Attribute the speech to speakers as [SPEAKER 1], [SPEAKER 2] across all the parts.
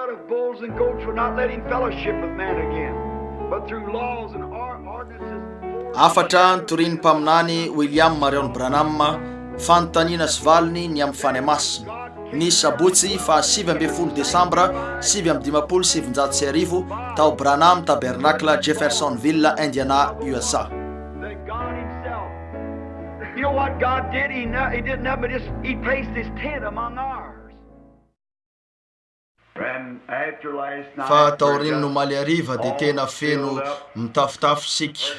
[SPEAKER 1] blood of bulls and goats will not let him fellowship with man again, but through laws and ordinances.
[SPEAKER 2] Afatra Toriny mpaminany William Marion Branham Fanontaniana sy Valiny ny amin'ny Fanahy Masina ny sabotsy fa 7 Desambra 7 tao Branham Tabernacle Jeffersonville, Indiana, USA.
[SPEAKER 1] That God himself, you know what God did? He did nothing but just he placed his tent among ours. And after last night,
[SPEAKER 2] Fa taoriny no maly ariva dia tena feno mitafitafy sika.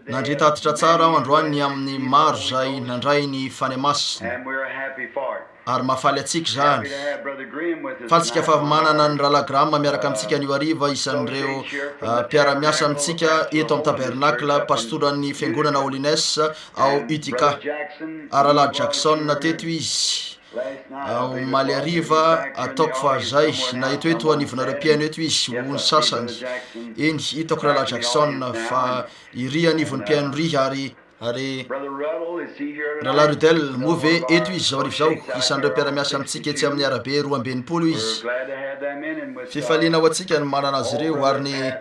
[SPEAKER 2] Nandre tatitra tsara aho androany amin'ny maro zay nandray ny Fanahy Masina
[SPEAKER 1] and we're happy for it.
[SPEAKER 2] ary mahafaly atsika zany.
[SPEAKER 1] Happy to have Brother Graham with us.
[SPEAKER 2] Fa tsika fa manana ny Ralagrama miaraka amintsika anio ariva isan'ireo mpiara-miasa amintsika eto amin'ny Tabernacle, pastoran'ny fiangonana Holiness ao Utica. Arala Jackson teto izy. Ao maly ariva ataoko fa zay na eto anivonareo mpiaino eto izy ho ny sasany. Eny hitako Rala Jackson fa iry anivon'ny mpiaino ry ary
[SPEAKER 1] Brother Ruddle, is he here tonight?
[SPEAKER 2] Rala Rudel move eto izy zao arivo zao isan'ireo mpiara-miasa amintsika etsy amin'ny arabe 220
[SPEAKER 1] We're
[SPEAKER 2] izy.
[SPEAKER 1] glad to have them in and with
[SPEAKER 2] Fifaliana ho antsika ny manana azy ireo ary ny ny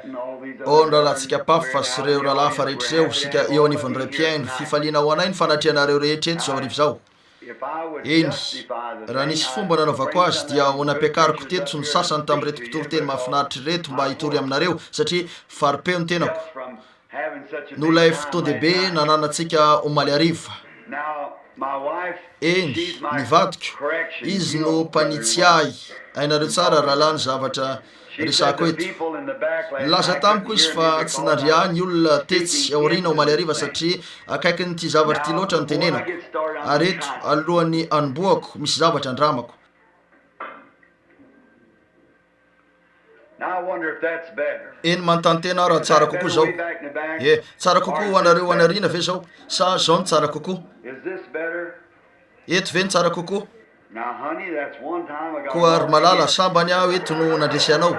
[SPEAKER 2] rahalantsika pafy fa sy ireo raha lafa rehetra ireo sika eo anivon'ireo mpiaino. Fifaliana ho anay ny fanatrianareo rehetra eto zao arivo zao.
[SPEAKER 1] If I would
[SPEAKER 2] Eny
[SPEAKER 1] justify the
[SPEAKER 2] raha nisy fomba nanaovako azy dia ho nampiakariko teto ny sasany tamin'ireto mpitory-teny mahafinaritra reto mba hitory aminareo satria faripeo ny tenako
[SPEAKER 1] from having such a
[SPEAKER 2] no
[SPEAKER 1] big
[SPEAKER 2] ilay
[SPEAKER 1] time
[SPEAKER 2] fotoan-dehibe
[SPEAKER 1] last night.
[SPEAKER 2] nananantsika omaly ariva.
[SPEAKER 1] Now, my wife,
[SPEAKER 2] Eny
[SPEAKER 1] she's my
[SPEAKER 2] ny vadiko
[SPEAKER 1] correction.
[SPEAKER 2] izy
[SPEAKER 1] You
[SPEAKER 2] no
[SPEAKER 1] know,
[SPEAKER 2] mpanitsy ahy ainareo tsara raha lany zavatra
[SPEAKER 1] she said
[SPEAKER 2] resako
[SPEAKER 1] the
[SPEAKER 2] eto.
[SPEAKER 1] people in the back last
[SPEAKER 2] Nilaza
[SPEAKER 1] night
[SPEAKER 2] tamiko
[SPEAKER 1] couldn't
[SPEAKER 2] izy
[SPEAKER 1] hear
[SPEAKER 2] fa
[SPEAKER 1] me
[SPEAKER 2] tsy
[SPEAKER 1] because
[SPEAKER 2] nandriany
[SPEAKER 1] I
[SPEAKER 2] olona
[SPEAKER 1] was
[SPEAKER 2] tetsy
[SPEAKER 1] speaking
[SPEAKER 2] aoriana
[SPEAKER 1] into
[SPEAKER 2] omaly
[SPEAKER 1] this
[SPEAKER 2] ariva
[SPEAKER 1] thing.
[SPEAKER 2] satria akaikin'ity zavatra ty
[SPEAKER 1] Now,
[SPEAKER 2] loatra ny
[SPEAKER 1] before I
[SPEAKER 2] tenenako.
[SPEAKER 1] get started, I'm
[SPEAKER 2] Ary
[SPEAKER 1] gonna
[SPEAKER 2] eto
[SPEAKER 1] try.
[SPEAKER 2] alohan'ny anomboako misy zavatra andramako.
[SPEAKER 1] Now I wonder if that's better.
[SPEAKER 2] Eny manontany tena raha tsara kokoa zao.
[SPEAKER 1] Way back in the back.
[SPEAKER 2] Tsara kokoa ho anareo anariana ve zao sa zao ny tsara kokoa?
[SPEAKER 1] Is this better?
[SPEAKER 2] Eto ve ny tsara kokoa?
[SPEAKER 1] Now, honey, that's one time I got.
[SPEAKER 2] Koa ary malala sambany aho eto no nandresy anao.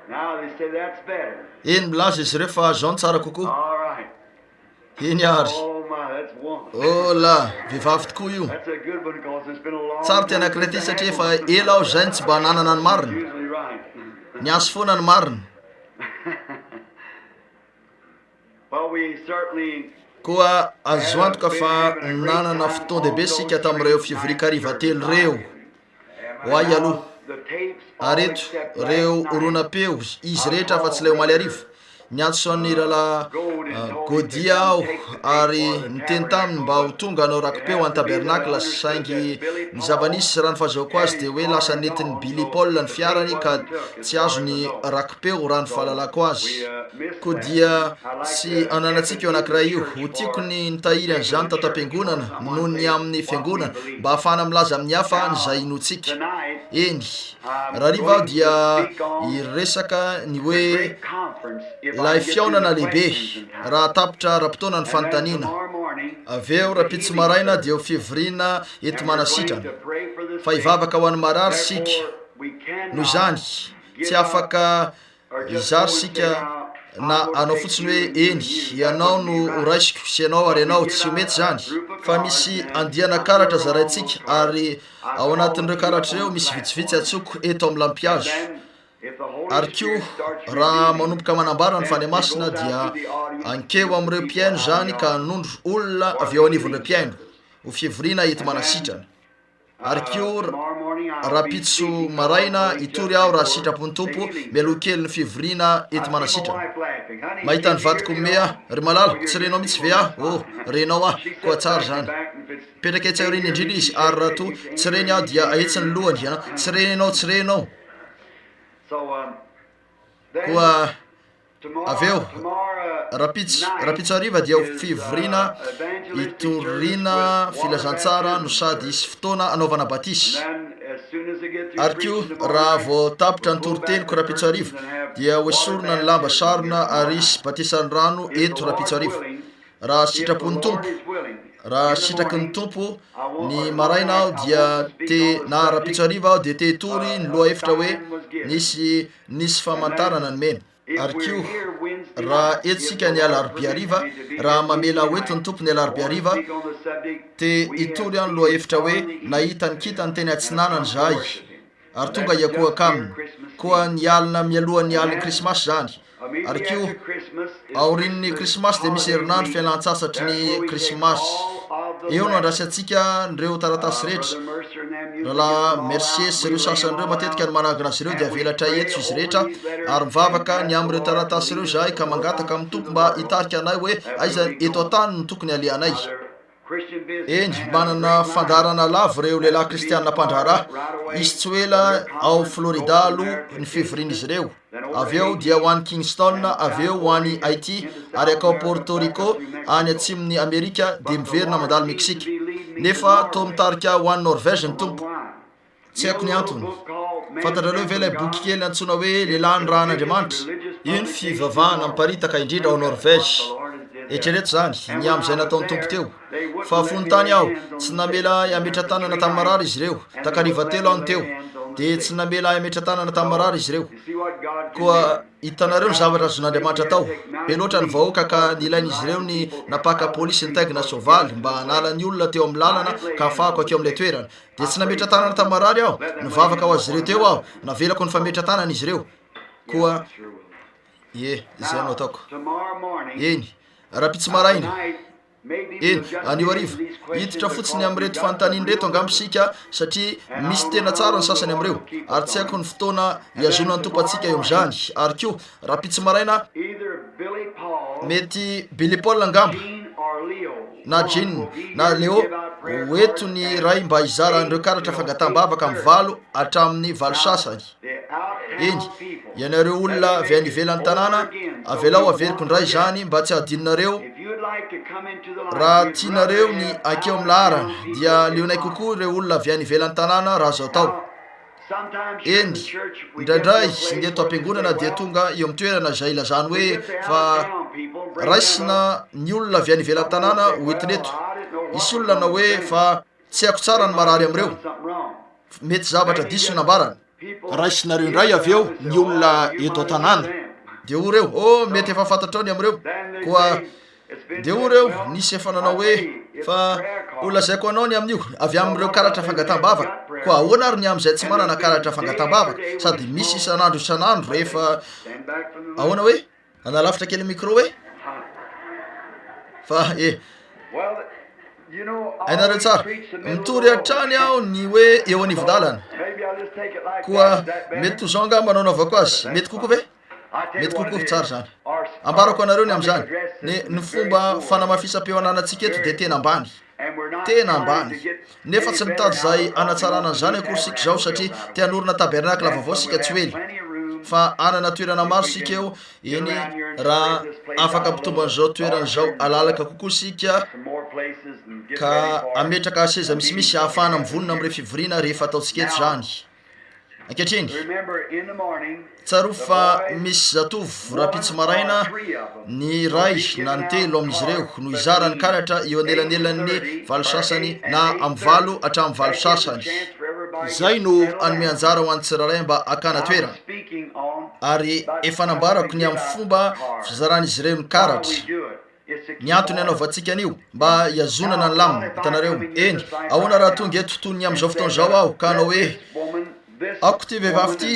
[SPEAKER 1] Now they say that's better.
[SPEAKER 2] Eny milaza izy ireo fa zao ny tsara kokoa.
[SPEAKER 1] All right.
[SPEAKER 2] Eny ary.
[SPEAKER 1] Oh my, that's one.
[SPEAKER 2] Oh la, vehivavy tokoa io.
[SPEAKER 1] That's a good one because it's been a long
[SPEAKER 2] Tsara
[SPEAKER 1] time
[SPEAKER 2] tena anankiray ty
[SPEAKER 1] since I
[SPEAKER 2] satria
[SPEAKER 1] had
[SPEAKER 2] fa
[SPEAKER 1] one.
[SPEAKER 2] ela aho zay tsy mba nanana ny marina.
[SPEAKER 1] Usually right.
[SPEAKER 2] Niazo foana ny marina.
[SPEAKER 1] Well, we certainly
[SPEAKER 2] Koa azo antoka fa nanana fotoan-dehibe sika tamin'ireo fivorikariva telo reo. Hoay aloha.
[SPEAKER 1] the tapes all
[SPEAKER 2] Areto
[SPEAKER 1] except
[SPEAKER 2] reo
[SPEAKER 1] last night.
[SPEAKER 2] oronapeo izy rehetra fa tsy lay omaly ariva. Niantso ny rala Godia aho ary niteny taminy mba ho tonga anao rakipeo any Tabernacle saingy ny zavanisy raha ny fahazahoko azy dia hoe lasa nentin'ny Billy Paul ny fiarany ka tsy azo ny rakipeo raha ny fahalalako azy. Koa dia tsy ananantsika eo anankiray io ho tiako ny nitahiry an'izany tato am-piangonana noho ny amin'ny fiangonana mba hahafana milaza amin'ny hafa izay inotsika. Eny raha riva aho dia iresaka ny hoe ilay fiaonana lehibe raha tapitra raha-potoana ny fanontaniana. Aveo rapitso maraina dia ho fivoriana eto manasitrana fa hivavaka ho an'ny marary sika. Noho izany tsy afaka izary sika na anao fotsiny hoe eny ianao no raisiko sy ianao ary ianao tsy ho mety zany fa misy andiana karatra zaraintsika ary ao anatin'ireo karatra ireo misy vitsivitsy atsoko eto amin'ny lampiazo. Ary koa raha manomboka manambara ny Fanahy Masina dia ankeo amin'ireo mpiaino zany ka hanondro olona avy ao anivon'ireo mpiaino ho fivoriana eto manasitrana. Ary koa rapitso maraina hitory aho raha sitrapon'ny tompo mialoha kely ny fivoriana eto manasitrana. Mahita ny vadiko mea ry malala tsy renao mitsy ve aho? Oh, renao ah, koa tsara zany. Petraka etsy aoriana indrindra izy ary raha to tsy reny aho dia ahetsiny lohany ana tsy renao tsy renao. Koa aveo rapitso hariva dia ho fivoriana hitoriana filazantsara no sady isy fotoana anaovana batisy. Ary koa raha vao tapitra ny toriteniko rapitso hariva dia ho esorina ny lamba sarona ary isy batisan'ny rano eto rapitso hariva. Raha sitrapon'ny tompo raha sitraky ny tompo ny maraina aho dia na rapitso hariva aho dia te hitory ny loha hevitra hoe nisy famantarana ny mena. Ary koa raha etsika ny alarobia hariva raha mamela ho eto ny tompo ny alarobia hariva te itory any loha hevitra hoe nahita nikita ny teny atsinanany zahay ary tonga iakoaka aminy koa ny alina mialohan'ny aliny krismasy zany ary kio aorin'ny krismasy de misy herinandro fialan-tsasatry ny krismasy eo no andrasantsika nireo taratasy rehetra rahala mercier sy ireo sasan'ireo matetika ny manangina azy ireo de avelatra eto izy rehetra ary mivavaka ny am'ireo taratasy ireo zahay ka mangataka amin'ny tompo mba hitarika anay hoe aiza eto an-tany no tokony aleanay eny manana fandarana lavo reo lehilahy kristianina mpandrara izy tsy hoela ao Florida aloha ny fevriana izy ireo avy eo dia ho any Kingston avy eo ho any Haiti ary akao Porto Rico any atsimon'ny Amerika de miverina mandalo Mexique nefa to mitarika ho any Norvège ny tompo tsy haiko ny antony fantatrareo ve lay boky kely antsoina hoe lehilahy ny rahan'Andriamanitra iny fivavahana miparitaka indrindra ao Norvège etrereto zany ny am'izay nataon'ny tompo teo fa fony-tany aho tsy namela ametra tanana tamin'ny marary izy ireo takariva telo any teo de tsy namela ametra tanana tamin'ny marary izy ireo koa hitanareo ny zavatra azon'Andriamanitra tao be loatra ny vahoaka ka nilain'izy ireo ny napaka polisy ny taigina soavaly mba hanala ny olona teo amin'ny lalana ka afahako akeo amin'ilay toerana de tsy nametra tanana tamin'ny marary aho nivavaka ho azy ireo teo aho navelako ny fametra tanana izy ireo koa zay no ataoko eny raha-pitsy maraina eny anio ariva hiditra fotsiny am'reto fanontaniany reto angambosika satria misy tena tsara ny sasany am'ireo ary tsy haiko ny fotoana iazonany tompo atsika eo am'izany ary kio raha-pitsy maraina mety Billy Paul angamba na Jean na Leo hoeto ny ray mba hizara an'ireo karatra fangatambavaka amin'ny valo hatramin'ny valo sasany eny ianareo olona avy any ivelan'ny tanàna avelao averiko ndray zany mba tsy adinonareo raha tianareo ny akeo amin'ny laharana dia leonay kokoa ireo olona avy any ivelan'ny tanàna raha zao tao eny indraindray ndeha to am-piangonana de tonga eo amin'ny toerana zay ilazany hoe fa raisina ny olona avy any ivelan'ny tanàna hoetineto isy olona na hoe fa tsy haiko tsara ny marary am'ireo mety zavatra diso nambarana raisinareo indray avy eo ny olona eto an-tanàna de o reo mety efa fantatrao ny am'ireo koa de o reo nisy efa nanao hoe fa olazaiko anao ny amin'io avy am'ireo karatra fangatambavaka koa ahoana ary ny am'izay tsy manana karatra fangatambavaka sady misy isan'andro rehefa ahoana hoe analafitra kely micro hoe fa ainareo tsara mitory hatrany aho ny hoe eo anivondalana koa mety to zao angamba manao naovako azy mety kokoa ve mety kokoa tsara zany ambarako anareo ny am'izany ny fomba fanamafisam-peoananantsika eto de tena ambany nefa tsy mitady zay anatsarana an'izany akory sika zao satria te hanorina tabernakla vaovao sika tsy hoely fa anana toerana maro sika eo eny raha afaka ampitomban'izao toerana zao alalaka kokoa sika ka ametraka seza misimisy ahafahana mivonona am'ireo fivoriana rehefa ataotsika eto zany ankehitriny tsaro fa misy zatovo raha-pitsy maraina ny ray na ny telo amin'izy ireo no izara ny karatra eo anelanelan'ny valo sasany na amin'ny valo hatramin'ny valo sasany zay no anome anjara ho an'ny tsiraray mba akana toerana ary efa nambarako ny amin'ny fomba fizaran'izy ireo ny karatra ny antony anaovantsika anio mba iazonana ny lamina hitanareo eny ahoana raha tonga eto tontony am'izao fotoana zao aho ka anao hoe ako ty vehivavy ty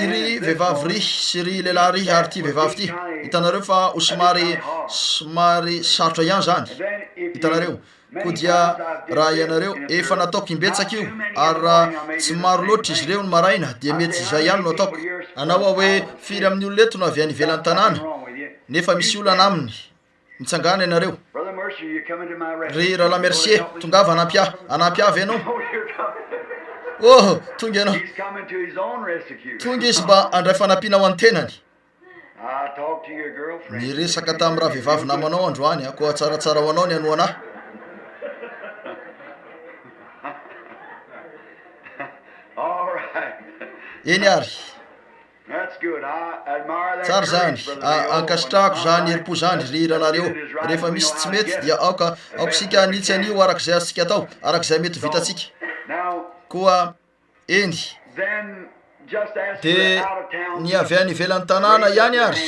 [SPEAKER 2] iry vehivavy ry sy ry lehilahy ry ary ty vehivavy ty hitanareo fa ho somary sarotra ihany zany hitanareo koa dia raha ianareo efa nataoko imbetsaka io ary raha tsy maro loatra izy ireo ny maraina de mety zay ihany no ataoko anao ao hoe firy amin'ny olona eto no avy any ivelan'ny tanàna nefa misy olana aminy mitsangana ianareo ry rahalahy mercier tongava anampy avy ianao tonga ianao tonga izy mba andray fanampiana ho an-tenany ny resaka tamin'ny raha vehivavy namanao androany koa tsaratsara ho anao ny anoanahy eny ary tsara zany ankasitrahako zany eripo zany ry rahalareo rehefa misy tsy mety dia aoka sika nitsy anio arak'izay aztsika atao arak'izay mety vitatsika koa eny de ny avy any ivelan'ny tanàna ihany ary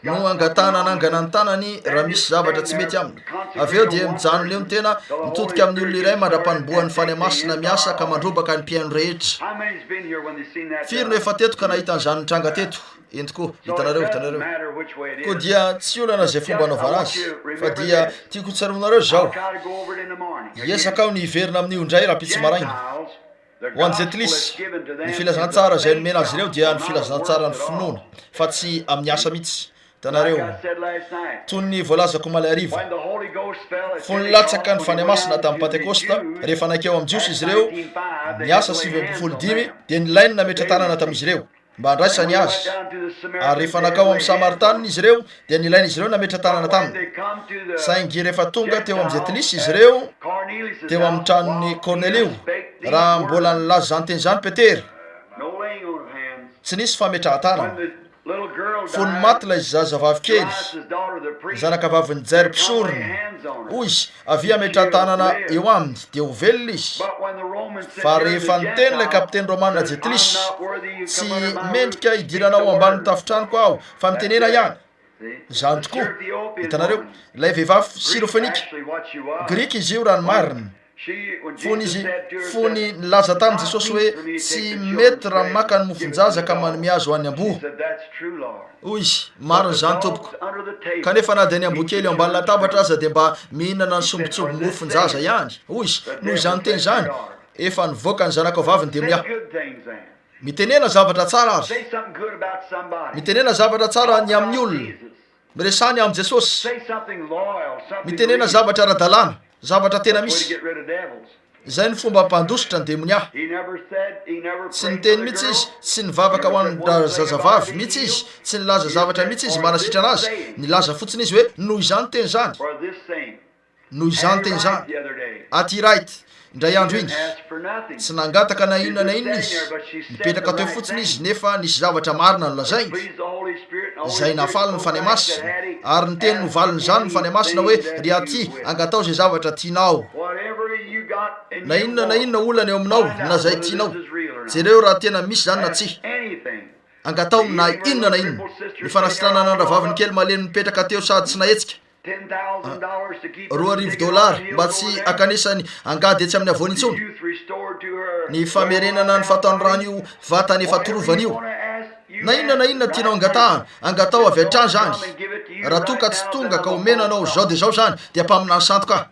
[SPEAKER 2] no angatana anangana ny tanany raha misy zavatra tsy mety aminy. Aveo dia mijanona eo ny tena mitodika amin'ny olona iray mandra-panombohan'ny Fanahy Masina miasa ka mandrobaka ny mpiaino rehetra. Firy no efa teto ka nahita an'izany nitranga teto entiko hitanareo koa dia tsy olana zay fomba anaovana azy fa dia tiako tsaronareo zao iesaka ao ny hiverina amin'io indray raha pitsy maraina ho an'izay tilisy ny filazantsara zay nomena azy ireo dia ny filazantsara ny finoana fa tsy amin'ny asa mihitsy. Hitanareo toy ny voalazako maly hariva fonilatsaka ny Fanahy Masina tamin'ny Pentekosta rehefa nakeo amin'jiosy izy ireo niasa 725 dia nilainy nametra tanana tamin'izy ireo mba handraisany azy ary rehefa nakao amin'ny Samaritana izy ireo dia nilainy izy ireo nametra tanana taminy. Saingy rehefa tonga teo amin'izay tilisy izy ireo teo amin'ny tranon'ny Kornelio raha mbola nilaza zany teny zany Petera tsy nisy fametrahan-tanana. Fony maty ilay zazavavy kely zanakavaviny Jairy mpisorony hoy avy ametrahan-tanana eo aminy dia ho velona izy. Fa rehefa niteny ilay kapiteny Romanina Jetilisy tsy mendrika hidiranao ambanin'ny tafotranoko aho fa mitenena ihany zany tokoa. Hitanareo ilay vehivavy Sirofenika Grika izy io raha ny marina fony nilaza tamin'i Jesosy hoe tsy mety raha maka ny mofonjaza ka manome azy ho an'ny amboa. Hoy marina zany tompoko kanefa na dia ny amboa kely eo ambany latabatra aza dia mba mihinana ny sombitsombo mofonjaza ihany. Hoy noho izany teny zany efa nivoaka ny zanako vaviny dia miah mitenena zavatra tsara azy mitenena zavatra tsara ny amin'ny olona miresany amin'ny Jesosy mitenena zavatra ara-dalàna zavatra tena misy zay ny fomba mpandositra ny demoniah. Tsy niteny mihitsy izy tsy nivavaka ho an'ny zazavavy mihitsy izy tsy nilaza zavatra mihitsy izy manasitra anazy nilaza fotsiny izy hoe noho izany teny zany noho izany teny zany aty right indray andro iny tsy nangataka na inona na inona izy mipetraka teo fotsiny izy nefa nisy zavatra marina nolazainy zay nafaly ny Fanahy Masina ary niteny novaliny zany ny Fanahy Masina hoe ry aty angatao zay zavatra tianao na inona olana eo aminao na zay tianao jereo raha tena misy zany na tsy angatao na inona ny fanasitrana anandravaviny kely malemy mipetraka teo sady tsy nahetsika $2,000 mba tsy akanesany angady etsy amin'ny avoany intsony ny famerenana ny fataondrano io vatany efa torovany io na inona tianao angatao avy hatrany zany raha toka tsy tonga ka omenanao zao de zao zany dia mpaminany santoka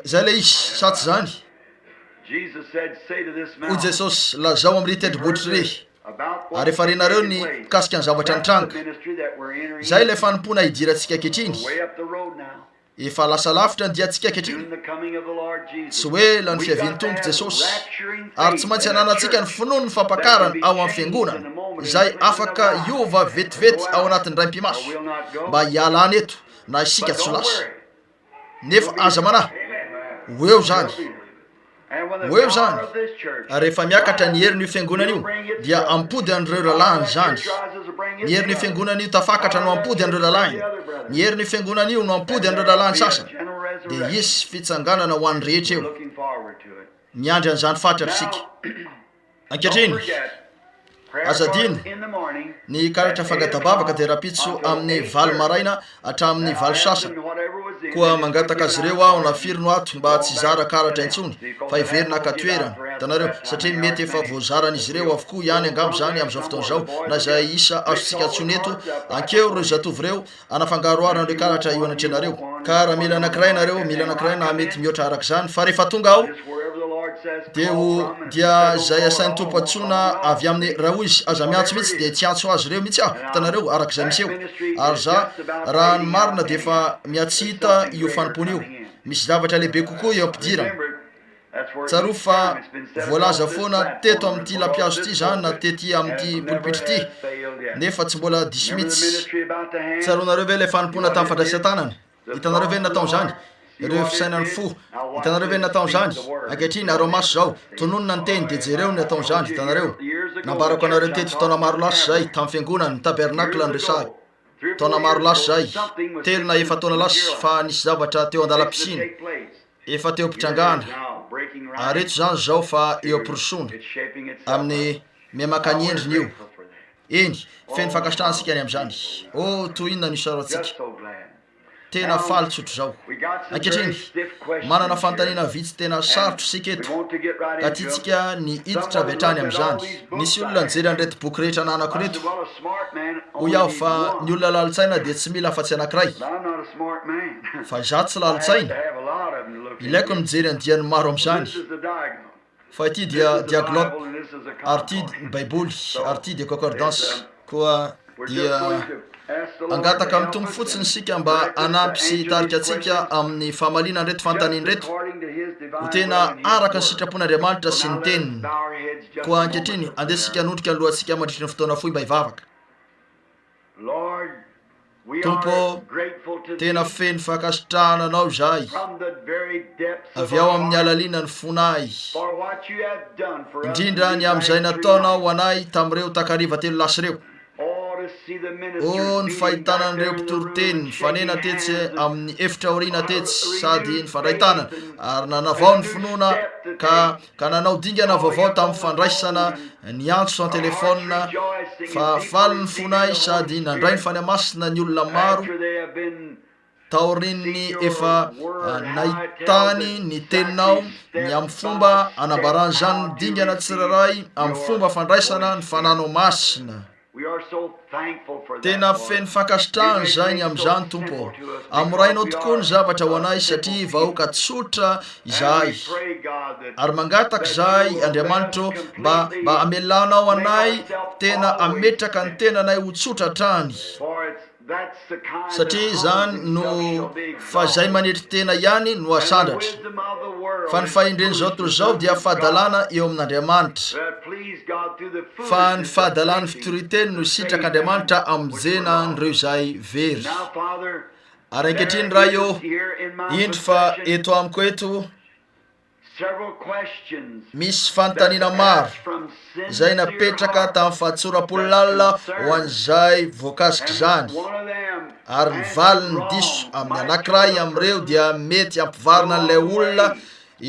[SPEAKER 2] zay le izy satsy zany. Hoy Jesosy lazao amin'ny tendrombohitra re ary efa renareo ny mikasika ny zavatra nitranga zay le fanompona hidirantsika ankehitriny efa lasa lavitra ny diantsika ankehitriny tsy hoe la ny fiaviany tompo Jesosy ary tsy maintsy ananantsika ny finoany ny fampakarany ao amin'ny fiangonana izay afaka hiova vetivety ao anatin'ny ray mpimaso mba hialany eto na isika tsy lasa nefa aza manahy hoeo zany rehefa miakatra ny herin'io fiangonana io dia ampody an'ireo lalàny zany ny herin'io fiangonana io tafakatra no ampody an'ireo lalàny ny herin'io fiangonana io no ampody an'ireo lalàny sasany dia hisy fitsanganana ho an'ny rehetra eo miandry an'izany fatratra isika ankehitriny azadino ny karatra fangatabavaka dia rapitso amin'ny valo maraina hatramin'ny valo sasany koa mangataka azy ireo aho na firy no ato mba tsy zara karatra intsony fa hiverina akatoerana hitanareo satria mety efa voazaran'izy ireo avokoa ihany angambo zany amin'izao fotoana zao na zay isa azontsika tsoneto ankeo reo zatovy reo anafangaroarana reo karatra io anatrenareo ka raha mila anankiray nareo mila anankiray na mety mihoatra araka zany fa rehefa tonga aho dia zay asain'ny tompo atsona avy amin'ny raha hoy izy aza miantso mihitsy dia tsy antso azy ireo mihitsy hitanareo arak'izay misy eo ary za raha ny marina dia efa miatsita io fanompony io misy zavatra lehibe kokoa eo ampidirana tsaro fa voalaza foana teto amin'ity lampiazo ity zany na tety amin'ity polipitra ity nefa tsy mbola diso mihitsy tsaronareo ve le fanompona tamin'ny fandraisan-tanana hitanareo ve natao zany ireo fisainany fo hitanareo ve natao zany ankehitriny areo maso zao tononona ny teny dia jereo ny atao zany hitanareo nambarako anareo teto taona maro lasa zay tamin'ny fiangonana ny tabernakla ny resaky taona maro lasa zay telo na efa taona lasa fa nisy zavatra teo andalam-pisina efa teo mpitrangana areto zany zao fa eo ampirosona amin'ny miamaka ny endriny io eny feno fankasitrahantsika any am'izany toy inona nisaroantsika tena falitsotro zao ankehitriny manana fanontaniana vitsy tena sarotro sika eto ka tiatsika ny iditra avy hatrany am'izany nisy olona nijery an'reto boky rehetra nanako reto ho iaho fa ny olona lalitsaina de tsy mila afa-tsy anankiray fa za tsy lalitsaina ilaiko mijery andiany maro am'izany fa ity dia diaglope ary ty baiboly ary ty dia concordance koa dia angataka amin'ny tombo fotsiny sika mba anampy sy hitarika atsika amin'ny fahamalina nreto fantaniny reto ho tena araka ny sitrapon'Andriamanitra sy ny teniny koa ankehitriny andesika nodrika ny lohantsika mandritra ny fotoana fohy mba hivavaka. Tompo, tena feno fankasitrahana anao zahay avy ao amin'ny alalina ny fonay indrindra ny am'izay nataonao anay tamin'ireo takariva telo lasy reo ny fahitanan'ireo mpitoroteny fanena tetsy amin'ny efitra orina tetsy sady ny fandraitanana ary nanavao ny finoana ka nanao dingana vaovao tamin'ny fandraisana ny antso an telefona fa faly ny fonay sady nandray ny Fanahy Masina ny olona maro taorin'ny efa nahitany ny teninao ny amin'ny fomba anambarany zany ny dingana tsiraray amin'ny fomba fandraisana ny fananao masina. Tena feno fankasitrahany zay ny am'izany Tompo, amorainao tokoa ny zavatra ho anay satria vahoaka tsotra izahay ary mangataka zahay Andriamanitro mba amelanao anay tena ametraka ny tenanay ho tsotra trany satria zany no fa zay manetry tena ihany no asandratra fa ny fahindreny zao tontolo zao dia fahadalana eo amin'Andriamanitra fa ny fahadalana fitoriteny no sitrak'Andriamanitra amijena nireo zay very ary ankehitriny raha eo indro fa eto amiko eto misy fanontaniana maro zay napetraka tamin'ny fahatsoram-pololalina ho an'izay voakasiky zany ary ny valy ny diso amin'ny anankiray am'ireo dia mety ampivarina an'ilay olona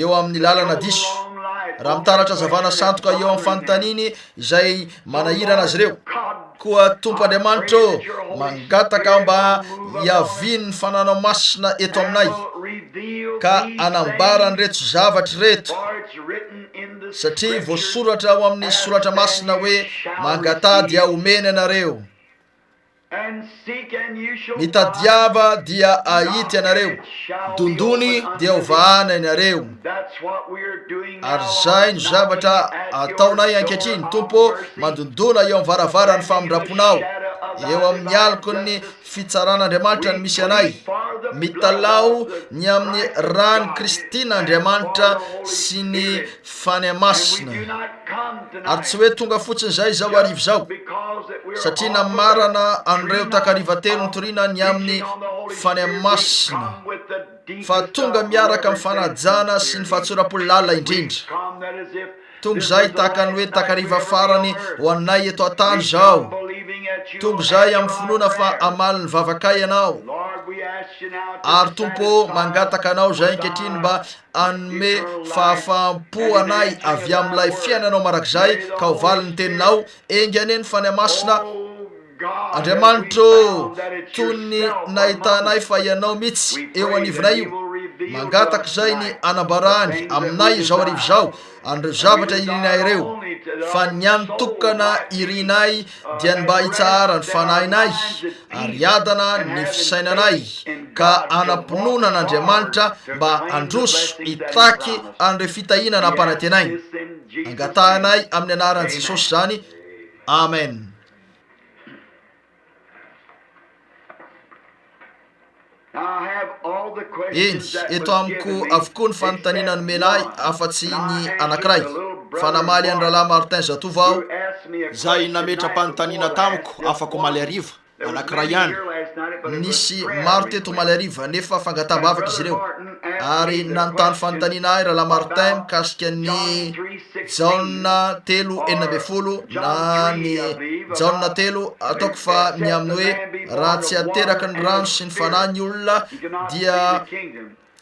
[SPEAKER 2] eo amin'ny lalana diso raha mitaratra zavana santoka eo amin'ny fanontaniny izay manahirana azy ireo koa Tompo Andriamanitra mangataka mba hiaviny ny fananao masina eto aminay ka anambara nyreto zavatra reto satria voasoratra ao amin'ny soratra masina hoe mangatady dia omeny anareo, mitadiava dia ahity anareo, dondony dia ovahana ianareo. Ary zay ny zavatra ataonay ankehitriny Tompo, mandondona eo amin'ny varavaran'ny famindraponao eo amin'ny alokony fitsaran'Andriamanitra ny misy anay, mitalao ny amin'ny rany Kristin'Andriamanitra sy ny Fanahy Masina ary tsy hoe tonga fotsiny zay zao arivo zao satria namarana an'ireo takariva telo nitoriana ny amin'ny Fanahy Masina fa tonga miaraka amin'ny fanajana sy ny fahatsoram-pololalina indrindra tonga zay tahaka ny hoe takariva farany ho anay eto an-tany zao, tonga zay amin'ny finoana fa amaly ny vavakay ianao ary Tompo mangataka anao zay ankehitriny mba anome fahafaham-po anay avy amin'ilay fiainanao marak'izay ka ho valy ny teninao engany ny Fanahy Masina. Andriamanitro, toy ny nahitanay fa ianao mihitsy eo anivinay io, mangataka zay ny anambarany aminay zao arivo zao an'ireo zavatra irinay ireo fa ny antokana irinay dia ny mba hitsahara ny fanahinay ary adana ny fisainanay ka anampinona n'Andriamanitra mba androso hitaky an'ireo fitahinana ampanantenainy. Angatahanay amin'ny anaran'i Jesosy zany, amen. Eny, eto amiko avokoa ny fanontaniana nomenay afa-tsy ny anankiray fa namaly an'i Rahalahy Martin Zatovo aho zay nametra-panontaniana tamiko afaka omaly ariva anankiray ihany. Nisy maro teto omaly ariva nefa fangatambavaka izy ireo ary nanontany fanontaniana ahy Rahalahy Martin mikasika ny jaona 3:40 na ny jaona 3 ataoko fa ny amin'ny hoe raha tsy ateraky ny rano sy ny fanahy ny olona dia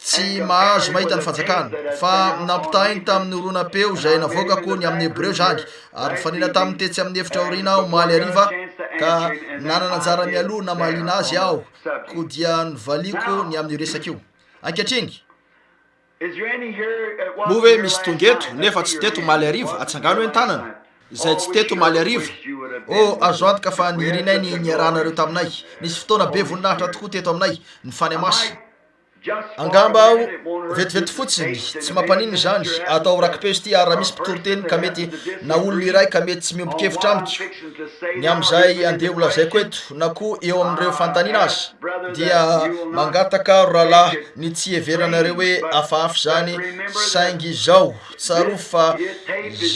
[SPEAKER 2] tsy mahazo mahita ny fanjakana fa nampitahiny tamin'ny olonapeo zay navoakako ny amin'ny hebreo zany ary fanina tamin'ny tetsy amin'ny efitra aorina aho maly ariva ka nanana anjara mialoha na malina azy aho ko dia nyvaliko ny amin'ny resaka io ankehitriny
[SPEAKER 3] move misy tongeto nefa tsy teto maly ariva atsangano hoe tanana izay tsy teto maly ariva
[SPEAKER 2] azo antoka fa nirinay ny niarahanareo taminay nisy fotoana be voninahitra tokoa teto aminay ny Fanahy Masina angamba aho vetivety fotsiny tsy mampaniny zany atao rakipezy ty ary raha misy mpitoroteny ka mety na olona iray ka mety tsy miombokevitra amiko ny am'izay andeha olazaiko eto na koa eo amin'ireo fanontaniana azy dia mangataka rahalahy ny tsy heveranareo hoe hafahafa zany saingy zao tsaro fa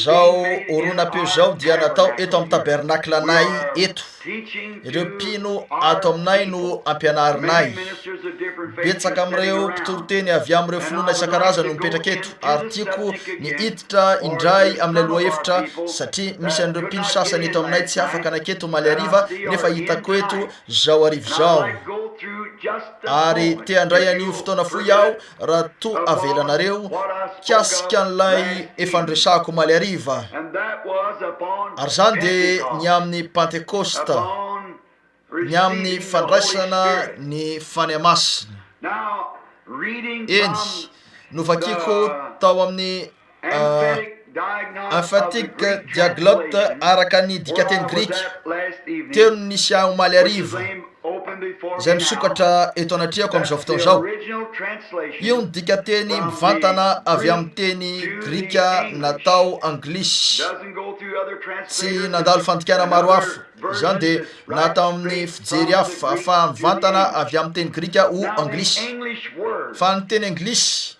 [SPEAKER 2] zao oronapeo zao dia natao eto amin'ny tabernakle anay eto ireo mpino ato aminay no ampianarinay betsaka am'ireo mpitoroteny avy am'ireo finoana isan-karazany no mipetraka eto ary tiako ny hiditra indray amin'ny aloha hevitra satria misy an'ireo mpino sasany eto aminay tsy afaka anaketo maly ariva nefa hitako eto zao arivo zao ary te handray an'io fotoana foy aho raha to avelanareo kiasika an'ilay efa nresahako maly ariva ary zany de ny amin'ny pentecoste ny amin'ny fandraisana ny Fanahy Masina eny novakiko tao amin'ny emphatique diaglotte araka ny dikateny grika teo no nisy aho maly ariva zay misokatra eto anatriako am'izao fotoana zao io ny dikateny mivantana avy amin'ny teny grika natao anglisy tsy nandalo fandikana maro hafa zany de natao amin'ny fijery hafa fa mivantana avy amin'ny teny grika ho anglisy fa ny teny anglisy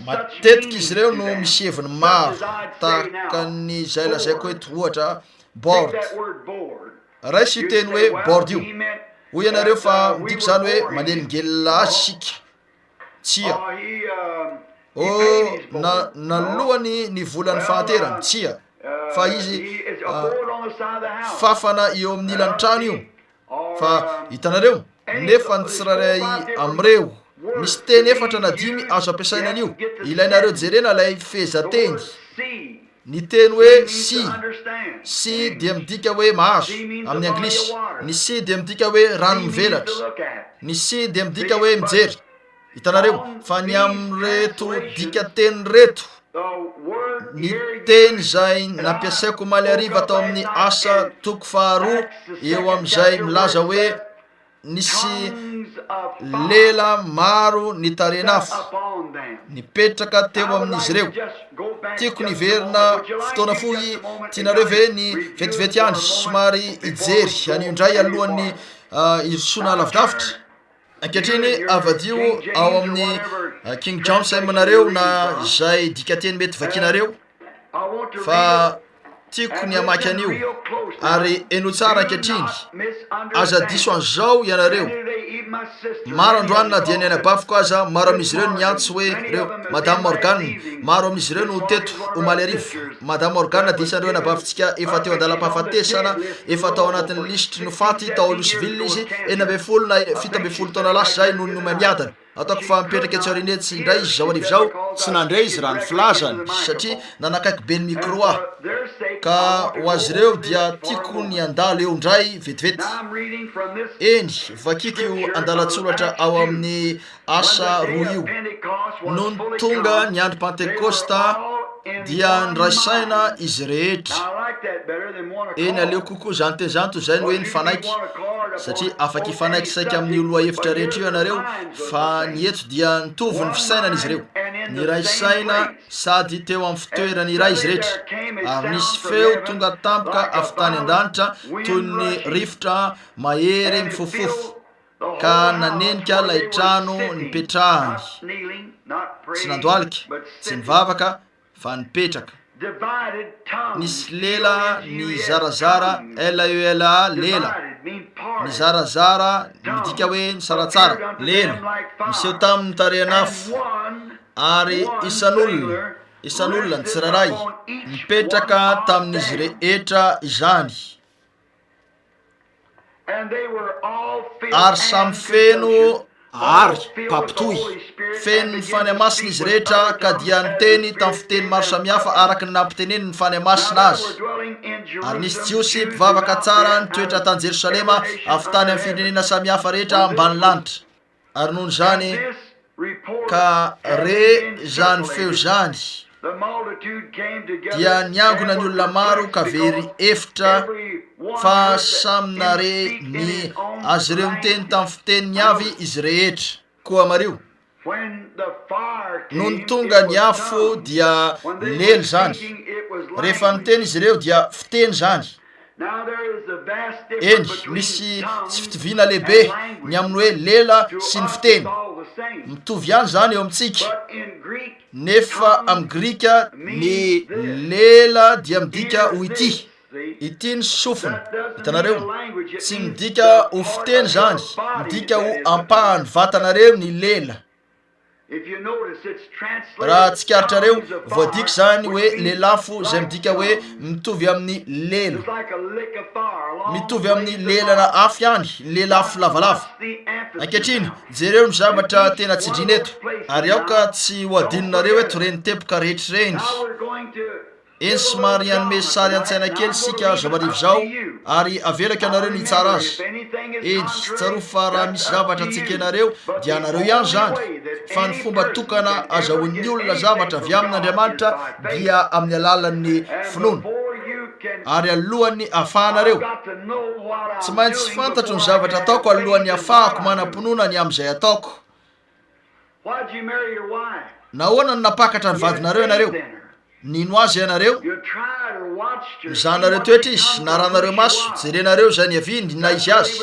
[SPEAKER 2] matetika izy ireo no misy heviny maro tahaka ny zay lazaiko eto ohatra board raisy teny hoe board io hoy ianareo fa midiko zany hoe manelingelina azy sika tsia nalohany ny volan'ny fahaterany tsia fa izy fafana eo amin'ny ilan'ny trano io fa hitanareo nefa ny tsiraray am'ireo misy teny efatra na dimy azo ampiasaina an'io ilainareo jerena lay fehezateny ny teny hoe si dia midika hoe mahazo amin'ny anglisy ny si dia midika hoe rano mivelatra ny si dia midika hoe mijery hitanareo fa ny am'reto dikateny reto ny teny zay nampiasaiko maly ariva tao amin'ny asa toko faharoa eo am'izay milaza hoe nisy lela maro ny tarenafo nipetraka teo amin'izy ireo tiako niverina fotoana foy tianareo ve ny vetivety andry somary ijery anio indray alohan'ny isoana lavidavitra ankehitriny avadio ao amin'ny King James aminareo na zay dikateny mety vakinareo fa tiako ny amaky an'io ary eno tsara ankehitriny aza diso an'izao ianareo maro androany na dia ny any abafiko aza maro amin'izy ireo niantso hoe reo madame Morgane maro amin'izy ireo no teto ho maly ariva madame Morgane disandreo any abafintsika efa teo andalam-pahafatesana efa tao anatin'ny lisitry no faty tao aloha civile izy 12 na 17 taona lasa zay no nomay miadana ataoko fa mipetraka etsy arinetsy indray izy zao arivo zao
[SPEAKER 3] tsy nandray izy raha ny filazany
[SPEAKER 2] satria nanakaiky be ny micro ah ka ho azy ireo dia tiako ny andalo eo indray vetivety eny vakiko io andalatsoratra ao amin'ny asa roa io no ny tonga ny andro pentecosta dia ndraisaina izy rehetra eny aleo kokoa zany te zanto zay no hoe ny fanaiky satria afaka ifanaiky saika amin'ny oloha hevitra rehetra io ianareo fa ny eto dia nitovy ny fisainana izy ireo ny raisaina sady teo amin'ny fitoerany iray izy rehetra ary nisy feo tonga tampoka avy tany an-danitra toy ny rivotra mahery mifofofo ka nanenika lay trano nipetrahany tsy nandoalika tsy nivavaka fa nipetraka nisy lela ny zarazara lela lela ny zarazara midika hoe ny saratsara lela miseho tamin'ny tarehanafo ary isan'olona ny tsiraray mipetraka tamin'izy rehetra izany ary samy feno
[SPEAKER 3] ary mpampitohy.
[SPEAKER 2] feno ny fanahy masina izy rehetra ka dia niteny tamin'ny fiteny maro samihafa araky ny nampiteneny ny fanahy masina azy. Ary nisy jiosy mpivavaka tsara nitoetra tany Jerosalema avy tany amin'ny firenena samihafa rehetra ambany lanitra. Ary noho zany ka re zany feo zany dia niangona ny olona maro ka very efitra fa samynare ny azy ireo miteny tamin'ny fiteniny avy izy rehetra. Koa mario noho ny tonga ny afo dia lely zany, rehefa miteny izy ireo dia fiteny zany. Eny misy tsy fitoviana lehibe ny amin'ny hoe lela sy ny fiteny, mitovy ihany zany eo amintsika. Nefa amin'ny grika ny lela dia midika ho ity, ity ny sofiny. Hitanareo tsy midika ho fiteny zany, midika ho ampahany vatanareo ny lela. Raha tsikaritra voadika zany hoe lelafo zay midika hoe mitovy amin'ny lela, mitovy amin'ny lelana afo ihany, lelafo lavalava. Ankehitriny jereo ny zavatra tena tsidrina eto, ary aoka tsy ho adinonareo eto reny tepoka rehetra reny. Eny somary anome sary an-tsaina kely sika zao marivo zao, ary avelako ianareo ny tsara azy. Eny tsaroa fa raha misy zavatra tsekenareo dia anareo ihany zany, fa ny fomba tokana azahoan'ny olona zavatra avy amin'Andriamanitra dia amin'ny alalan'ny finoana. Ary alohan'ny afahanareo tsy maintsy fantatro ny zavatra ataoko alohan'ny afahako manam-pinoana ny amin'izay ataoko. Nahoana ny napakatra ny vadinareo ianareo? Nino azy ianareo? Mizahanareo toetra izy, na ranareo maso, jerenareo zay ny aviny na izy azy.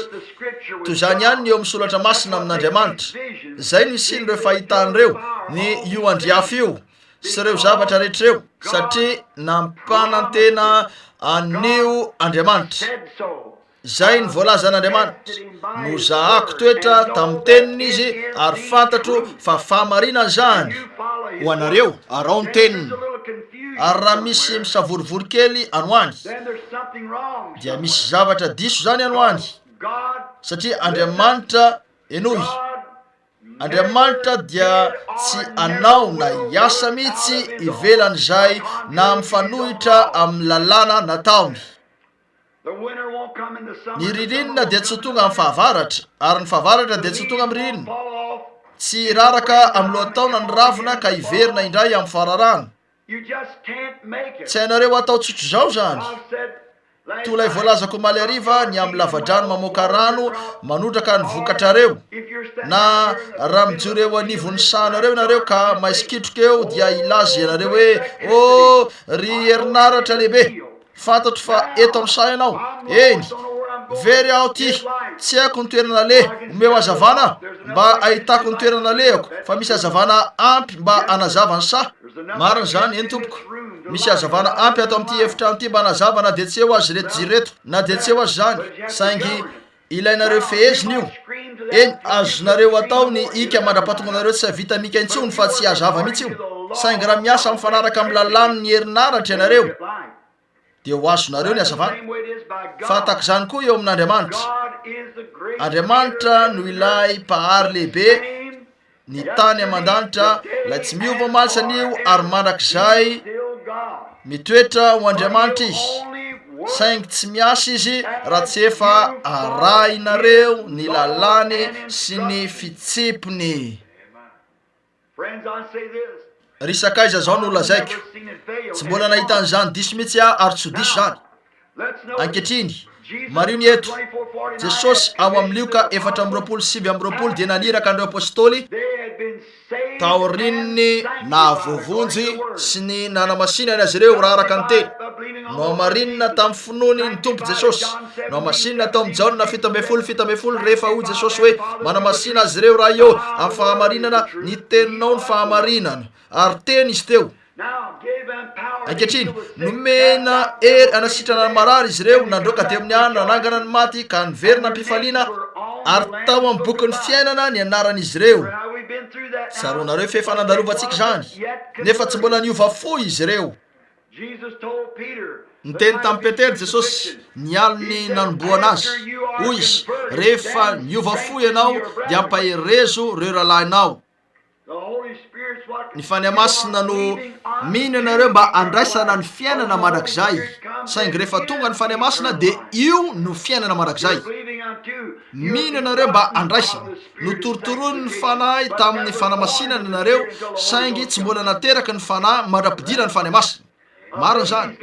[SPEAKER 2] Toy zany ihany ny eo misolatra masina amin'Andriamanitra. Zay ny sinireo fahitan'ireo ny io andriafo io sy ireo zavatra rehetrareo, satria nampanantena anio Andriamanitra. Zay ny voalaza n'Andriamanitra. Nozahako toetra tamin'ny teniny izy ary fantatro fa fahamarinana zany ho anareo arao ny teniny. Ary raha misy misavorivory kely anoany dia misy zavatra diso zany anoany, satria Andriamanitra enohy. Andriamanitra dia tsy anao na iasa mihitsy ivelan'izay na mifanohitra amin'ny lalàna nataony. Ny ririnina dia tsy tonga amin'ny fahavaratra, ary ny fahavaratra dia tsy tonga amin'ny ririnina. Tsy raraka amin'ny lohataona ny ravina ka iverina indray amin'ny fararano. Tsy hainareo atao tsotro zao zany. Tolay voalazako omaly hariva ny amin'ny lavadrano mamoaka rano manotraka ny vokatrareo. Na raha mijoro eo anivon'ny sahanareo ianareo ka maiskitroka eo dia ilaza ianareo hoe ry herinaratra lehibe, fantatro fa eto amin'ny saha ianao. Eny very aho ty, tsy haiko ny toerana le omeo hazavana mba ahitako ny toerana lehako, fa misy hazavana ampy mba anazava ny saha. Marina zany eny tompoko, misy hazavana ampy ato amin'ity efitrano ity mba anazava na dia tsy eo azy reto jireto, na dia tsy eo azy zany, saingy ilainareo feheziny io. Eny azonareo atao ny ika mandra-patonganareo tsy vita mika intsony fa tsy hazava mihitsy io, saingy raha miasa mifanaraka amin'ny lalàny ny herinaratra ianareo dia ho azonareo ny hazavana. Fatako zany koa eo amin'Andriamanitra. Andriamanitra no ilay mpahary lehibe ny tany aman-danitra, la tsy miova malisan'io ary mandrak'izay mitoetra ho Andriamanitra izy, saingy tsy miasa izy raha tsy efa arahinareo ny lalàny sy ny fitsipony. Risakaiza zao no lazaiko, tsy mbola nahita an'izany diso mihitsy aho ary tsy diso zany. Ankehitriny mario ny eto, Jesosy ao amin'ny Lioka 4:7 dia naniraka andreo apôstôly taorininy nahavovonjy sy ny nanamasinany azy ireo raha araka ny teny. No marinina tamin'ny finoany ny tompo Jesosy, no masinina tao amin'ny Jaona 7:7 rehefa ho Jesosy hoe manamasina azy ireo raha io amin'ny fahamarinana, ny teninao ny fahamarinana, ary teny izy teo. Ankehitriny nomena hery anasitrana ny marary izy ireo, nandroaka teo amin'ny any, nanangana ny maty ka niverina mpifaliana, ary tao amin'ny bokin'ny fiainana ny anaran'izy ireo. Tsaronareo fa efa nandarovantsika zany, nefa tsy mbola niova fohy izy ireo. Niteny tamin'ny Petera Jesosy nialony nanomboana azy, hoy izy rehefa miova fo ianao dia ampaherezo reo rahalahinao. Ny Fanahy Masina no mino ianareo mba andraisana ny fiainana mandrakizay, saingy rehefa tonga ny Fanahy Masina dia io no fiainana mandrakizay. Mino ianareo mba andraisana, notorotoroiny ny fanahy tamin'ny fanamasinana ianareo, saingy tsy mbola nateraka ny fanahy mandra-pidina ny Fanahy Masina. Marina zany,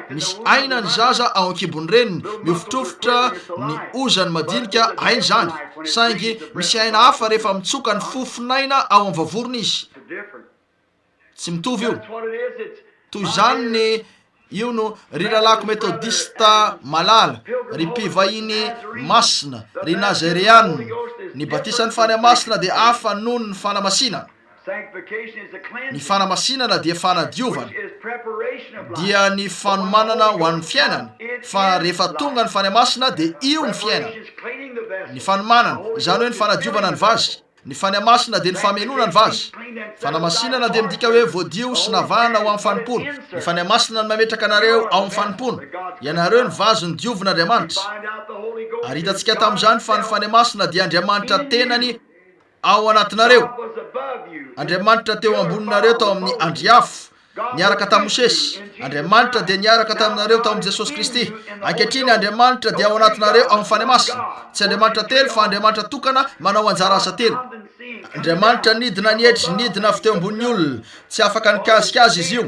[SPEAKER 2] misy aina ny zaza ao ankibony reniny, miofitrofotra ny ozany madinika ainy zany, saingy misy aina hafa rehefa mitsoka ny fofinaina ao amin'ny vavorony izy. Tsy mitovy io. Toy zany ny io no ry lalako metodista malala, ry mpivahiny masina, ry nazareana. Ny batisan'ny Fanahy Masina dia hafa noho ny fanamasinana. Ny fanamasinana dia fanadiovana, dia ny fanomanana ho an'ny fiainana, fa rehefa tonga ny Fanahy Masina dia io ny fiainana. Ny fanomanana izany hoe ny fanadiovana ny vazy. Ny Fanahy Masina dia ny famelona ny vazy. Fanamasinana dia midika hoe voadio sy navahana ao amin'ny fanimpona. Ny Fanahy Masina no mametraka anareo ao amin'ny fanimpona. Ianareo ny vazy ny diovin'Andriamanitra. Ary hitantsika tamin'izany fa ny Fanahy Masina dia Andriamanitra tenany ao anatinareo. Andriamanitra teo amboninareo tao amin'ny andriafo, niaraka tamin'i Mosesy. Andriamanitra dia niaraka taminareo tao amin'ny Jesosy Kristy. Ankehitriny Andriamanitra dia ao anatinareo ao amin'ny Fanahy Masina. Tsy Andriamanitra telo fa Andriamanitra tokana manao anjara asa telo. Andriamanitra nidina nidina avy teo ambonin'ny olona, tsy afaka nikazikazy izy io,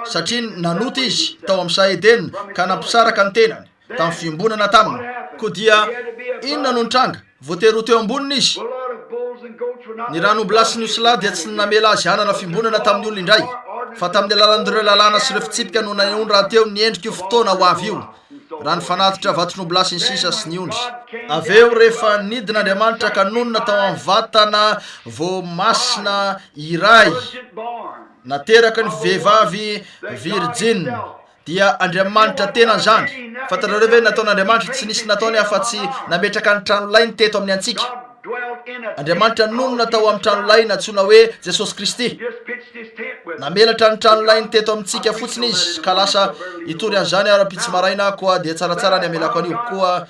[SPEAKER 2] satria nanota izy tao amin'ny Saedena ka nampisaraka ny tenany tamin'ny fiambonana taminy. Koa dia inona no nitranga? Voatery ho teo amboniny izy. Ny ranomby lasy ny osila dia tsy namela azy hanana fiambonana tamin'ny olona indray, fa tamin'ny alalan'ireo lalàna sy ireo fitsipika no naony raha teo niendrika io fotoana ho avy io, raha ny fanatitra vaton'omby lasy ny sisa sy ny ondry. Aveo rehefa nidin'Andriamanitra ka nonona tao amin'ny vatana voamasina iray, nateraka ny vehivavy virgin, dia Andriamanitra tena zany. Fantarareo ve nataon'Andriamanitra tsy nisy nataony afa-tsy nametraka ny trano lainy teto amin'ny antsika. Andriamanitra nonona tao amin'ny trano lainy antsoina hoe Jesosy Kristy. Namelatra ny trano lainy teto amintsika fotsiny izy, ka lasa itory an'izany ara-pitsy maraina koa dia tsaratsara ny amelako an'io koa.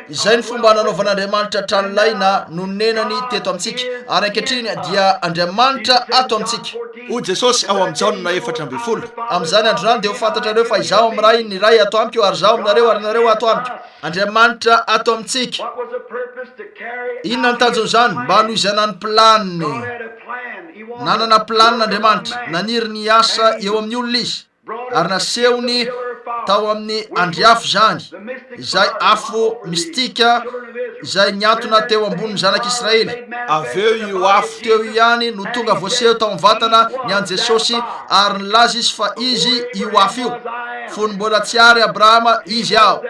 [SPEAKER 2] Izay ny fomba nanaovan'Andriamanitra trano laina nonenany teto amintsika, ary ankehitriny dia Andriamanitra ato amintsika.
[SPEAKER 3] Hoy Jesosy ao amin'ny Jaona 4:12.
[SPEAKER 2] Amin'izany andro zany dia ho fantatrareo fa izaho amin'ny ray, ny ray ato amiko, ary izaho aminareo, ary nareo ato amiko. Andriamanitra ato amintsika. Inona ny tanjon'izany? Mba hanohizana ny planiny. Nanana planin'Andriamanitra, naniry ny asa eo amin'ny olona izy, ary nasehony tao amin'ny andriafo zany, izay afo mistika izay niantona teo ambonin'ny zanak'Israely.
[SPEAKER 3] Aveo io afo
[SPEAKER 2] teo ihany no tonga voaseho tao amin'ny vatana ny an'i Jesosy, ary nilaza izy fa izy io afo io. Fony mbola tsy ary Abrahama izy ao.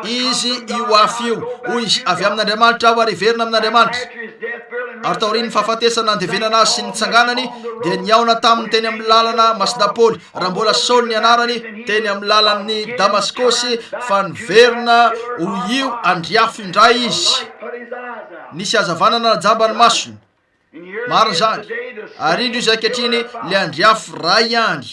[SPEAKER 2] Izy io afo io. Hoy izy avy amin'Andriamanitra aho ary verina amin'Andriamanitra. Ary taorian'ny fahafatesana nandevenana azy sy nitsanganany dia niaona taminy teny amin'ny lalana Masidapôly, raha mbola Saoly ny anarany, teny amin'ny lalan'ny Damaskosy, fa niverina ho io andriafo indray izy. Nisy hazavanana najamba ny masony. Marina zany. Ary indro izy ankehitriny le andriafo ray ihany.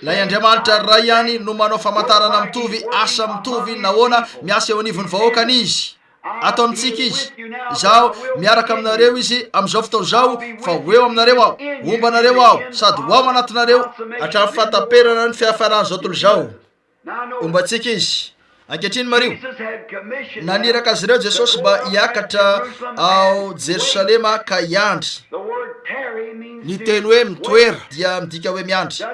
[SPEAKER 2] Lay Andriamanitra ray ihany no manao famantarana mitovy, asa mitovy, nahoana miasa eo anivon'ny vahoakany izy. Ato amintsika izy. Izaho miaraka aminareo izy amin'izao fotoana izao, fa ho eo aminareo aho, omba anareo aho, sady ho ao anatinareo hatramin'ny fahataperana ny fiafarany izao tontolo izao. Ombantsika izy. Ankehitriny Mario, naniraka azy ireo Jesosy mba hiakatra ao Jerosalema ka hiandry. Ny teny hoe mitoera dia midika hoe miandry.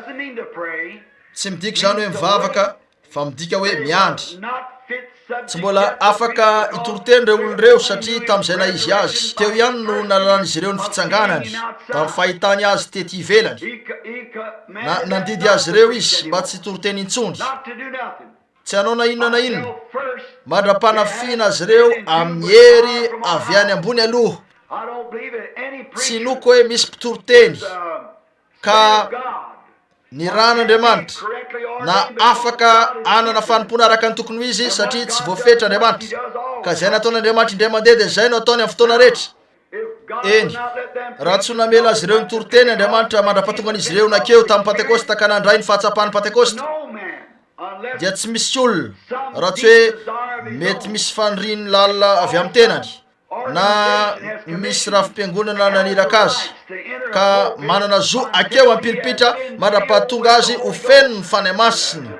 [SPEAKER 2] Tsy midika izany hoe mivavaka, fa midika hoe miandry. Tsy mbola afaka itoroteny ireo olon'ireo satria tamin'izay na izy azy teo ihany no nalan'izy ireo ny fitsanganany tamin'ny fahitany azy tety ivelany. Nandidy azy ireo izy mba tsy itoroteny intsony, tsy hanao na inona na inona, mandra-panafina azy ireo amin'ny hery avy any ambony aloha. Tsy noko hoe misy mpitoroteny ka ny ran'Andriamanitra na afaka anana fanimpona araka ny tokony ho izy, satria tsy voafetra Andriamanitra. Ka izay nataon'Andriamanitra indray mandeha dia izay no ataony amin'ny fotoana rehetra. eny raha tsy namela azy ireo nytoroteny Andriamanitra mandrapatonga an'izy ireo nakeo tamin'ny Pentekosta ka nandray ny fahatsapahany Pentekosta dia tsy misy olona raha tsy hoe mety misy faniriny lalina avy amin'ny tenany na misy rafim-piangonana naniraka azy ka manana zo akeo ampilipitra mandrapatonga azy ho feno ny fanahy masina.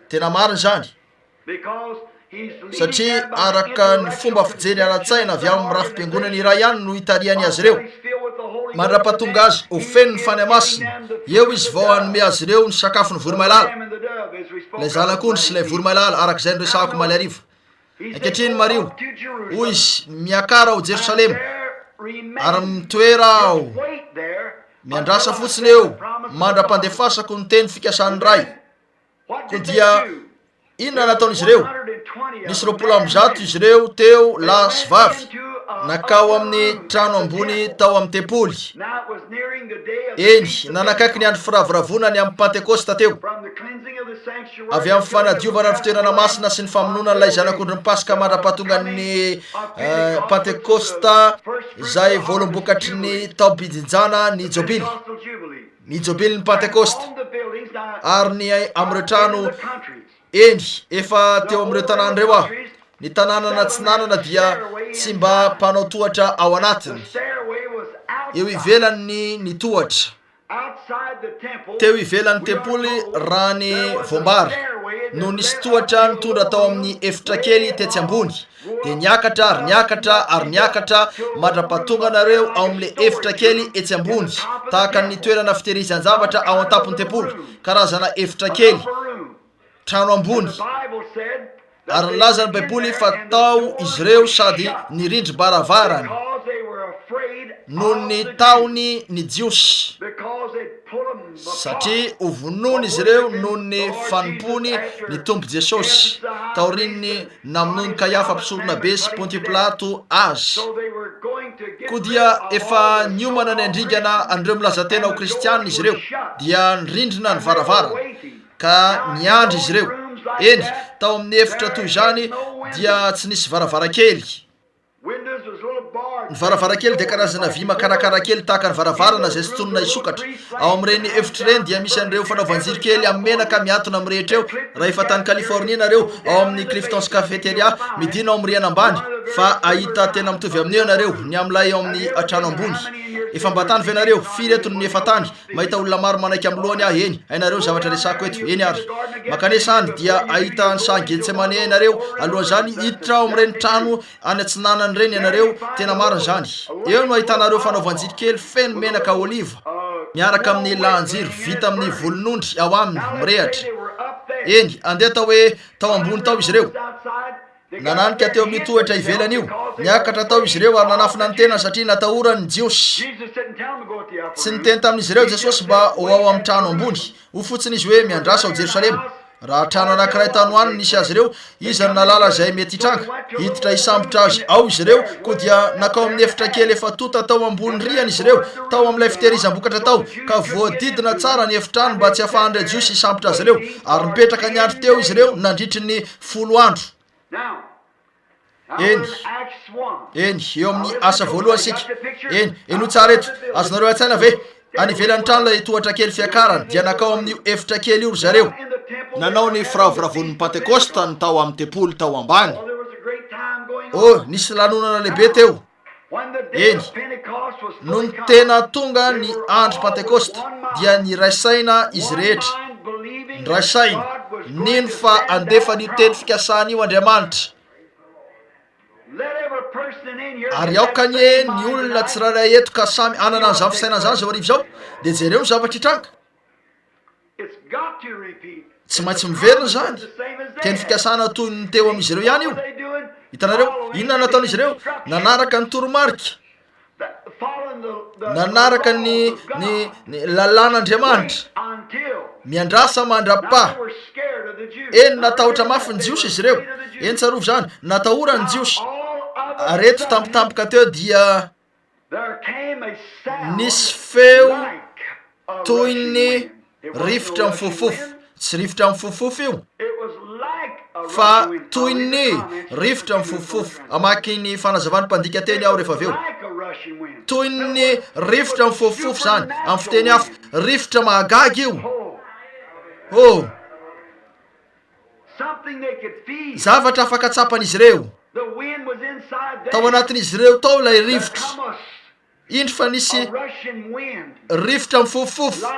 [SPEAKER 2] Tena marina zany satria araka ny fomba fijery ara-tsaina avy amin'ny rafim-piangonana iray ihany no hitariany azy ireo mandrapatonga azy ho feno ny fanahy masina. Eo izy vao hanome azy ireo ny sakafo ny voromailala, ilay zanak'ondry sy ilay voromailala arak'izay no resahako maly hariva. Ankehitriny Mario hoy izy miakara ao Jerosalema ary mitoera ao miandrasa fotsiny eo mandra-pandefasako ny teny fikasany ray. Ko dia inona nataon'izy ireo? Nisy 20 izy ireo teo lahy sy vavy nakao amin'ny trano ambony tao amin'ny tempoly. Eny nanakaiky ny andro firavoravonany amin'ny Pentekosta teo avy amin'ny fanadiovana ny fitoerana masina sy ny famonona ilay zanak'ondry ny Pasika mandra-pahatonga ny Pentekosta izay voalombokatry ny taobidinjana ny jobily ny Pentekosta ary ny amin'ireo trano eny efa teo amin'ireo tanànareo aho. Ny tanànana tsy nanana dia tsy mba mpanao tohatra ao anatiny. Eo ivelany ny tohatra teo ivelan'ny tempoly raha ny voambary no nisy tohatra nitondra tao amin'ny efitra kely tetsy ambony dia niakatra ary niakatra mandra-pahatonga nareo ao amin'le efitra kely etsy ambony tahaka ny toerana fitehirizan-javatra ao an-tapon'ny tempoly, karazana efitra kely trano ambony. Ary nilaza ny baiboly fa tao izy ireo sady ny rindrim-baravarany no ny taony ny jiosy satria ovonony izy ireo no ny fanompony ny tompo Jesosy taorininy namonony Kaiafa mpisorona be sy Ponty Pilato azy. Ko dia efa niomana ny andringana andreo milaza tena ho kristianina izy ireo dia nirindrina ny varavara ka niandry izy ireo. Eny tao amin'ny efitra toy izany dia tsy nisy varavarakely. Ny varavarakely dia karazana vy makarakara kely tahaka ny varavarana izay sy tonona hisokatra. Ao amin'ireny efitra ireny dia misy an'ireo fanaovanjiro kely amin'ny menaka miantona amin'ny rehetra eo. Raha efa tany Californie nareo ao amin'ny Clifton's Cafeteria midina ao amin'ny rihana ambany fa ahita tena mitovy amin'io nareo ny amin'ilay ao amin'ny trano ambony. Efa mbatany ve nareo firy eto ny efa tany mahita olona maro manaiky amin'ny lohany ahy eny hainareo zavatra resako eto eny ary makanesany dia ahita ny sahan Getsemane hainareo alohan'izany hiditra ao amin'ireny trano any antsinanany ireny ianareo tena marina zany. Eo no ahitanareo fanaovanjiro kely feno menaka oliva miaraka amin'ny lahanjiro vita amin'ny volon'ondry ao aminy mirehatra. Eny andeha tao hoe tao ambony tao izy ireo nananika teo amin'ny tohatra ivelany io niakatra tao izy ireo ary nanafina ny tena satria natahorany ny jiosy. Tsy niteny tamin'izy ireo Jesosy mba ho ao amin'ny trano ambony ho fotsiny izy hoe miandrasa ao Jerosalema. Raha trano anankiray tanoany nisy azy ireo izy ny nalala izay mety hitranga hiditra hisambotra azy ao izy ireo ko dia nakao amin'ny efitra kely efa tota tao ambony rihana izy ireo tao amin'ilay fitehirizam-bokatra tao ka voadidina tsara ny efitrano mba tsy ahafahan'ireo jiosy hisambotra azy ireo ary mipetraka ny andro teo izy ireo nandritry ny 10 andro. Eny eo amin'ny asa voalohany sika eny ho tsara eto azonareo an-tsaina ve any ivelan'ny trano ilay tohatra kely fiakarany dia nakao amin'io efitra kely io zareo nanao ny firavoravon'ny Pentekosta ny tao amin'ny tempoly tao ambany. Nisy lanonana lehibe teo. Eny no ny tena tonga ny andro Pentekosta dia niraisaina izy rehetra. Niraisaina nino fa andefa ny teny fikasana io Andriamanitra. Ary aokanye ny olona tsirairay eto ka samy anana an'izany fisainana izany zao arivo zao dia jereo ny zavatra hitranga. Tsy maintsy miverina zany teny fikasana toy ny teo amin'izy ireo ihany io. Hitanareo inona nataon'izy ireo? Nanaraka ny toromarika, nanaraka ny lalàn'Andriamanitra miandrasa mandra-pa. Eny natahotra mafy ny jiosy izy ireo. Eny tsarovy zany natahora ny jiosy. Areto tampotampoka teo dia nisy feo toy ny rivotra mifofofo. Tsy rivotra mifofofo io fa toy ny rivotra mifofofo. Amaky ny fanazavany mpandika teny aho rehefa aveo toy ny rivotra mifofofofo zany amin'ny fiteny hafa rivotra mahagaga io zavatra afaka tsapan'izy ireo tao anatin'izy ireo tao ilay rivotra indro fa nisy rivotra mifofofofo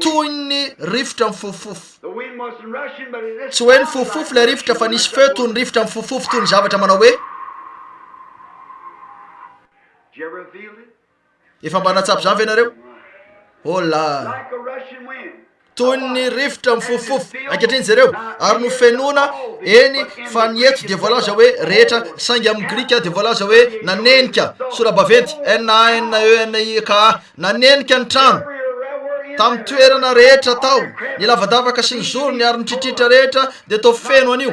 [SPEAKER 2] toy ny rivotra mifofofo tsy hoe ny fofofofo ilay rivotra fa nisy feo toy ny rivotra mifofofo toy ny zavatra manao hoe efa mba natsapy zany ve nareo hola toy ny rivotra mifofofofo ankehitriny zareo ary no fenona eny fa nieto dia voalaza hoe rehetra saingy amin'ny grika dia voalaza hoe nanenika sora-baventy NANENIK nanenika ny trano tamin'ny toerana rehetra tao ny lavadavaka sy ny zoro ny ary ny tritritra rehetra dia tao feno an'io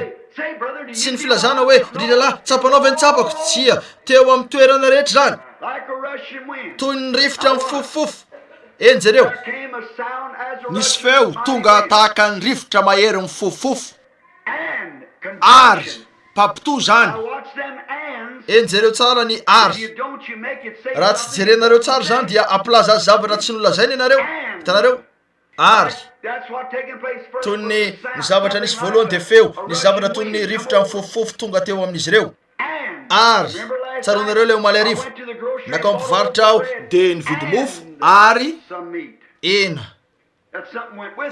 [SPEAKER 2] tsy ny filazana hoe ry lehilahy tsapanao ve ny tsapako tsia teo amin'ny toerana rehetra zany toy ny rivotra mifofofofo eny zareo
[SPEAKER 3] nisy feo tonga tahaka ny rivotra mahery mifofofofo ary pampito zany
[SPEAKER 2] eny zareo tsara ny ary raha tsy jerenareo tsara zany dia ampilaza azy zavatra tsy nolazainy ianareo hitanareo ary toy ny zavatra nisy voalohany de feo nisy zavatra toy ny rivotra mifofofofo tonga teo amin'izy ireo ary tsaronareo le omaly arivo nakao ampivarotra aho de nividy mofo ary ena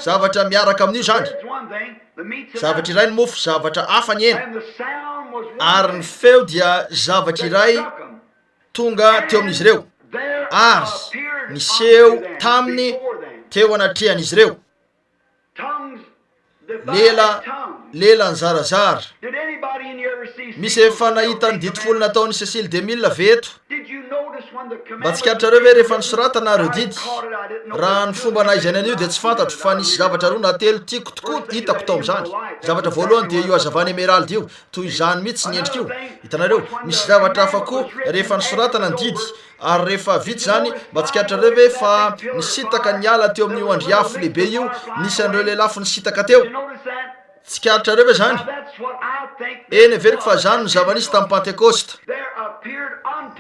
[SPEAKER 2] zavatra miaraka amin'io zany zavatra iray ny mofo zavatra hafa ny ena ary ny feo dia zavatra iray tonga teo amin'izy ireo ary niseho taminy teo anatrehan'izy ireo lela ny zarazara misy efa nahita ny didifolo nataony Cecile Demille veto mba tsikaritra reo ve rehefa nisoratana reo didy raha ny fomba naizany an'io dia tsy fantatro fa nisy zavatra roa na telo tiako tokoa hitako tao am'izany zavatra voalohany dia io azavany emeraldy io toy izany mihitsy ny endrika io hitanareo misy zavatra hafa koa rehefa nisoratana ny didy ary rehefa vitsy zany mba tsikaritra reo ve fa nisitaka ny ala teo amin'io andriafo lehibe io nisy an'ireo lelafo nisitaka teo tsikaritra reo ve zany eny everiko fa zany no zava-nisy tamin'ny pentecoste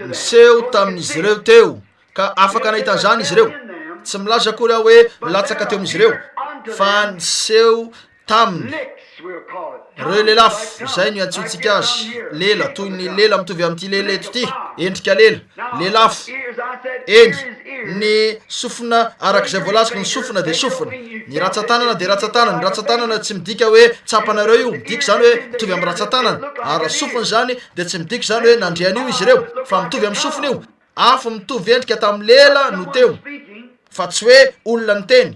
[SPEAKER 2] niseho tamin'izy ireo teo ka afaka nahitan'izany izy ireo tsy milaza akory aho hoe milatsaka teo amin'izy ireo fa niseho taminy reo lelafo zay no antsointsika azy lela toy ny lela mitovy amin'ity lela eto ty endrika lela lelafo eny ny sofina arak'izay voalazako ny sofina de sofina ny ratsatanana de ratsatanana ny ratsatanana tsy midika hoe tsapanareo io midika zany hoe mitovy amin'ny ratsatanana ary sofina zany de tsy midika zany hoe nandrian'io izy ireo fa mitovy amin'ny sofina io afo mitovy endrika tamin'ny lela no teo fa tsy hoe olona ny teny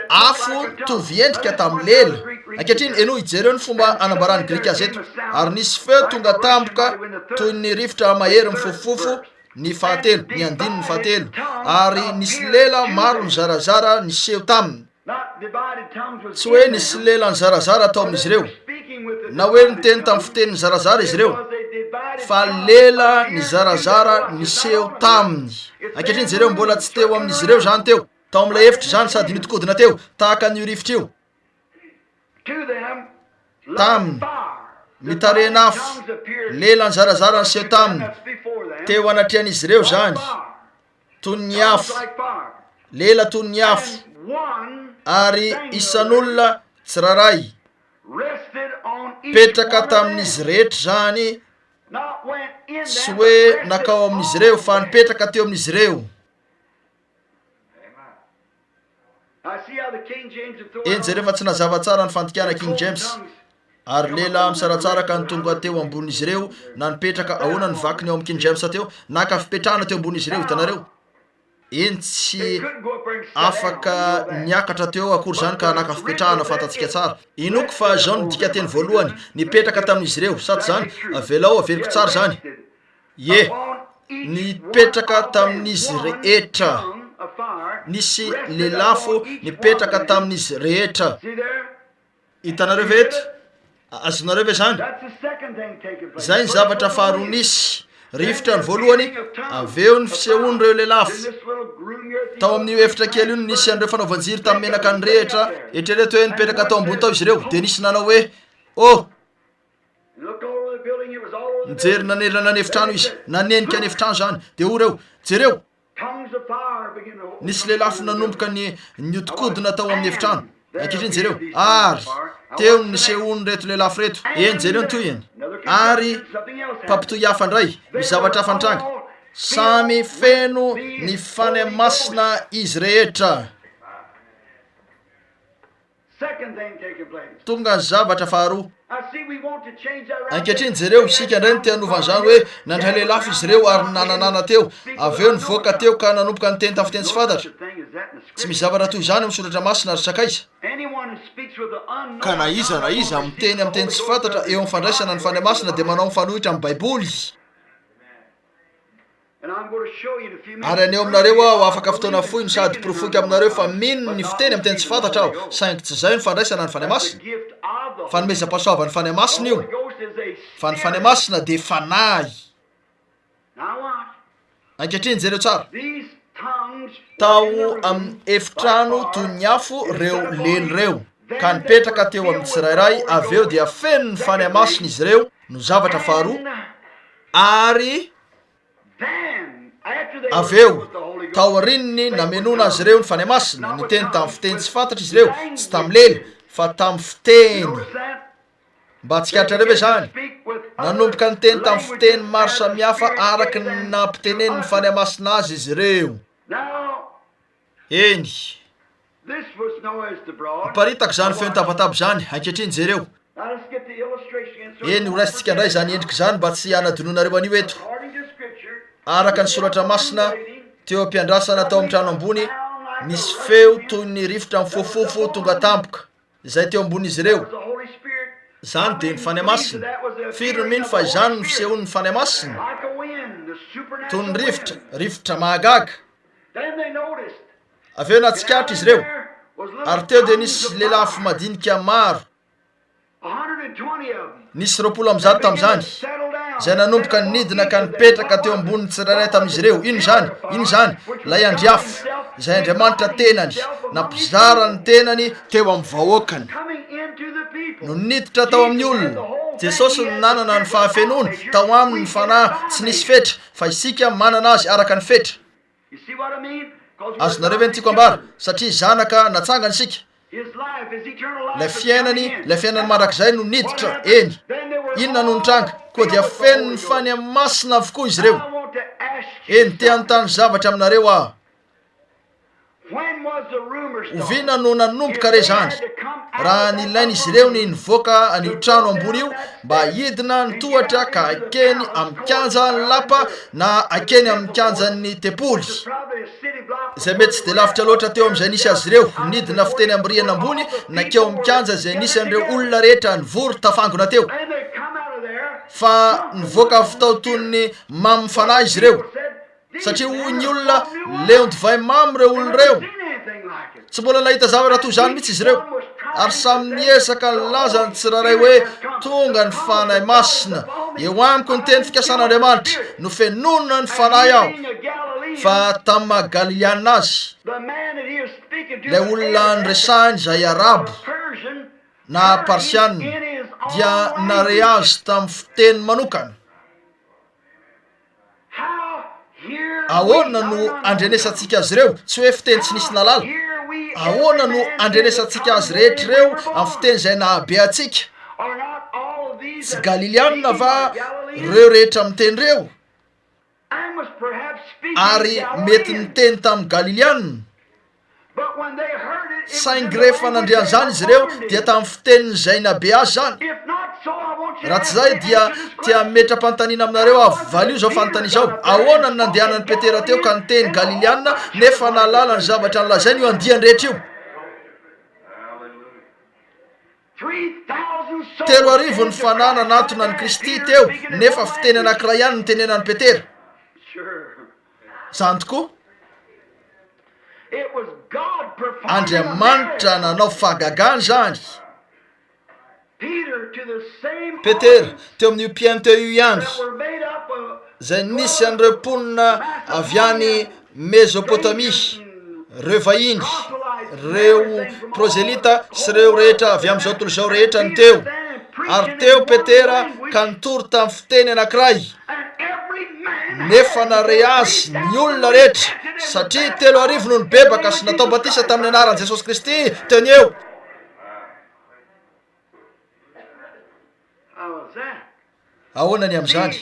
[SPEAKER 2] afo mitovy endrika tamin'ny lela ankehitriny eno ijereo ny fomba anambarany grika azy eto ary nisy feo tonga tampoka toy ny rivotra mahery mifofofofo ny fahatelo ny andiny ny fahatelo ary nisy lela maro ny zarazara niseho taminy tsy hoe nisy lela ny zarazara tao amin'izy ireo na hoe niteny tamin'ny fiteniny zarazara izy ireo fa lela ny zarazara niseho taminy ankehitriny zareo mbola tsy teo amin'izy ireo zany teo tao amin'ilay efitra zany sady nitikodina teo tahaka an'io rivotra io taminy mitarena afo lela ny zarazara niseho taminy teo anatrehan'izy ireo zany toy ny afo lela toy ny afo ary isan'olona tsiraray petraka tamin'izy rehetra zany tsy hoe nakao amin'izy ireo fa nipetraka teo amin'izy ireo eny zay rehefa tsy nazava tsara ny fandikana King James ary lela misaratsara ka ny tonga teo ambonin'izy ireo na nipetraka ahoana ny vakiny ao amin'ny King James teo na ka fipetrahana teo ambonin'izy ireo hitanareo eny tsy afaka niakatra teo akory zany ka naka fipetrahana fantatsika tsara inoko fa zao no dika teny voalohany nipetraka tamin'izy ireo sady zany avelao aveliko tsara zany ye nipetraka tamin'izy rehetra nisy lelafo nipetraka tamin'izy rehetra hitanareo ve eto azonareo ve zany zay ny zavatra faharoa nisy rivotra ny voalohany aveo ny fisehoany reo lelafo tao amin'io efitra kely io nisy an'ireo fanaovanjiry tamin'ny menaka ny rehetra etrereto hoe nipetraka tao ambony tao izy ireo de nisy nanao hoe nijery nanelana ny efitrano izy nanenika ny efitrano zany de o reo jereo nisy lelafy nanomboka ny odikodina tao amin'ny efitrano ankehitriny jereo ary teo nisehony reto lelafy reto eny jereo ntoy eny ary pampitoy hafa ndray misy zavatra hafa nitranga samy feno ny fanahy masina izy rehetra. Tonga ny zavatra faharoa ankehitriny jereo isika indray ny teanovanyzany hoe nandray lelafy izy reo ary nananana teo aveo nivoaka teo ka nanomboka ny teny tafiteny tsy fantatra tsy misy zavatra toy izany misoratra masina ary sakaiza
[SPEAKER 3] ka na iza
[SPEAKER 2] miteny amin'ny teny tsy fantatra eo amin'ny fandraisana ny fanahy masina de manao mifanohitra amin'ny baiboly. Ary aneo aminareo aho afaka fotoana fohy no sady profoky aminareo fa mino ny fiteny amin'ny teny tsy fantatra aho saingy tsy zay ny fandraisana ny fanahy masina fanomezam-pahasoava ny fanahy masina io fa ny fanahy masina de fanahy. Ankehitriny jereo tsara tao amin'ny efitrano toy ny afo reo lelo reo ka nipetraka teo amin'ny tsirairay aveo dia feno ny fanahy masina izy reo no zavatra faharoa ary aveo tao arininy namenona azy reo ny fanahy masina ny teny tamin'ny fiteny tsy fantatra izy reo tsy tamin'ny lelo fa tamin'ny fiteny mba tsikatra reo ve zany nanomboka ny teny tamin'ny fiteny maro samihafa araky ny nampiteneny ny fanahy masina azy izy reo. Eny miparitako zany feno tabatabo zany ankehitriny jereo eny ho raisitsika indray zany endriky zany mba tsy hanadinonareo anio eto araka ny soratra masina teo ampiandrasana tao amin'ny trano ambony nisy feo toy ny rivotra mifofofo tonga tampoka izay teo ambony izy reo zany de ny fanahy masina firy no mino fa izany no fisehony ny fanahy masina toy ny rivotra mahagaga. Aveo natsikatra izy reo ary teo de nisy lelafy madinika maro nisy 20 tam'izany zay nanomboka ny nidina ka nipetraka teo ambony tsirairay tamin'izy reo. Ino zany lay andriafo izay Andriamanitra tenany nampizara ny tenany teo amin'ny vahoakany no niditra tao amin'ny olona. Jesosy no nanana ny fahafenony tao aminy ny fanahy tsy nisy fetra fa isika manana azy araka ny fetra. Azonareo ve ny tiako ambara satria zanaka natsangana isika lay fiainany mandrakizay no niditra eny inona no nitranga koa dia feno ny fanahy masina avokoa izy reo. Eny te anontany zavatra aminareo aho ovina no nanomboka re zany raha nilainy izy reo ny nivoaka an'io trano ambony io mba hidina ny tohatra ka akeny amin'ny kanja ny lapa na akeny amin'ny kanja ny tepoly izay mety tsy de lavitra loatra teo amin'izay nisy azy reo nidina fiteny amin'ny rihana ambony nakeo amin'ny kanja izay nisy an'ireo olona rehetra nivory tafangona teo fa nivoaka avy tao toy ny mamy fanahy izy reo satria hoy ny olona leo divay mamy reo olona reo tsy mbola nahita zavatra toy zany mihitsy izy reo ary samy niesaka ny laza ny tsirairay hoe tonga ny fanahy masina eo amiko ny teny fikasan'Andriamanitra no fenonina ny fanahy aho fa tamin'ny maha-Galiliana azy lay olona nyresahany zay arabo na parsiana dia nare azy tamin'ny fiteny manokana. Ahoana no andrenesantsika azy reo tsy hoe fiteny tsy nisy nalala ahoana no andrenesantsika azy rehetra reo amin'ny fiteny izay nahabe atsika tsy Galiliana va reo rehetra miteny reo ary mety niteny tamin'ny Galiliana saingy rehefa nandrian'izany izy reo dia tamin'ny fiteniny izay nabe azy zany. Raha tsy zay dia tia metra-panontaniana aminareo aho valio zao fanontania zao ahoana ny nandehanany Petera teo ka niteny Galiliana nefa nalala ny zavatra nolazainy io andiany rehetra io. 3,000 ny fanana anatona ny Kristy teo nefa fiteny anankiray ihany ny tenenany Petera. Zany tokoa Andriamanitra nanao fahagagany zany. Petera teo amin'io piaino teo io ihany zay nisy an'ireo mponina avy any Mesopotamia, reo vahiny, reo prozelita sy reo rehetra avy amin'izao tontolo izao rehetra ny teo ary teo petera ka nitory tamin'ny fiteny anankiray nefa nare azy ny olona rehetra satria 3 no nibebaka sy natao batisa tamin'ny anaran'i Jesosy Kristy teny eo. Ahoana ny amin'izany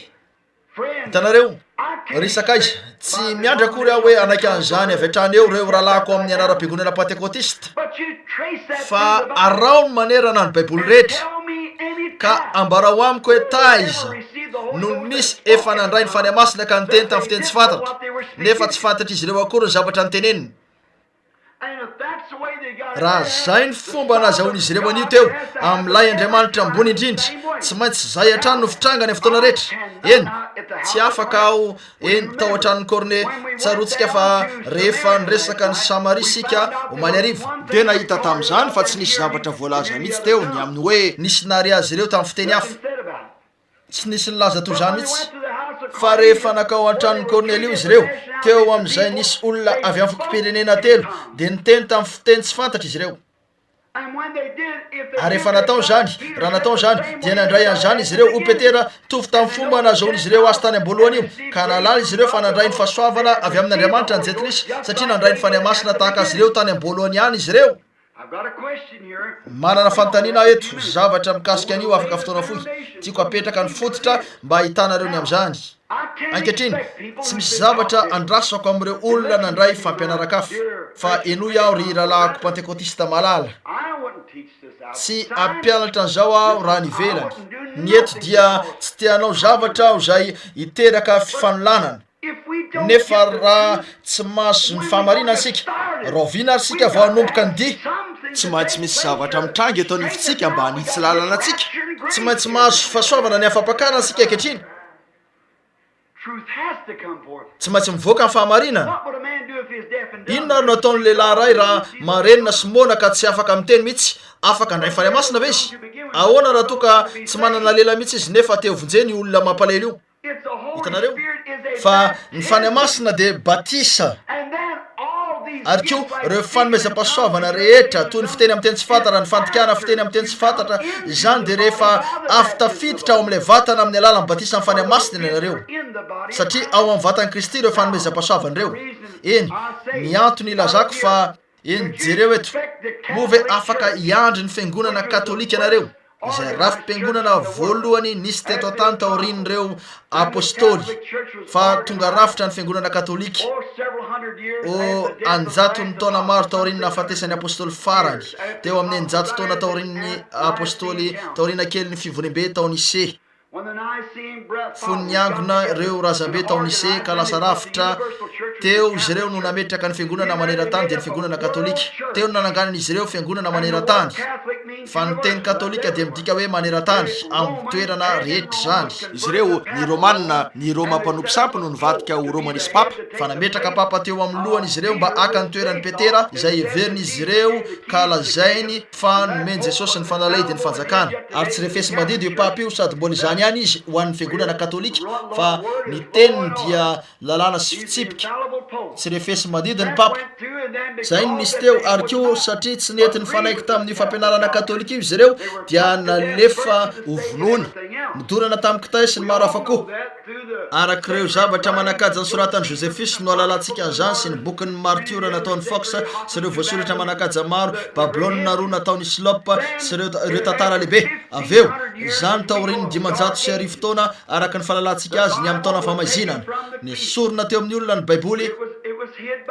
[SPEAKER 2] hitanareo risaka izy tsy miandry akory aho hoe anaiky an'izany avy hatrany eo reo rahalahako amin'ny anaram-piangonana pentekôtista fa arao ny manerana ny baiboly rehetra ka ambarao amiko hoe taiza no misy efa nandray ny fanahy masina ka niteny tamin'ny fiteny tsy fantatra nefa tsy fantatra izy ireo akory ny zavatra niteneniny. Raha zay ny fomba nazahoan'izy ireo anio teo amin'ilay Andriamanitra ambony indrindra tsy maintsy zay hatrany no fitrangany amin'ny fotoana rehetra. Eny tsy afaka aho eny tao hatrany Corne tsarotsika fa rehefa niresaka ny Samaria sika omaly ariva
[SPEAKER 3] dia nahita tamin'izany fa tsy nisy zavatra voalaza mihitsy teo ny amin'ny hoe
[SPEAKER 2] nisy nary azy ireo tamin'ny fiteny hafa, tsy nisy nilaza toy izany mihitsy. Fa rehefa nakao an-tranon'ny Cornelio izy ireo teo amin'izay nisy olona avy amin'ny fokom-pirenena 3 dia niteny tamin'ny fiteny tsy fantatra izy ireo. Ary rehefa natao zany, raha natao zany dia nandray an'izany izy ireo ho petera tovy tamin'ny fomba nazahoan'izy ireo azy tany am-boalohany io ka nalala izy ireo fa nandray ny fahasoavana avy amin'Andriamanitra ny jetlisy satria nandray ny fanahy masina tahaka azy ireo tany am-boalohany ihany izy ireo. Manana fanontaniana eto zavatra mikasika an'io afaka fotoana fohy tiako apetraka ny fototra mba hitanareo ny amin'izany. Ankehitriny tsy misy zavatra andrasako amin'ireo olona nandray fampianaran-kafy fa enoy aho ry rahalahako pentekôtista malala tsy ampianatra an'izao aho raha nivelany. Ny eto dia tsy tianao zavatra aho zay hiteraka fifanolanana nefa raha tsy mahazo ny fahamarinana sika roviana ary sika vao hanomboka ny dia
[SPEAKER 3] tsy maintsy misy zavatra mitrangy eto anivontsika mba hanitsy lalana atsika.
[SPEAKER 2] Tsy maintsy mahazo fahasoavana ny afampakarana sika ankehitriny. Tsy maintsy mivoaka ny fahamarinana. Inona no nataon'ny lehilahy ray raha marenina sy mona ka tsy afaka miteny mihitsy afaka andray fanahy masina ve izy? Ahoana raha toka tsy manana lela mihitsy izy nefa te hovonjeny olona mampalahelo io? Hitanareo fa ny fanahy masina dia batisa ary ko ireo fanomezam-pahasoavana rehetra toy ny fiteny amin'ny teny tsy fantatra, ny fantikana fiteny amin'ny teny tsy fantatra izany dia rehefa avy tafiditra ao amin'ilay vatana amin'ny alalan'ny batisa amin'ny fanahy masina ianareo satria ao amin'ny vatan'i Kristy ireo fanomezam-pahasoavana ireo. Eny ny antony ilazako fa eny jereo eto moa ve afaka hiandry ny fiangonana katolika ianareo izay rafi-piangonana voalohany nisy teto an-tany taorian'ireo apôstôly fa tonga rafitra ny fiangonana katolika anjatony taona maro taoriana nahafatesan'ny apôstôly farany teo amin'ny enjato taona taorian'ny apôstôly taoriana kely ny fivorimbe tao Nice. Fony niangona ireo razambe tao Nice ka lasa rafitra teo izy ireo no nametraka ny fiangonana maneran-tany dia ny fiangonana katolika teo no nananganan'izy ireo fiangonana maneran-tany fa ny teny katolika dia midika hoe maneran-tany amin'ny toerana rehetra zany.
[SPEAKER 3] Izy ireo ny romanina ny roma mpanompo sampy no nivadika ho romanisy papa
[SPEAKER 2] fa nametraka papa teo amin'ny lohany izy ireo mba aka ny toerany petera izay heverin'izy ireo ka lazainy fa nomeny Jesosy ny fanalay dia ny fanjakana. Ary tsy refesy mandidy io papa io sady mbola izany ihany izy ho an'ny fiangonana katolika fa ny teniny dia lalàna sy fitsipika tsy refesy mandidy ny papa. Zay no nisy teo ary ko satria tsy nety ny fanaiky tamin'io fampianarana katolika io izy ireo dia nalefa hovonony nidorana tamin'ny kitay sy ny maro hafa koa araka ireo zavatra manakaja ny soratan'i Josephus no alalantsika an'izany sy ny bokin'ny martiora nataon'ny Fox sy ireo voasoratra manakaja maro Babylone roa nataon'ny Slope sy ireo tantara lehibe. Aveo izany taoriny 500 taona araka ny fahalalantsika azy ny amin'ny taona fahamazinana ny sorona teo amin'ny olona ny baiboly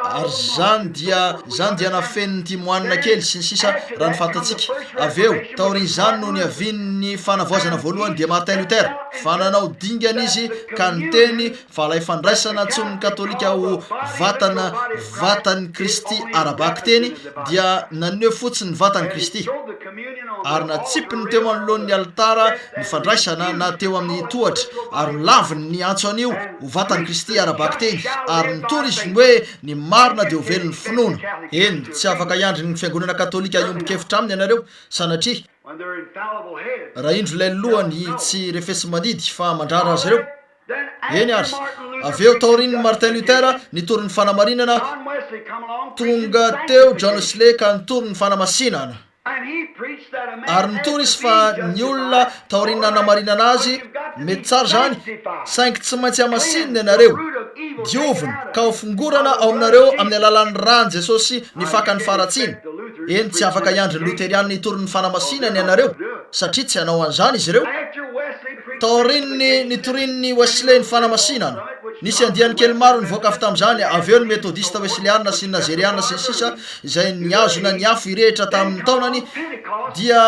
[SPEAKER 2] ary zany dia nafen'ny timoanina kely sy ny sisa raha ny fantatsika. Aveo taoriny izany no ny avin'ny fanavoazana voalohany dia Martin Luther fa nanao dingana izy ka niteny fa ilay fandraisana antson'ny katolika ho vatan'ny Kristy arabaky teny dia naneho fotsiny ny vatan'ny Kristy ary natsipiny teo manoloan'ny altara ny fandraisana na teo amin'ny tohatra ary laviny ny antso an'io ho vatan'ny Kristy arabaky teny ary nitory izy ny hoe ny marina dia ho velon'ny finoana. Eny tsy afaka hiandry ny fiangonana katolika iombon-kevitra aminy ianareo sanatria raha indro ilay lohany tsy refesy mandidy fa mandrara azy ireo. Eny ary aveo taorian'ny Martin Luther nitory ny fanamarinana tonga teo John Wesley ka nitory ny fanamasinana ary nitory izy fa ny olona taorina namarina anazy mety tsara zany saingy tsy maintsy amasinina ianareo dioviny ka ho fingorana ao aminareo amin'ny alalan'ny rany jesosy ny fakany faratsiny. Eny tsy afaka iandriny loterianina hitory ny fanamasinany ianareo satria tsy hanao an'izany izy ireo. taorininy nitorinyny Wesley ny fanamasinana nisy andiany kely maro nivoaka avy tamin'izany, avy eo ny metodista wesleana sy ny nazeriana sy ny sisa izay niazona ny afo irehitra tamin'ny taonany, dia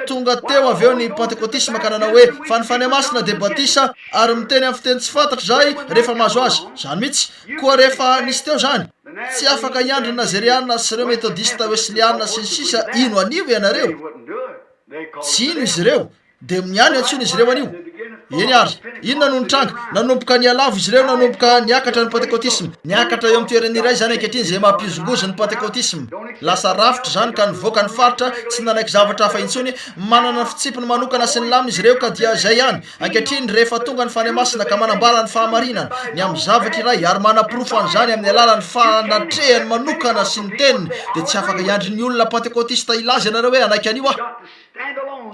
[SPEAKER 2] tonga teo avy eo ny pentekotisma ka nanao hoe Fanontaniana masina de batisa ary miteny amin'ny fiteny tsy fantatra zay rehefa mahazo azy. Zany mihitsy koa rehefa nisy teo zany tsy afaka iandry ny nazeriana sy ireo metodista wesleana sy ny sisa ino anio ianareo, tsy ino izy ireo de miany antsony izy ireo anio. Eny ary inona no nitranga, nanomboka nialavo izy ireo, nanomboka niakatra ny pentekotisma, niakatra eo amin'ny toerana iray zany ankehitriny zay mampizongozo ny pentekotisma. Lasa rafitra zany ka nivoaka ny faritra, tsy nanaiky zavatra hafa intsony, manana fitsipiny manokana sy ny lamina izy ireo ka dia zay ihany. Ankehitriny rehefa tonga ny fanamasina ka manambara ny fahamarinana ny amin'ny zavatra iray ary manapirofo an'izany amin'ny alalan'ny fanatrehany manokana sy ny teniny, de tsy afaka iandry ny olona pentekotista ilazy ianareo hoe anaiky anio ah.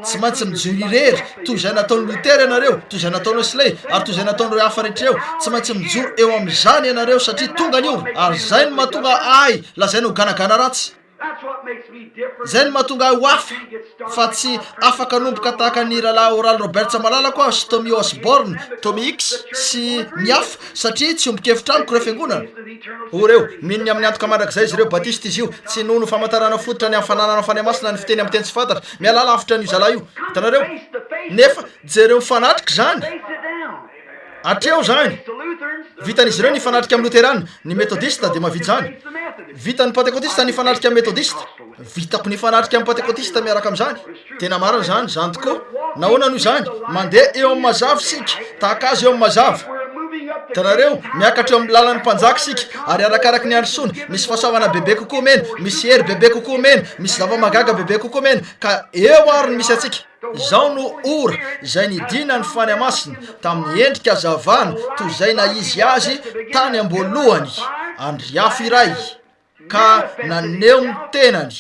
[SPEAKER 2] Tsy maintsy mijoro irery toy izay nataony Lutera ianareo, toy izay nataony Wesley ary toy izay nataon'ireo hafa rehetra eo. Tsy maintsy mijoro eo amin'izany ianareo satria tonga ny ora ary zay no mahatonga ay lazay no ganagana ratsy. Zay no mahatonga ho hafa fa tsy afaka anomboka tahaka ny rahalahy Oral Roberts malala koa sy Tommy Osborne, Tommy X sy ny hafa satria tsy ombokevitra amiko rehefa fiangonana. Oreo mininy amin'ny antoka mandrakizay izy ireo batista izy io tsy noho ny famantarana fototra ny amin'ny fananana fanamasina ny fiteny amin'ny teny tsy fantatra mialala afitra ny zalahy io. Hitanareo nefa jereo mifanatrika zany atreo zany vitan'izy ireo ny fanatrika amin'ny Luterana, ny metodista de mahavita zany. Vitan'ny pentekotista ny fanatrika amin'ny metodista, vitako ny fanatrika amin'ny pentekotista miaraka amin'izany. Tena marina zany, zany tokoa. Nahoana noho izany? Mandeha eo amin'ny mazava sika, tahaka azy eo amin'ny mazava. Hitanareo miakatra eo amin'ny lalan'ny mpanjaka sika ary arakaraky ny androsony misy fahasoavana bebe kokoa mena, misy hery bebe kokoa mena, misy zava-magaga bebe kokoa mena, ka eo ary ny misy atsika. Zao no ora izay nidina ny fanamasina tamin'ny endrika zavana toy izay na izy azy tany amboalohany andry afo iray ka naneo ny tenany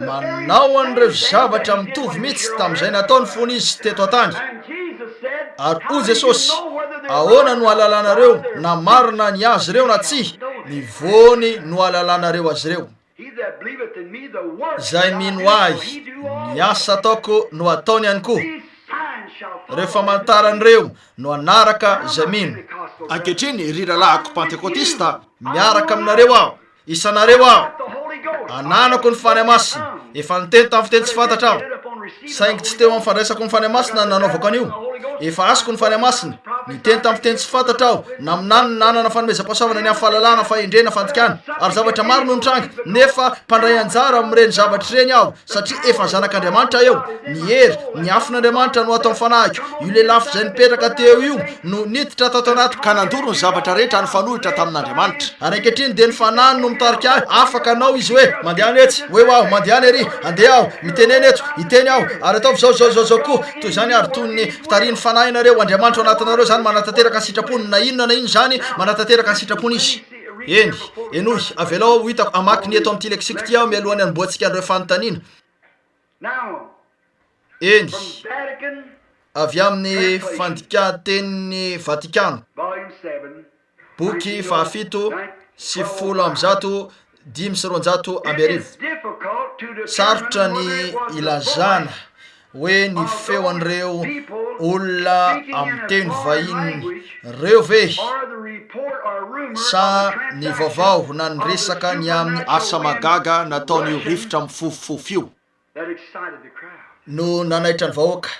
[SPEAKER 2] manao an'ireo zavatra mitovy mihitsy tamin'izay nataony fony izy teto an-tany. Ary o Jesosy, ahoana no alalanareo na marina ny azy ireo na tsy, ny voany no alalanareo azy ireo. Zay mino ahy ny asa ataoko no ataony ihany koa. Rehefa mantaran'ireo no anaraka zay mino.
[SPEAKER 3] Ankehitriny ry rahalahyko pentekotista
[SPEAKER 2] miaraka aminareo aho, isanareo aho, ananako ny fanamasina, efa niteny tamin'ny fiteny tsy fantatra aho, saingy tsy teo amin'ny fandraisako ny fanamasina nanaovako an'io. Efa asiko ny fanamasina, niteny tamin'ny fiteny tsy fantatra aho, na minany nanana fanomezam-pahasoavana ny amin'ny fahalalana, fahendrena, fantikana, ary zavatra maro no nitranga, nefa mpandray anjara amin'ireny zavatra ireny aho, satria efa zanak'Andriamanitra eo. Ny hery, ny afon'Andriamanitra no atao mifanahiko. Io lelafo izay nipetraka teo io no niditra tao anatiko
[SPEAKER 3] ka nandoro ny zavatra rehetra nifanohitra tamin'Andriamanitra.
[SPEAKER 2] Ary ankehitriny de ny fanany no mitarika ahy, afaka anao izy hoe mandehana etsy, hoe aho mandehana ery, andeha aho, mitenena eto, hiteny aho, ary ataovy zao koa. Toy izany ary toy ny fitariny fanahy ianareo, Andriamanitra ao anatinareo zany manatanteraka ny sitrapony, na ino zany manatanteraka ny sitrapony izy. Eny, enoy, avelao ho hitako amaky ny eto amin'ity leksika ty aho mialohan'ny anomboantsika andreo Fanontaniana. Eny, avy amin'ny fandika-tenin'ny Vatikano, boky fahafito sy folo amby zato dimy sy roanjato amby arivo. Sarotra ny ilazana hoe ny feon'ireo olona amin'ny teny vahiny reo ve sa ny vaovao na ny resaka ny amin'ny
[SPEAKER 3] asa magaga nataony rivotra mifofofofo io
[SPEAKER 2] no nanaitra ny vahoaka.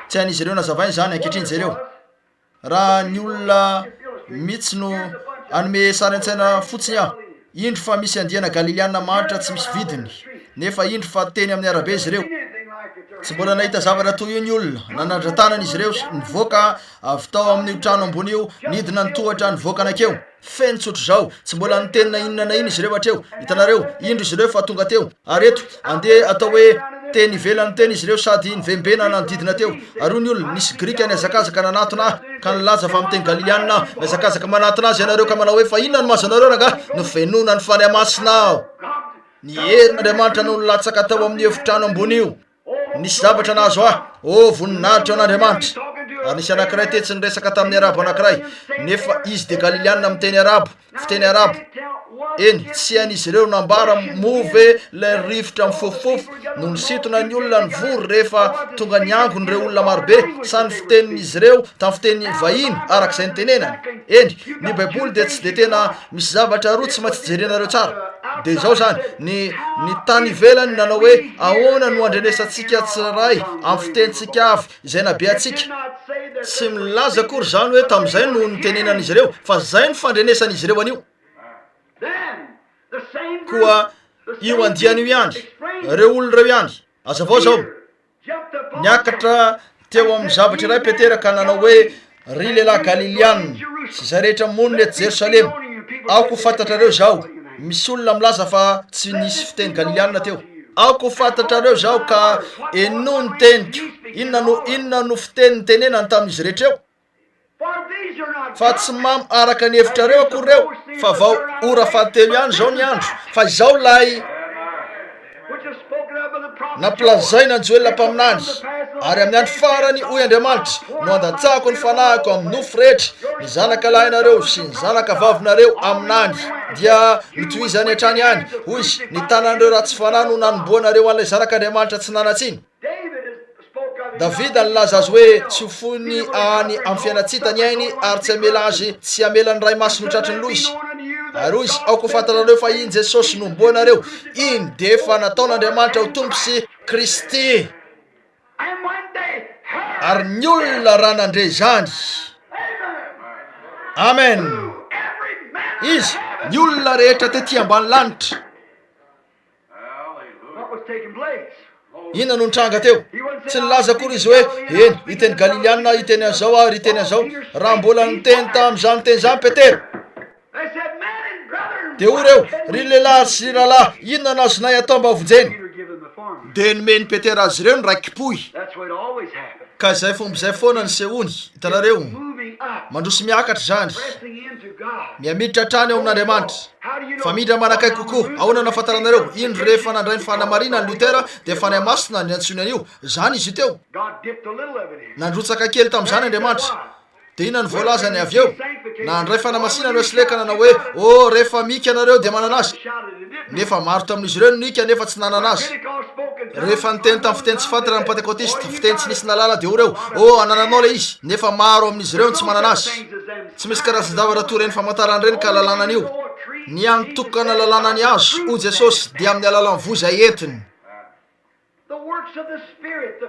[SPEAKER 2] Tsy hain'izy ireo nazavainy zany ankehitriny zareo. Raha ny olona mihitsy no anome sary an-tsaina fotsiny aho, indro fa misy andiana Galiliana maritra tsy misy vidiny, nefa indro fa teny amin'ny arabe izy ireo. Tsy mbola nahita zavatra toy io ny olona, nanandra-tanana izy ireo nivoaka avy tao amin'ny trano ambony io, nidina ny tohatra nivoaka anakeo. Feno tsotro zao, tsy mbola niteny na inona na ino izy ireo hatreo. Hitanareo, indro izy ireo fa tonga teo. Ary eto, andeha atao hoe teny ivelany teny izy ireo sady nivembena nanodidina teo. Ary ny olona nisy Grika niazakazaka nanatona ka nilaza fa amin'ny teny Galiliana niazakazaka manatona azy ianareo ka manao hoe fa inona no mahazo anareo rangahy, no venona ny fanamasina aho. ny herin'andriamanitra no latsaka tao amin'ny efitrano ambony io. Nisy zavatra nazo voninahitra an'andriamanitra. Ary nisy anankiray tetsy ny resaka tamin'ny arabo anankiray, nefa izy de galiliana amin'ny teny arabo, fiteny arabo. Eny, tsy an'izy ireo nambara move lay rivotra mifofofofo no nisitona ny olona ny vory rehefa tonga ny angony ireo olona marobe sa ny fitenin'izy ireo tamin'ny fiteny vahiny arak'izay ny tenenany. Eny, ny baiboly de tsy de tena misy zavatra roa tsy maintsy jerenareo tsara. De zao zany ny tany ivelany nanao hoe ahoana no andrenesantsika tsiray amin'ny fitenitsika avy izay nabe atsika. Tsy milaza akory zany hoe tamin'izay no nitenenan'izy ireo, fa zay ny fandrenesan'izy ireo anio. Koa io andiany io ihany, reo olo reo ihany, azavao zao niakatra teo amin'ny zavatra iray Petera ka nanao hoe ry lehilahy galiliana sy zay rehetra monina eto Jerosalema, aoko fantatrareo zao. Misy olona milaza fa tsy nisy fiteny galiliana teo. Aoko fantatrareo zao ka eno ny tenika, inona no fiteny tenenany tamin'izy rehetra eo. Fa tsy mamy araka ny hevitrareo akory reo, fa vao ora fahatelo ihany zao ny andro, fa izao lay nampilazaina ny Joel mpaminany. Ary amin'ny andro farany hoy Andriamanitra, no andatsahako ny fanahiko amin'ny nofo rehetra, ny zanaka lahinareo sy ny zanaka vavinareo aminany dia mitohizany hatrany any. Hoy izy, ny tanan'ireo ratsy fanahy no nanomboanareo an'ilay zanak'Andriamanitra tsy nanatsiny. Davida nilaza azy hoe tsy hofony any amin'ny fiainatsitany ainy ary tsy amela azy, tsy amela ny ray masiny ho tratry ny loha izy. Ary hoy izy, aoko fantarareo fa iny Jesosy nomboanareo, iny de efa nataon'Andriamanitra ho tompo sy Kristy. Ary ny olona raha nandre zany. Amen. Izy ny olona rehetra tety ambany lanitra. Ina no nitranga teo. Tsy nilaza akory izy hoe eny iteny galiliana, iteny an'izao ary iteny an'izao. Raha mbola niteny tamin'izany teny zany Petera. De oreo, ry lehilahy sy rahalahy, inona nazonay atao mba hovonjeny? De nomeny Petera azy ireo ny raikim-pohy. Ka izay fomba izay foana ny sehony, hitanareo, mandroso miakatra zany, miamiditra hatrany ao amin'Andriamanitra. Fa midra manakaiky kokoa, ahoana nafantaranareo, indro rehefa nandray ny fanahy marina ny Lutera, de fanahy masina ny antsoina an'io, zany izy io teo. Nandrotsaka kely tamin'izany Andriamanitra. De inona ny voalazany avy eo? Nandray fanahy masina no Wesley ka nanao hoe, rehefa mika anareo de manana azy. Nefa maro tamin'izy ireo nika nefa tsy nanana azy. Rehefa niteny tamin'ny fiteny tsy fantatra ny Pentekotista, fiteny tsy nisy nalala de oreo, anananao le izy. Nefa maro amin'izy ireo tsy manana azy. Tsy misy karazan-davatra toy reny famantarany reny ka lalànany io. Ny antokana lalànany azo o Jesosy dia amin'ny alalan'ny voza entiny.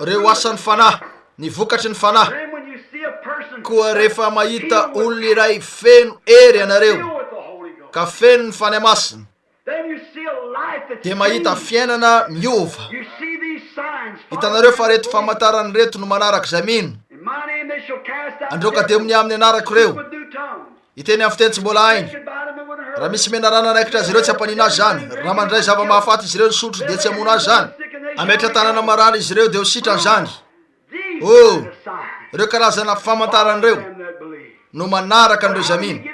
[SPEAKER 2] Reo asan'ny fanahy, ny vokatry ny fanahy. Koa rehefa mahita olona iray feno ery ianareo, ka feno ny fanahy masina, de mahita fiainana miova. Hitanareo fa reto famantarany reto no manaraka izay mino. Andreo ka demony amin'ny anarako reo. Iteny amin'ny fiteny tsy mbola hainy. Raha misy menarana anaikitra azy ireo tsy ampanina azy zany. Raha mandray zava-mahafaty izy ireo ny sotro de tsy hamono azy zany. Ametra tanana marana izy ireo de ho sitrany zany. Ireo karazana famantarany reo no manaraka an'ireo zaminy.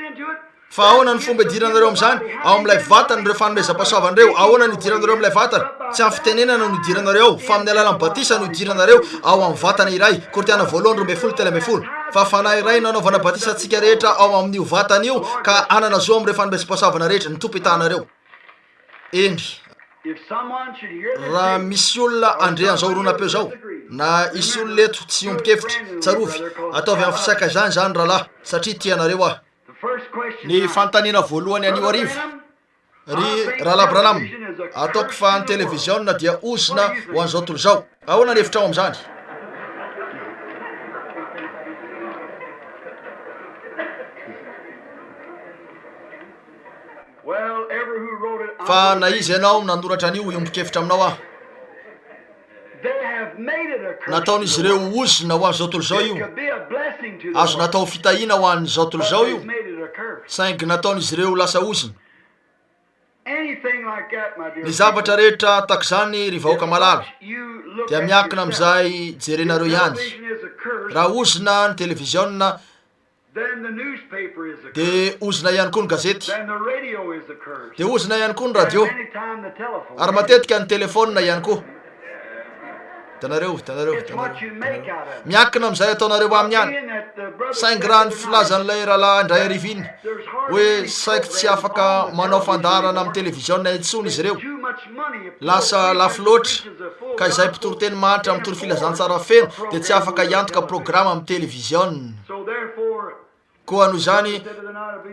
[SPEAKER 2] Fa ahoana ny fomba idiranareo amin'izany? Ao amin'ilay vatany ireo fanomezam-pahasoavan'ireo. Ahoana ny idiranareo amin'ilay vatany? Tsy amin'ny fitenenana no idiranareo, fa amin'ny alalan'ny batisa no idiranareo ao amin'ny vatana iray. Kortiana voalohany 12:10. Fa fanahy iray nanaovana batisa antsika rehetra ao amin'io vatana io ka anana zo amin'ireo fanomezam-pahasoavana rehetra ny tompo itanareo. Eny, raha misy olona andre an'izao ronam-peo zao, na isy olona eto tsy ombon-kevitra, tsarovy, ataovy amin'ny fisaka zany rahalahy, satria tianareo aho. Ny fanontaniana voalohany anio ariva, ry rahalahy Branham, ataoko fa ny televiziona dia ozina ho an'izao tontolo zao. Ahoana ny hevitra ao amin'izany? Fa na izy ianao nanoratra an'io ombon-kevitra aminao aho. Nataon'izy ireo ozina ho an'izao tontolo zao io. Azo natao fitahiana ho an'izao tontolo zao io. Saingy nataon'izy ireo lasa ozina. Ny zavatra rehetra tak'izany ry vahoaka malala dia miankina amin'izay jerenareo ihany. Raha ozina ny televiziona
[SPEAKER 1] Then the newspaper is a curse.
[SPEAKER 2] de ozina ihany koa ny gazety,
[SPEAKER 1] Then the radio is a curse.
[SPEAKER 2] de ozina ihany koa ny radio,
[SPEAKER 1] And anytime the telephone.
[SPEAKER 2] ary matetika ny telefônina ihany koa. Hitanareo,
[SPEAKER 1] It's what you make out of it.
[SPEAKER 2] miankina am'izay ataonareo aminy ihany.
[SPEAKER 1] Being that the brother
[SPEAKER 2] Saingy
[SPEAKER 1] said
[SPEAKER 2] raha ny
[SPEAKER 1] tonight,
[SPEAKER 2] filazan'ilay rahalahy indray ariviny
[SPEAKER 1] there's hardly
[SPEAKER 2] hoe
[SPEAKER 1] any
[SPEAKER 2] saiko tsy
[SPEAKER 1] program
[SPEAKER 2] afaka
[SPEAKER 1] on the
[SPEAKER 2] manao
[SPEAKER 1] television
[SPEAKER 2] fandarana
[SPEAKER 1] anymore.
[SPEAKER 2] amin'ny televiziona intsony izy ireo,
[SPEAKER 1] Too much money.
[SPEAKER 2] lasa lafo loatra, ka izay mpitory-teny manitra amin'ny tory filazantsara feno dia tsy afaka hiantoka programa amin'ny televiziona.
[SPEAKER 1] So therefore,
[SPEAKER 2] Koa noho izany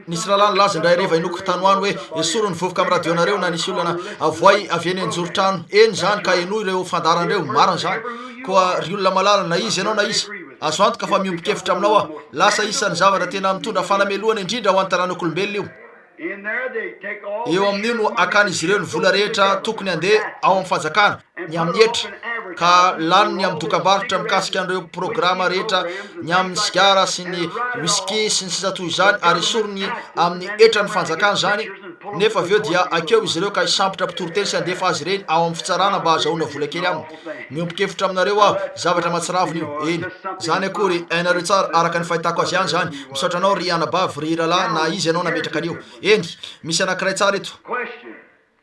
[SPEAKER 2] nisy rahalahy laza indray reva inoko tanoany hoe esoro ny vovoka amin'ny radionareo na nisy olona avoay avy eny anjoro-trano eny zany ka eno ireo fandaran'ireo marina zany. Koa ry olona malala na izy ianao na izy azo antoka fa miombon-kevitra aminao ah, lasa isan'ny zavatra tena mitondra fanamelohana indrindra ho an'ny taranak'olombelona io.
[SPEAKER 1] in there they take all
[SPEAKER 2] Eo amin'io no akany izy ireo ny vola rehetra tokony handeha ao amin'ny fanjakana ny amin'ny hetra, ka lany ny amin'ny dokam-barotra mikasika an'ireo programa rehetra, ny amin'ny sigara sy ny whisky sy ny sisa toy izany, ary esorony amin'ny hetra ny fanjakana zany. Nefa avy eo dia akeo izy ireo ka hisambotra mpitory-teny sy handefa azy ireny ao amin'ny fitsarana mba azahoana vola kely aminy. Miombon-kevitra aminareo aho zavatra mahatsiravina io. Eny zany akory ainareo tsara araka ny fahitako azy ihany zany, misaotra anao ry anabavy ry rahalahy na izy ianao nametraka an'io. Eny misy anankiray tsara eto,
[SPEAKER 1] question.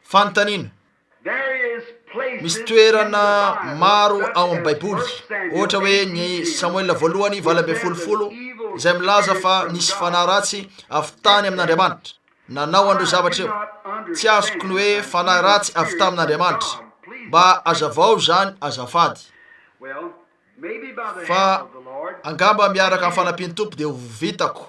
[SPEAKER 2] fanontaniana.
[SPEAKER 1] There is places
[SPEAKER 2] Misy
[SPEAKER 1] in
[SPEAKER 2] toerana
[SPEAKER 1] the Bible
[SPEAKER 2] maro
[SPEAKER 1] such
[SPEAKER 2] ao amin'ny
[SPEAKER 1] as
[SPEAKER 2] baiboly,
[SPEAKER 1] 1 Samuel
[SPEAKER 2] ohatra hoe ny Samuela voalohany 2:10 izay milaza fa nisy fanahy ratsy avy tany amin'Andriamanitra nanao andreo zavatra eo. Tsy azoko ny hoe fanahy ratsy avy tamin'Andriamanitra, mba azavao zany azafady,
[SPEAKER 1] Well, maybe by the
[SPEAKER 2] fa
[SPEAKER 1] hand of the Lord.
[SPEAKER 2] angamba miaraka amin'ny fanampian'ny tompo dia ho vitako.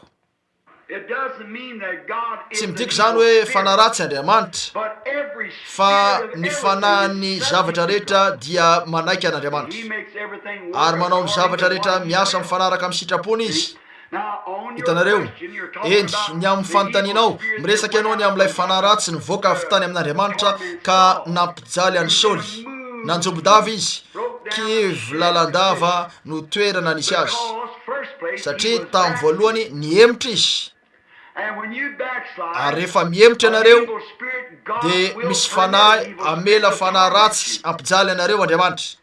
[SPEAKER 1] It doesn't mean that God is
[SPEAKER 2] Tsy
[SPEAKER 1] an
[SPEAKER 2] midiko
[SPEAKER 1] evil
[SPEAKER 2] zany hoe
[SPEAKER 1] spirit,
[SPEAKER 2] fanahy ratsy Andriamanitra,
[SPEAKER 1] but every
[SPEAKER 2] fa
[SPEAKER 1] spirit of
[SPEAKER 2] ny
[SPEAKER 1] everything
[SPEAKER 2] fanahin'ny
[SPEAKER 1] is
[SPEAKER 2] zavatra
[SPEAKER 1] subject to
[SPEAKER 2] rehetra
[SPEAKER 1] God.
[SPEAKER 2] dia manaiky
[SPEAKER 1] He
[SPEAKER 2] an'Andriamanitra,
[SPEAKER 1] makes everything work
[SPEAKER 2] ary manao ny
[SPEAKER 1] according
[SPEAKER 2] zavatra
[SPEAKER 1] to
[SPEAKER 2] rehetra
[SPEAKER 1] what he
[SPEAKER 2] miasa
[SPEAKER 1] wills.
[SPEAKER 2] mifanaraka amin'ny sitrapony izy.
[SPEAKER 1] Now, on your
[SPEAKER 2] Hitanareo,
[SPEAKER 1] question, you're talking
[SPEAKER 2] eny
[SPEAKER 1] about
[SPEAKER 2] ny amin'ny
[SPEAKER 1] the
[SPEAKER 2] fanontanianao
[SPEAKER 1] evil spirit
[SPEAKER 2] miresaka
[SPEAKER 1] that
[SPEAKER 2] ianao ny
[SPEAKER 1] went
[SPEAKER 2] amin'ilay
[SPEAKER 1] out
[SPEAKER 2] fanahy ratsy nivoaka avy tany amin'Andriamanitra ka nampijaly any Saoly. Nanjobo-dava izy, kivy lalandava no toerana nisy azy,
[SPEAKER 1] because first place
[SPEAKER 2] satria
[SPEAKER 1] he was
[SPEAKER 2] tamin'ny voalohany niemitra izy.
[SPEAKER 1] and when you backslide,
[SPEAKER 2] Ary rehefa miemitra
[SPEAKER 1] an
[SPEAKER 2] ianareo
[SPEAKER 1] evil spirit, God
[SPEAKER 2] dia
[SPEAKER 1] will
[SPEAKER 2] misy
[SPEAKER 1] permit
[SPEAKER 2] fanahy
[SPEAKER 1] an evil
[SPEAKER 2] amela
[SPEAKER 1] spirit to
[SPEAKER 2] fanahy
[SPEAKER 1] torment
[SPEAKER 2] ratsy
[SPEAKER 1] you.
[SPEAKER 2] ampijaly anareo Andriamanitra.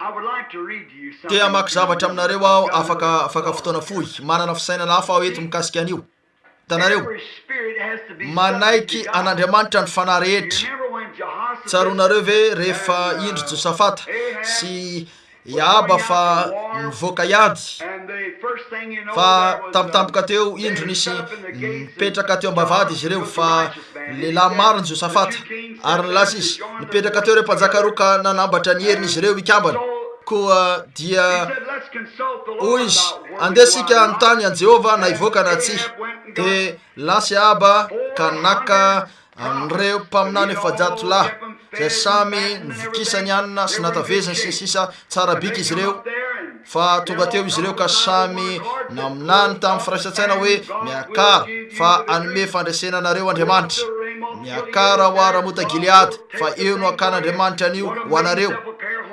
[SPEAKER 1] I would like to read to you something.
[SPEAKER 2] Tea maka zavatra aminareo aho afaka fotoana fohy, manana fisainana hafa aho eto mikasika an'io. Hitanareo,
[SPEAKER 1] Every spirit has to be
[SPEAKER 2] manaiky
[SPEAKER 1] subject to God.
[SPEAKER 2] an'Andriamanitra ny fanahy rehetra.
[SPEAKER 1] Remember when Jehoshaphat
[SPEAKER 2] Tsaronareo ve rehefa indro Josafata sy Iaba fa nivoaka iady,
[SPEAKER 1] and the first thing you know,
[SPEAKER 2] fa
[SPEAKER 1] there was,
[SPEAKER 2] tampotampoka teo indro nisy mipetraka teo ambavady izy ireo, fa lehilahy maro ny Josafata ary nilaza izy nipetraka teo ireo mpanjaka roa ka nanambatra ny heriny izy ireo ikambana. Koa dia
[SPEAKER 1] he said, let's consult the
[SPEAKER 2] hoy
[SPEAKER 1] Lord
[SPEAKER 2] izy
[SPEAKER 1] about where we
[SPEAKER 2] andesika
[SPEAKER 1] go out.
[SPEAKER 2] anontany an Jehova na hivoaka na tsia. De lasa Iaba ka naka anireo mpaminany efajato lahy zay samy nivokisany anina sy natavezany sy ny sisa tsara biky izy ireo, fa tonga teo izy ireo ka samy naminany tamin'ny firaisan-tsaina hoe miakara fa anome fandraisena anareo Andriamanitra, miakara ho ara-mota Gileady, fa eo no akan'Andriamanitra an'io ho anareo.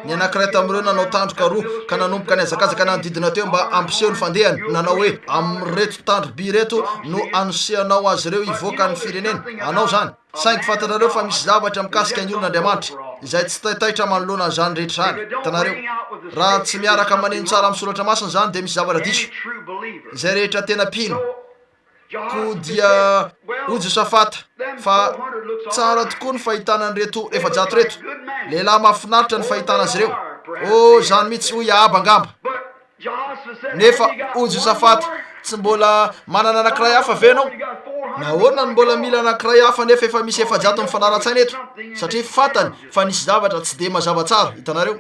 [SPEAKER 2] Ny anankiray tamin'ireo nanao tandroka roa ka nanomboka ny azakazaka nanodidina teo mba ampiseho ny fandehany, nanao hoe amin'reto tandro-by reto no anosianao azy ireo hivoaka ny firenena. Anao zany saingy fantanareo fa misy zavatra mikasika ny olon'Andriamanitra izay tsy taitaitra manoloana zany rehetra zany. Hitanareo, raha tsy miaraka maneno tsara amin'ny soratra masina zany dia misy zavatra diso izay rehetra tena pino. Ko dia ho Josafata fa tsara tokoa ny fahitana an'ireto efajato reto, lehilahy mahafinaritra ny fahitana azy ireo. Oh, zany mihitsy ho Iaba angamba. Nefa ho Josafata tsy mbola manana anankiray hafa ve ianao? Nahoana ny mbola mila anankiray hafa nefa efa misy efajato amin'ny fanarantsaina eto? Satria fantany fa nisy zavatra tsy de mazava tsara. Hitanareo,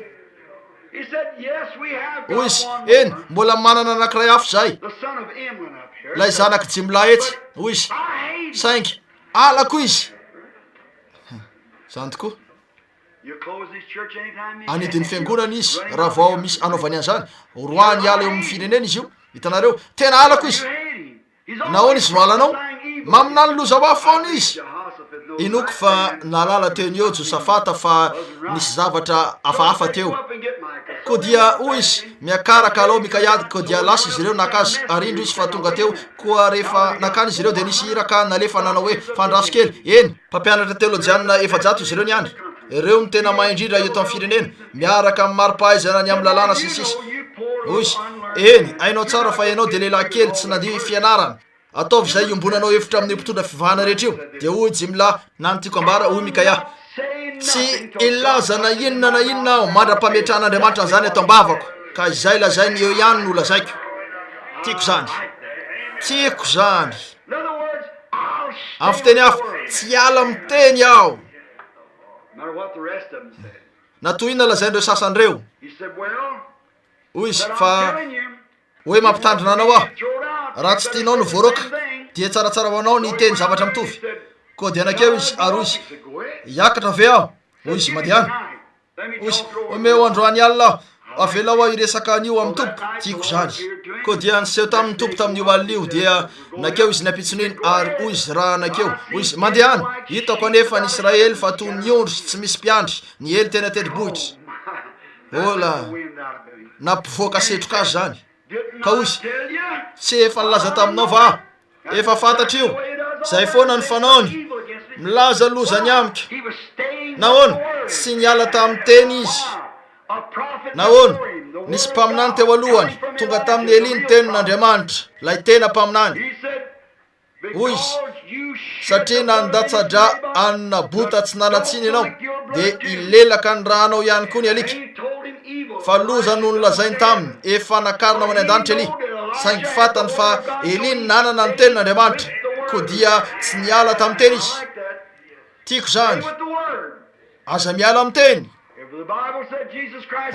[SPEAKER 2] hoy izy, eny mbola manana anankiray hafa zahay, lay zanaky Jimla etsy. Hoy izy, saingy alako izy. Zany tokoa, anidiny fiangonana izy raha vao misy anaovany an'izany, roany hiala eo amin'ny firenena izy io. Hitanareo, tena alako izy. Nahoana izy valanao? Maminany loza ho foana izy. Inoko fa nalala teny eo Josafata fa nisy zavatra hafahafa teo. Ko dia hoy izy miakaraka alao mikaiady, ko dia lasa izy ireo nakazy arindro izy fa tonga teo. Koa rehefa nakany izy ireo dia nisy iraka nalefa nanao hoe fandraso kely. Eny, mpampianatra teolojianina efajato izy ireo niandry. Ireo ny tena mahay indrindra eto amin'ny firenena, miaraka amin'ny mari-pahaizana ny amin'ny lalàna sy ny sisa. ozy eny ainao tsara fa ianao de lehilahy kely tsy nandeha fianarana ataovy zay iombonanao hevitra amin'ny mpitondra fivahana rehetra io de oy jimla nanytiako ambara oy mikaya tsy ilaza na inona ao mandra-pametran'andriamanitra an'izany ato ambavako ka izay lazainy eo ihany no lazaiko tiako zany tiako zany amin'ny fiteny hafa tsy ala miteny aho na toy inona lazain'ireo sasan'ireo oy izy fa hoe mampitandrina anao aho raha tsy tianao no voaroka dia tsaratsara ho anao ny teny zavatra mitovy ko de anakeo izy ary izy hiakatra ave aho oy izy mandehany oy izy ome ho androany alina aho avelao aho iresaka an'io amin'ny tompo tiako zany ko dia niseho tamin'ny tompo tamin'io alina dia nakeo izy niampitsoniny ary oy izy raha nakeo oy izy mandehany hitako anefa ny Israely fa toy ny ondry tsy misy mpiandry ny ely tena tendrombohitra ola nampivoaka setroka azy zany ka oy izy tsy efa nilaza taminao va efa fantatra io zay foana ny fanaony milaza lozany amika nahoana tsy niala tamin'ny teny izy nahoana nisy mpaminany teo alohany tonga tamin'ny Eliny tenin'Andriamanitra lay tena mpaminany oy izy satria nandatsadra anina bota tsy nanatsiny ianao de ilelaka ny rahanao ihany koa ny alika fa loza no nolazainy taminy efa nakarina any an-danitra Eli saingy fatany fa Eli nanana ny tenin'Andriamanitra ko dia tsy niala tamin'ny teny izy tiako zany aza miala amin'ny teny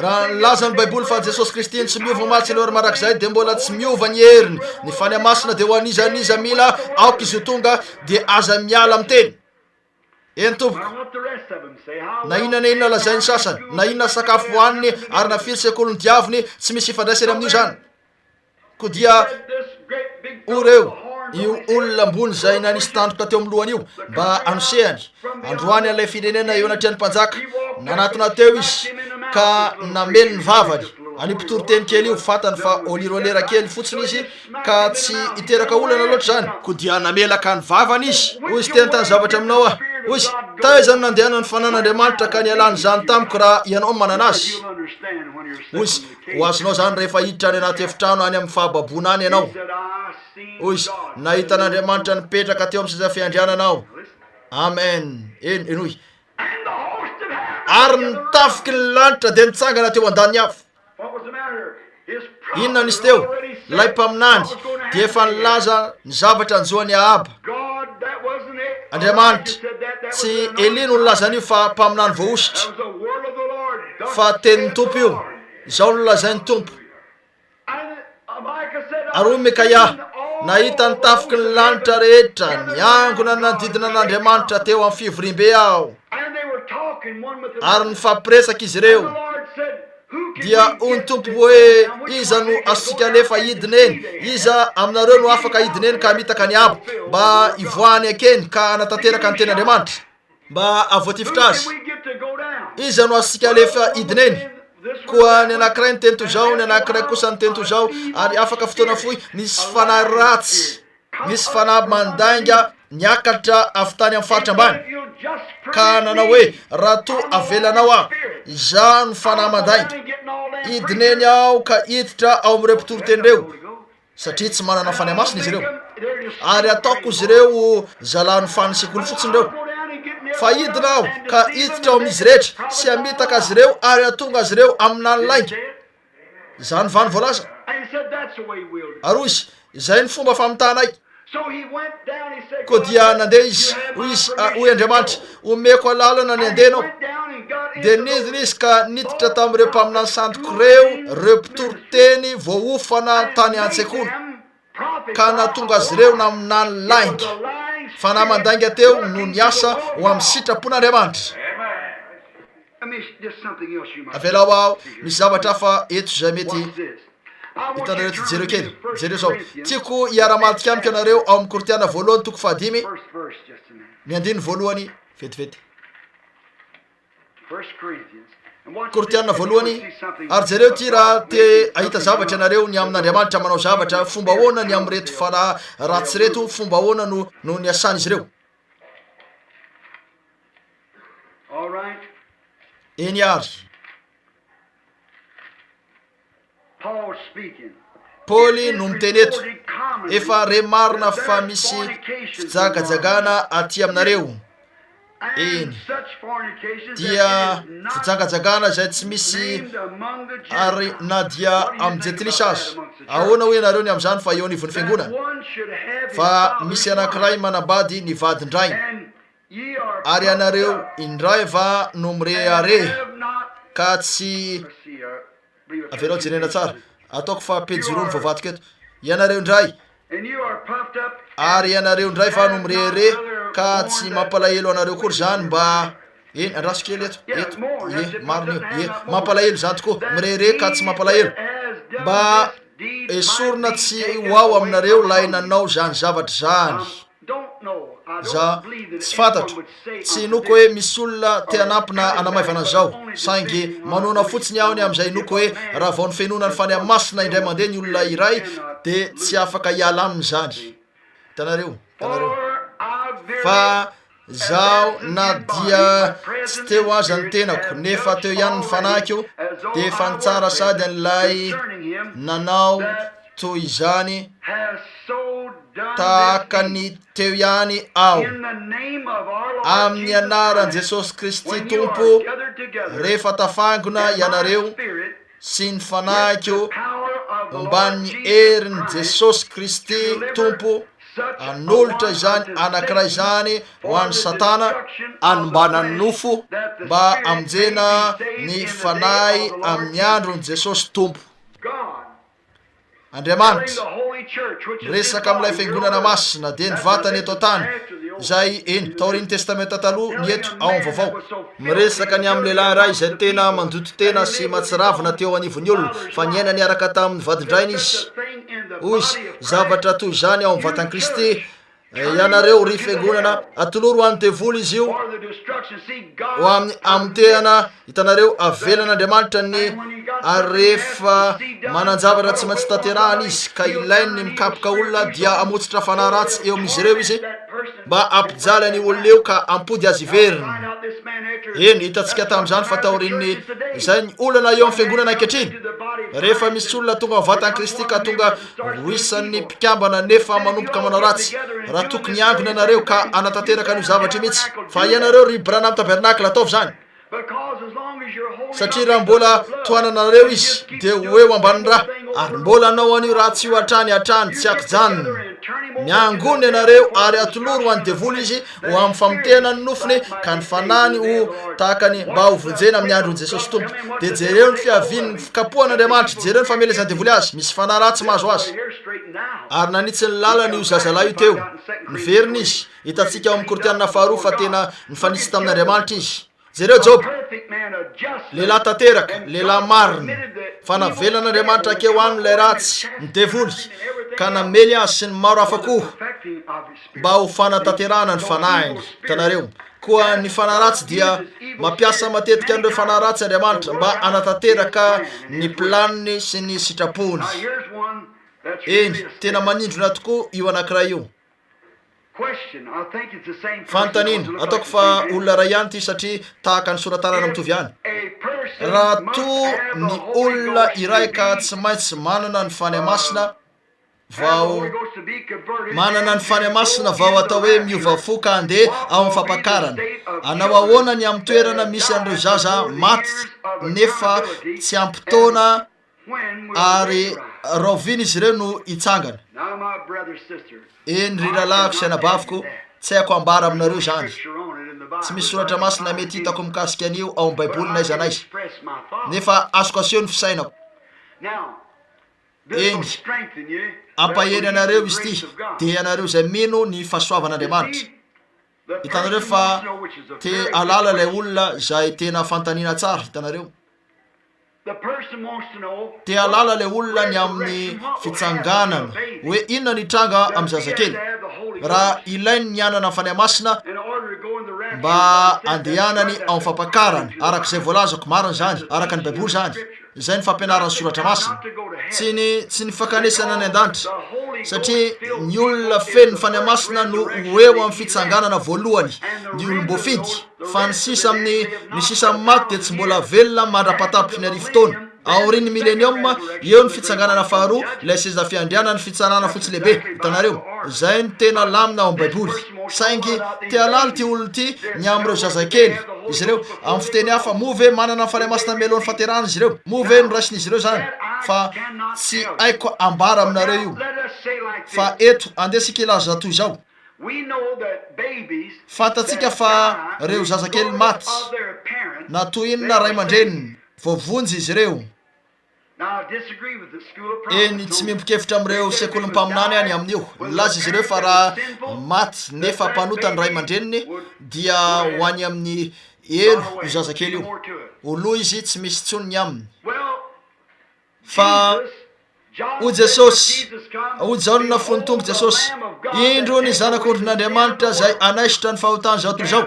[SPEAKER 2] raha nilaza ny baiboly fa Jesosy Kristy tsy miova matsy leory marak'izay de mbola tsy miova ny heriny ny fanahy masina de ho anizaniza mila aoka izy ho tonga de aza miala amin'ny teny eny tompoko na inona lazainy sasany na inona sakafo hohaniny ary na firy sekolony diaviny tsy misy ifandraisany amin'io zany ko dia oreo io olona ambony zay nanisy tandroka teo amin'ny lohany io mba anosehany androany an'ilay firenena eo anatrian'ny mpanjaka nanatona teo izy ka namely ny vavany any mpitory-teny kely io fatany fa olirolera kely fotsiny izy ka tsy iteraka olana loatra zany ko dia namelaka ny vavany izy oy izy tena tany zavatra aminao ah oy izy taizany nandehana ny fanan'Andriamanitra ka nialany zany tamiko raha ianao manana azy oy izy ho azonao zany rehefa hiditra any anaty efitrano any amin'ny fahababona any ianao oy izy nahita n'Andriamanitra nipetraka teo amin'ny seza fiandriananao amen enoy ary nitafiky ny lanitra de nitsangana teo an-dany afo inona nisy teo lay mpaminany de efa nilaza ny zavatra anjoany Ahaba Andriamanitra tsy Eli no nilazan'io fa mpaminany voaositra fa tenin'ny tompo io izao nolazain'ny tompo ary Mikaya nahita nitafiky ny lanitra rehetra niangona nanodidina an'Andriamanitra teo amin'ny fivorimbe aho ary nifampiresaka izy ireo dia ony tompo hoe iza no asika alefa hidina eny iza aminareo no afaka hidina eny ka mitaka ny abo mba ivoany akeny ka anatanteraka ny ten'Andriamanitra mba avoatifitra azy iza no asika alefa hidina eny koa ny anankiray ny teny toy zao ny anankiray kosa ny teny toy zao ary afaka fotoana fohy nisy fanahy ratsy nisy fanahy mandainga niakatra avy tany amin'ny faritra ambany ka nanao hoe raha to avelanao aho za no fanahy mandainga hidineny aho ka hiditra ao amin'ireo mpitoro-teny reo satria tsy manana fanahy masina izy ireo ary ataoko izy ireo zalahny fanysekoly fotsiny reo fa hidina aho ka hiditra ao amin'izy rehetra sy amitaka azy ireo ary atonga azy ireo aminany lainga zany vany voalaza ary izy izay ny fomba famitahnay ko dia nandeha izy oy Andriamanitra omeko alalana ny andehanao de nidina izy ka niditra tamin'ireo mpaminany sandoko reo mpitoro-teny voaofana tany an-tsekoly ka natonga azy ireo naminany lainga fanahy mandainga teo no niasa ho amin'ny sitrapon'Andriamanitra avelao aho misy zavatra hafa eto zay mety hitanareo ty jereo kely jereo zao tiako hiara-madika amiko anareo ao amin'ny Kortiana voalohany toko fahadimy ny andiny voalohany vetivety Kortiana voalohany ary jereo ty raha te ahita zavatra anareo ny amin'Andriamanitra manao zavatra fomba ahoana ny amin'ny reto fanahy ratsy reto fomba ahoana no niasany izy ireo eny ary Paoly no miteny eto, efa re marina fa misy fijagajagana aty aminareo. Eny dia fijagajagana zay tsy misy ary na dia am'jetlisy azy. Ahoana hoe nareo ny am'izany fa eo anivon'ny fiangonana fa misy anankiray manambady ny vadin-drainy ary anareo indray va no mirehare ka tsy averao jerena tsara ataoko fa pejy roa ny voavadiko eto. Ianareo indray ary ianareo indray va no mirehare ka tsy mampalahelo anareo kory zany mba eny andraso kely eto marina io mampalahelo zany tokoa mirehare ka tsy mampalahelo mba esorina tsy hoao aminareo lay nanao zany zavatra zany. Za tsy fantatro, tsy noko hoe misy olona te hanampina anamaivana zao saingy manona fotsiny ahony am'izay noko hoe raha vao ny Fanontaniana Fanahy Masina indray mandeha ny olona iray de tsy afaka hiala aminy zany. Hitanareo fa zaho na dia tsy teo aza ny tenako nefa teo ihany ny fanahiko de efa nitsara sady an'ilay nanao toy izany tahaka ny teo ihany aho amin'ny anaran'i Jesosy Kristy Tompo. Rehefa tafangona ianareo sy ny fanahiko omban'ny herin'i Jesosy Kristy Tompo anolotra izany anankiray zany ho an'ny Satana anombana ny nofo mba amonjena ny fanahy amin'ny andron'i Jesosy Tompo. Andriamanitra resaka amin'ilay fiangonana masina de ny vatany eto tany zay eny taorian'ny testamenta taloha ny eto ao amin'ny vaovao miresaka ny amin'ny lehilahy iray izay tena mandoto tena sy matsiravina teo anivon'ny olona fa niaina niaraka tamin'ny vadin-drainy izy. Hoy zavatra toy izany ao amin'ny vatan'i Kristy. Ianareo ry fiangonana atoloro amin'ny devoly izy io ho amin'ny amotehana hitanareo avelan'Andriamanitra ny rehefa mananjavatra tsy maintsy tanterahana izy ka ilainy mikapoka olona dia amotsitra fanahy ratsy eo amin'izy ireo izy mba ampijaly ny olona eo ka ampody azy iveriny. Eny hitantsika tamin'izany fa taorian'ny izay ny olana eo amin'ny fiangonana ankehitriny rehefa misy olona tonga amin'ny vatan'i Kristy ka tonga ho isan'ny mpikambana nefa manomboka manao ratsy raha tokony hiangona anareo ka anatanteraka an'io zavatra mihitsy fa ianareo ry Branham Tabernakle ataovy zany satria raha mbola tohananareo izy de hoeo amban'ny raha ary mbola anao an'io raha tsy ho hatrany tsy akijanony miangony ianareo ary atoloro an'ny devoly izy ho amin'ny famotehana ny nofony ka ny fanany ho tahakany mba ho vonjena amin'ny andron'i Jesosy Tompo. De jereo ny fiaviany fikapohan'Andriamanitra, jereo ny famelezany devoly azy misy fanahy ratsy mahazo azy ary nanitsy ny lalany io zazalahy io teo niveriny izy. Hitantsika ao amin'ny Korinthiana faharoa fa tena nifanitsy tamin'Andriamanitra izy. Jereo Job lehilahy tanteraka, lehilahy marina fa navelan'Andriamanitra akeo aminy ratsy ny devoly ka namely azy sy ny maro hafa koa mba ho fanatanterahana ny fanahiny. Hitanareo koa ny fanahy ratsy dia mampiasa matetika an'ireo fanahy ratsy Andriamanitra mba anatanteraka ny planiny sy ny sitrapony. Eny tena manindrona tokoa io anankiray io. Fanontaniana ataoko fa olona ray ihany ty satria tahaka ny soratanana mitovy ihany. Raha to ny olona iray ka tsy maintsy manana ny fanahy masina vao manana ny fanahy masina vao atao hoe miovafo ka andeha ao amin'ny fampakarana. Anao ahoana ny amin'ny toerana misy an'ireo zaza maty nefa tsy ampitoana ary roviny izy ireo no hitsangana. Eny ry lalako sy anabaviko tsy haiko ambara aminareo zany. Tsy misy soratra masina mety hitako mikasika an'io ao amin'ny baiboly na iza na iza nefa azoko aseho ny fisainako. Eny ampahery anareo izy ty de anareo zay mino ny fahasoavan'Andriamanitra. Hitanareo fa te alala ilay olona zay tena fanontaniana tsara. Hitanareo te alala ilay olona ny amin'ny fitsanganana hoe inona ny tranga amin'ny zazakely. Raha ilainy ny anana fanahy masina mba andehanany ao amin'ny fampakarana arak'izay voalazako marina zany araka ny baiboly zany. Izay ny fampianaran'ny soratra masina tsy ny fankanesana any an-danitra satria ny olona feno ny fanahy masina no ho eo amin'ny fitsanganana voalohany ny olom-boafidy fa ny sisa amin'ny maty de tsy mbola velona mandrapatapitry ny arivo taona. aoriny millennium eo ny fitsanganana faharoa ilay seza fiandriana ny fitsarana fotsy lehibe hitanareo zay ny tena lamina ao amin'ny baiboly saingy tia lalo ty olo ty ny am'ireo zazakely izy ireo amin'ny fiteny hafa move manana ny fanahy masina melohan'ny faterana izy ireo move no raisin'izy ireo zany fa tsy aiko ambara aminareo io fa eto andesika ilaza toy izao fantatsika fa reo zazakely maty na toy inona ray aman-dreniny voavonjy izy ireo eny tsy mimbokevitra am'ireo sekoly mpaminany any amin'io laza izy ireo fa raha maty nefa mpanota ny ray aman-dreniny dia ho any amin'ny elo io zazakely io oloha izy tsy misy tsonony aminy fa o jesosy o jaonina fonitongo jesosy indro ny zanak'ondrin'andriamanitra zay anaisitra ny fahotany zao toy zao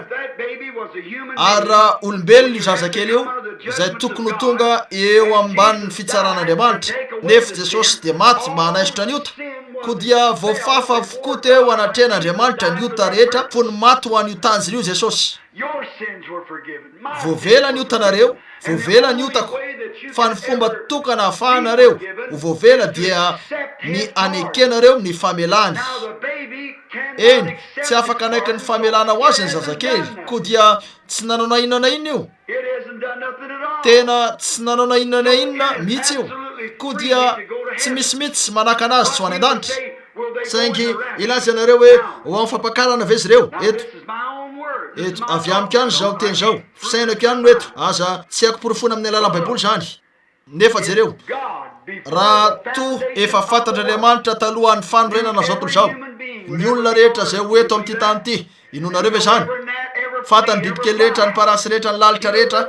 [SPEAKER 2] ary raha olombelona io zazakely io zay tokony ho tonga eo amban'ny fitsaran'andriamanitra nefa jesosy de maty manaisitra ny ota ko dia voafafa avokoa teo anatrehan'andriamanitra ny ota rehetra fony maty ho an'io tanjony io jesosy voavela ny otanareo voavela ny otako fa ny fomba tokana hafahanareo ho voavela dia ny anekenareo ny famelany eny tsy afaka anaiky ny famelana ho azy ny zazakely ko dia tsy nanao na inona na inona io tena tsy nanao na inona na inona mihitsy io ko dia tsy misimitsy manaka anazy tsy ho any an-danitra saingy ilaza anareo hoe ho amin'ny fampakarana ve izy ireo eto avy amiko any zao teny zao fisainako ihany no eto aza tsy haiko porofona amin'ny alalan'ny baiboly zany nefa jereo raha to efa fantatr'andriamanitra talohan'ny fanorenana zao toy zao ny olona rehetra zay ho eto amin'ity tany ity inonareo ve zany fantany bibikely rehetra ny parasy rehetra ny lalitra rehetra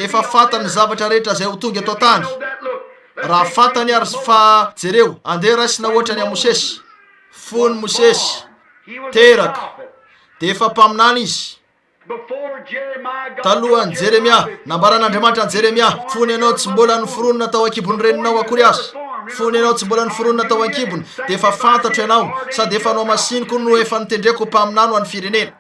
[SPEAKER 2] efa fantany zavatra rehetra zay ho tonga eto tany raha fantany ary fa jereo andeha raisina ohatra ny a mosesy fony mosesy teraka de efa mpaminany izy talohany jeremia nambaran'andriamanitra any jeremia fony ianao tsy mbola nyforonona tao ankibony reninao akory azy fony ianao tsy mbola nyforonona tao ankibony de efa fantatro ianao sady efa nao masiniko no efa nitendreko mpaminany ho an'ny firenena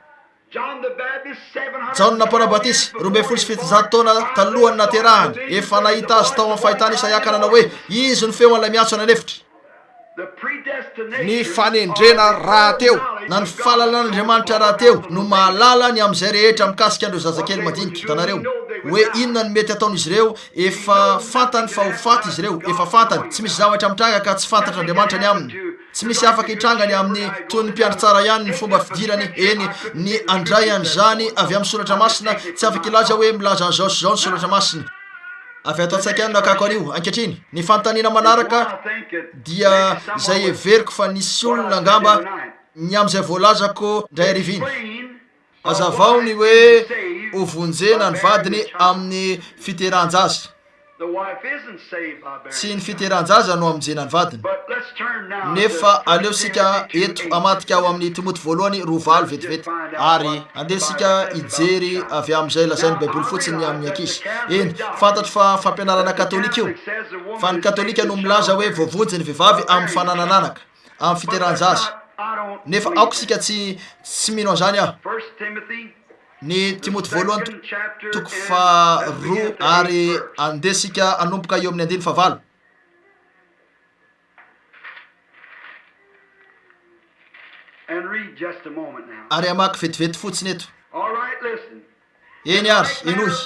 [SPEAKER 2] jaona mpanabatisy 27 taona talohany naterahany efa nahita azy tao amin'ny fahitana isaiaka nanao hoe izy ny feo an'ilay miatso ananefitra ny fanendrena raha teo na ny fahalalan'andriamanitra raha teo no mahalala ny am'izay rehetra mikasika andreo zazakely madinika hitanareo hoe inona ny mety ataon'izy ireo efa fantany fa ho faty izy ireo efa fantany tsy misy zavatra mitranga ka tsy fantatr'andriamanitra ny aminy tsy misy afaka hitrangany amin'ny toy ny mpiandry tsara ihany ny fomba fidirany eny ny andray an'izany avy amin'ny soratra masina tsy afaka ilaza hoe milaza an'izao sy zao ny soratra masina avy atao tsaika ihany nakako anio ankehitriny ny fanontaniana manaraka dia zay everiko fa nisy olona angamba ny am'izay voalazako ndray ariviny azavao ny hoe ovonjena ny vadiny amin'ny fiteran-jaza tsy ny fiteran-jaza no aminjena ny vadiny nefa aleo sika eto amatika ao amin'ny timoty voalohany rovalo vetivety ary andesika ijery avy am'izay lazainy baiboly fotsiny amin'ny ankizy eny fantatro fa fampianarana katolika io fa ny katolika no milaza hoe voavonjy ny vehivavy amin'ny fananananaka amin'ny fiteran-jaza nefa aoko sika tsy mino an'izany aho ny timoty voalohany toko faroa ary andesika anomboka eo amin'ny andiny favalo ary amaky vetivety fotsiny eto eny ary enohy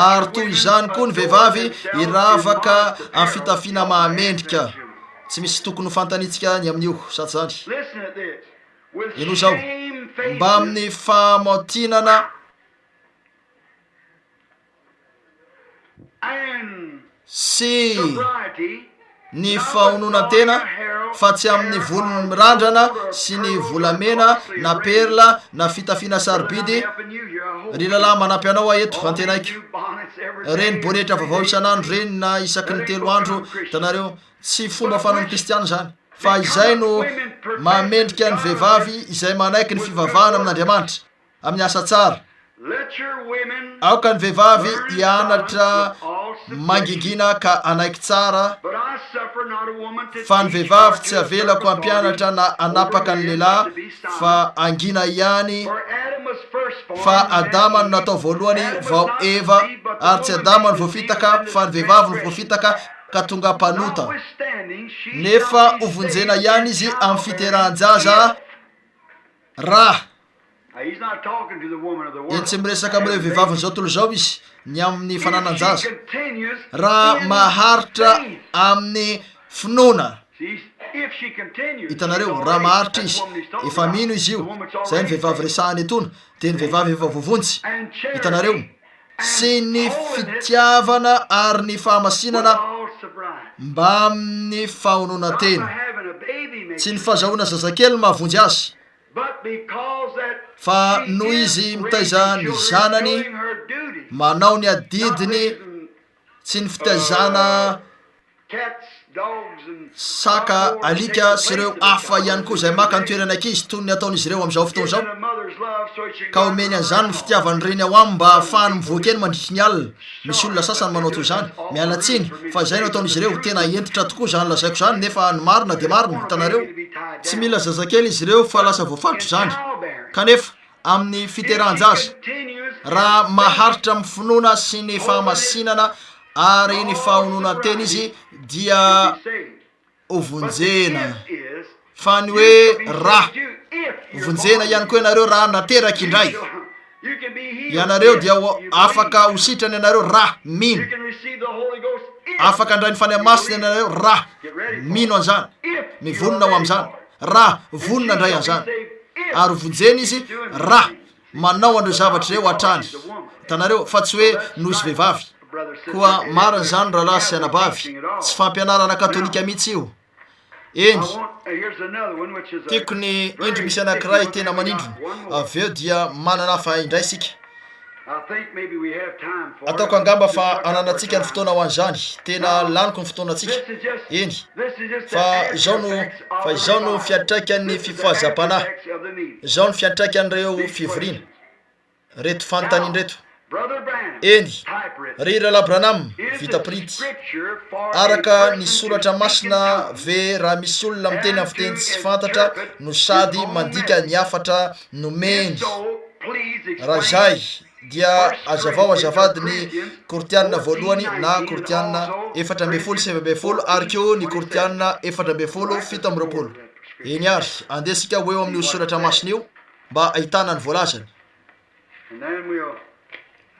[SPEAKER 2] ary toy izany koa ny vehivavy iravaka amin'ny fitafiana mahamendrika tsy misy tokony ho fantanitsika ny amin'io saty zany eno zao mba amin'ny famaotinana sy ny fahononantena fa tsy amin'ny volony mirandrana sy ny volamena na perla na fitafiana sarobidy ry lalahy manampy anao aeto antenaiko reny bonetra vaovao isan'andro reny na isaky ny 3 andro tanareo tsy fomba fanony kristiana zany fa izay no mahamendrika ny vehivavy izay manaiky ny fivavahana amin'andriamanitra amin'ny asa tsara aoka ny vehivavy hianatra mangingina ka anaiky tsara fa ny vehivavy tsy avelako ampianatra na anapaka ny lehilahy fa angina ihany fa adama no natao voalohany vao eva ary tsy adama ny voafitaka fa ny vehivavy ny voafitaka ka tonga mpanota. Nefa ovonjena ihany izy amin'ny fiterahan-jaza raha. Eny tsy miresaka amin'ireo vehivavy zao tontolo zao izy ny amin'ny fananan-jaza raha maharitra amin'ny finoana. Hitanareo raha maharitra izy efa mino izy io, zay ny vehivavy resahany etona, de ny vehivavy efa vovontsy. Hitanareo sy ny fitiavana ary ny fahamasinana mba amin'ny fahonona tena. Tsy ny fahazahoana zazakely mahavonjy azy, fa noho izy mitaiza ny zanany, manao ny adidiny, tsy ny fitaizana saka, alika sy ireo hafa ihany koa zay maka ny toerana ankizy toy ny ataon'izy ireo amin'izao fotoana izao, ka omeny an'izany ny fitiavany reny ao aminy mba ahafahany mivoaka eny mandritry ny alina. Misy olona sasany manao toy izany, miala tsiny fa zay no ataon'izy ireo, tena entitra tokoa zany lazaiko zany, nefa ny marina de marina. Hitanareo tsy mila zazakely izy ireo fa lasa voafaritra zany. Kanefa amin'ny fiterahan-jaza raha maharitra amin'ny finoana sy ny fahamasinana ary ny fahonona tena izy dia ovonjena. Fa ny hoe raha ovonjena ihany koa ianareo raha nateraky indray. Ianareo dia afaka hositrany ianareo raha mino, afaka andray ny fanahy masina ianareo raha mino an'izany, mivonona ho amin'izany, raha vonona andray an'izany. Ary ovonjena izy raha manao an'ireo zavatra ireo hatrany. Hitanareo fa tsy hoe noho izy vehivavy koa marina zany rahalahy sy anabavy, tsy fampianarana katolika mihitsy io. Eny tiako ny indro misy anankiray tena manindrona, avy eo dia manana hafa indray sika. Ataoko angamba fa ananatsika ny fotoana ho an'izany, tena laniko ny fotoanantsika. Eny fa izao no fiantraikan'ny fifohazam-panahy, izao no fiantraikan'ireo fivoriana reto fanontaniana reto. Eny ry Rahalahy Branham vita printy araka ny soratra masina ve raha misy olona miteny amin'ny fiteny tsy fantatra no sady mandika ny hafatra nomeny. Raha zay dia azavao azavady ny kortianina voalohany na kortianina 4:7 ary keo ny kortianina 4:7. Eny ary andesika ho eo amin'ny soratra masina io mba ahitana ny voalazany.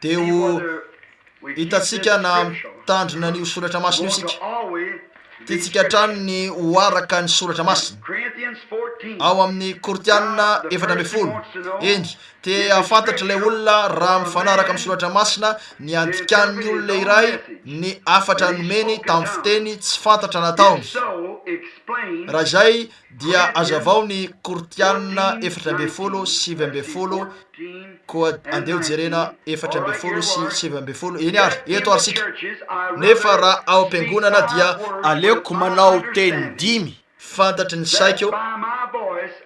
[SPEAKER 2] Teo hitatsika na mitandrina ny soratra masina io sika, tiatsika trano ny hoaraka ny soratra masina ao amin'ny kortianina 4:7. Eny te ahafantatra ilay olona raha mifanaraka amin'ny soratra masina ny andikan'ny olona iray ny hafatra nomeny tamin'ny fiteny tsy fantatra nataony. Raha zay dia azavao ny kortianina 4:7 sy 7:, koa andeo jerena 4:7 sy 7:. Eny ary eto ary sika. Nefa raha ao am-piangonana dia aleoko manao teny 5 fantatry ny saiko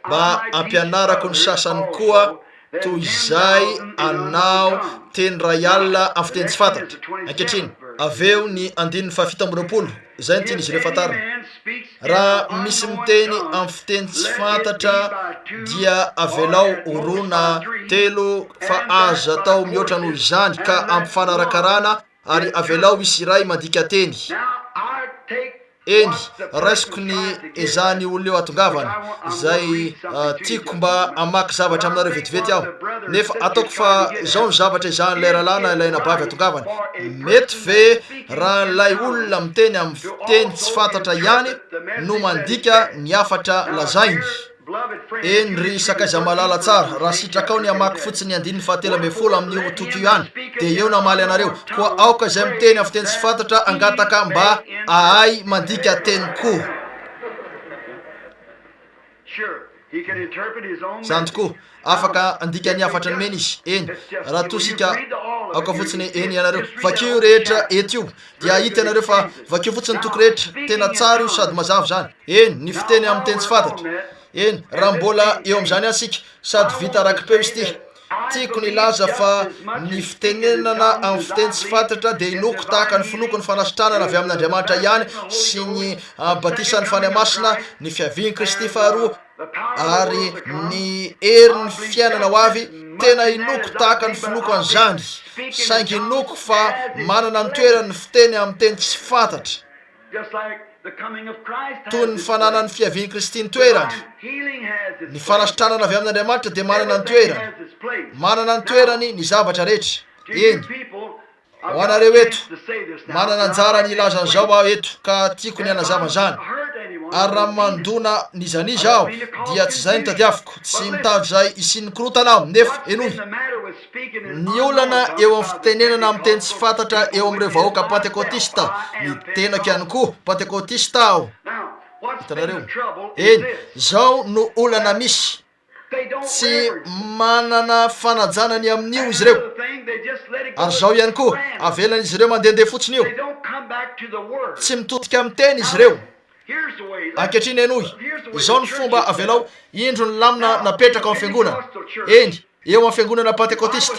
[SPEAKER 2] mba ampianarako ny sasany koa toy izay anao teny ray alina amin'ny fiteny tsy fantatra ankehitriny. Aveo ny 15:20, zay ny tian'izy ireo fantarina. Raha misy miteny amin'ny fiteny tsy fantatra dia avelao orona 3 fa azo atao mihoatra noho izany ka ampifanarakarana ary avelao isy iray mandika teny. Eny raisiko ny ezany olona eo atongavana zay tiako mba amaky zavatra aminareo vetivety aho, nefa ataoko fa zao ny zavatra izan'ilay rahalahy na ilay nabavy atongavana. Mety ve raha ilay olona miteny amin'ny fiteny tsy fantatra ihany no mandika ny hafatra lazainy. Eny ry sakaiza malala tsara, raha sitrakao ny amaky fotsiny 4:7 amin'ny tokio ihany de eo namaly anareo koa aoka izay miteny amin'ny fiteny tsy fantatra angataka mba ahay mandika teny koa. Zany tokoa afaka andika ny hafatra nomeny izy. Eny raha tosika aoka fotsiny eny ianareo vakio rehetra etio dia hita ianareo fa vakio fotsiny toko rehetra tena tsara io sady mazava zany. Eny ny fiteny amin'ny teny tsy fantatra. Eny raha mbola eo amin'izany asika sady vita rakipeo izy ty, tiako ny laza fa ny fitenenana amin'ny fiteny tsy fantatra dia inoko tahaka ny finoko ny fanasitranana avy amin'Andriamanitra ihany sy ny batisan'ny fanahy masina, ny fiavian'i Kristy faharoa ary ny herin'ny fiainana ho avy tena inoko tahaka ny finoko an'izany saingy inoko fa manana ny toerany fiteny amin'ny teny tsy fantatra toy ny fananany fiaviany Kristy ny toerany. Ny fanasitranana avy amin'Andriamanitra dia manana ny toerany ny zavatra rehetra. Eny ho anareo eto manana anjara ny ilaza an'izao aho eto ka tiako ny anazava izany ary raha mandona nizaniza aho dia tsy izay ny tadiaviko, tsy mitady izay isian'ny korotana aho nefa enoy ny olana eo amin'ny fitenenana amin'ny teny tsy fantatra eo amin'ireo vahoaka pentekotista mitenako ihany koa pentekotista aho. Hitanareo eny zao no olana misy tsy manana fanajanany amin'io izy ireo ary zao ihany koa avelan'izy ireo mandehandeha fotsiny io tsy mitodika amin'ny teny izy ireo. Ankehitriny enoy izao ny fomba avelao indro ny lamina napetraka ao amin'ny fiangonana eny eo amin'ny fiangonana pentekotista.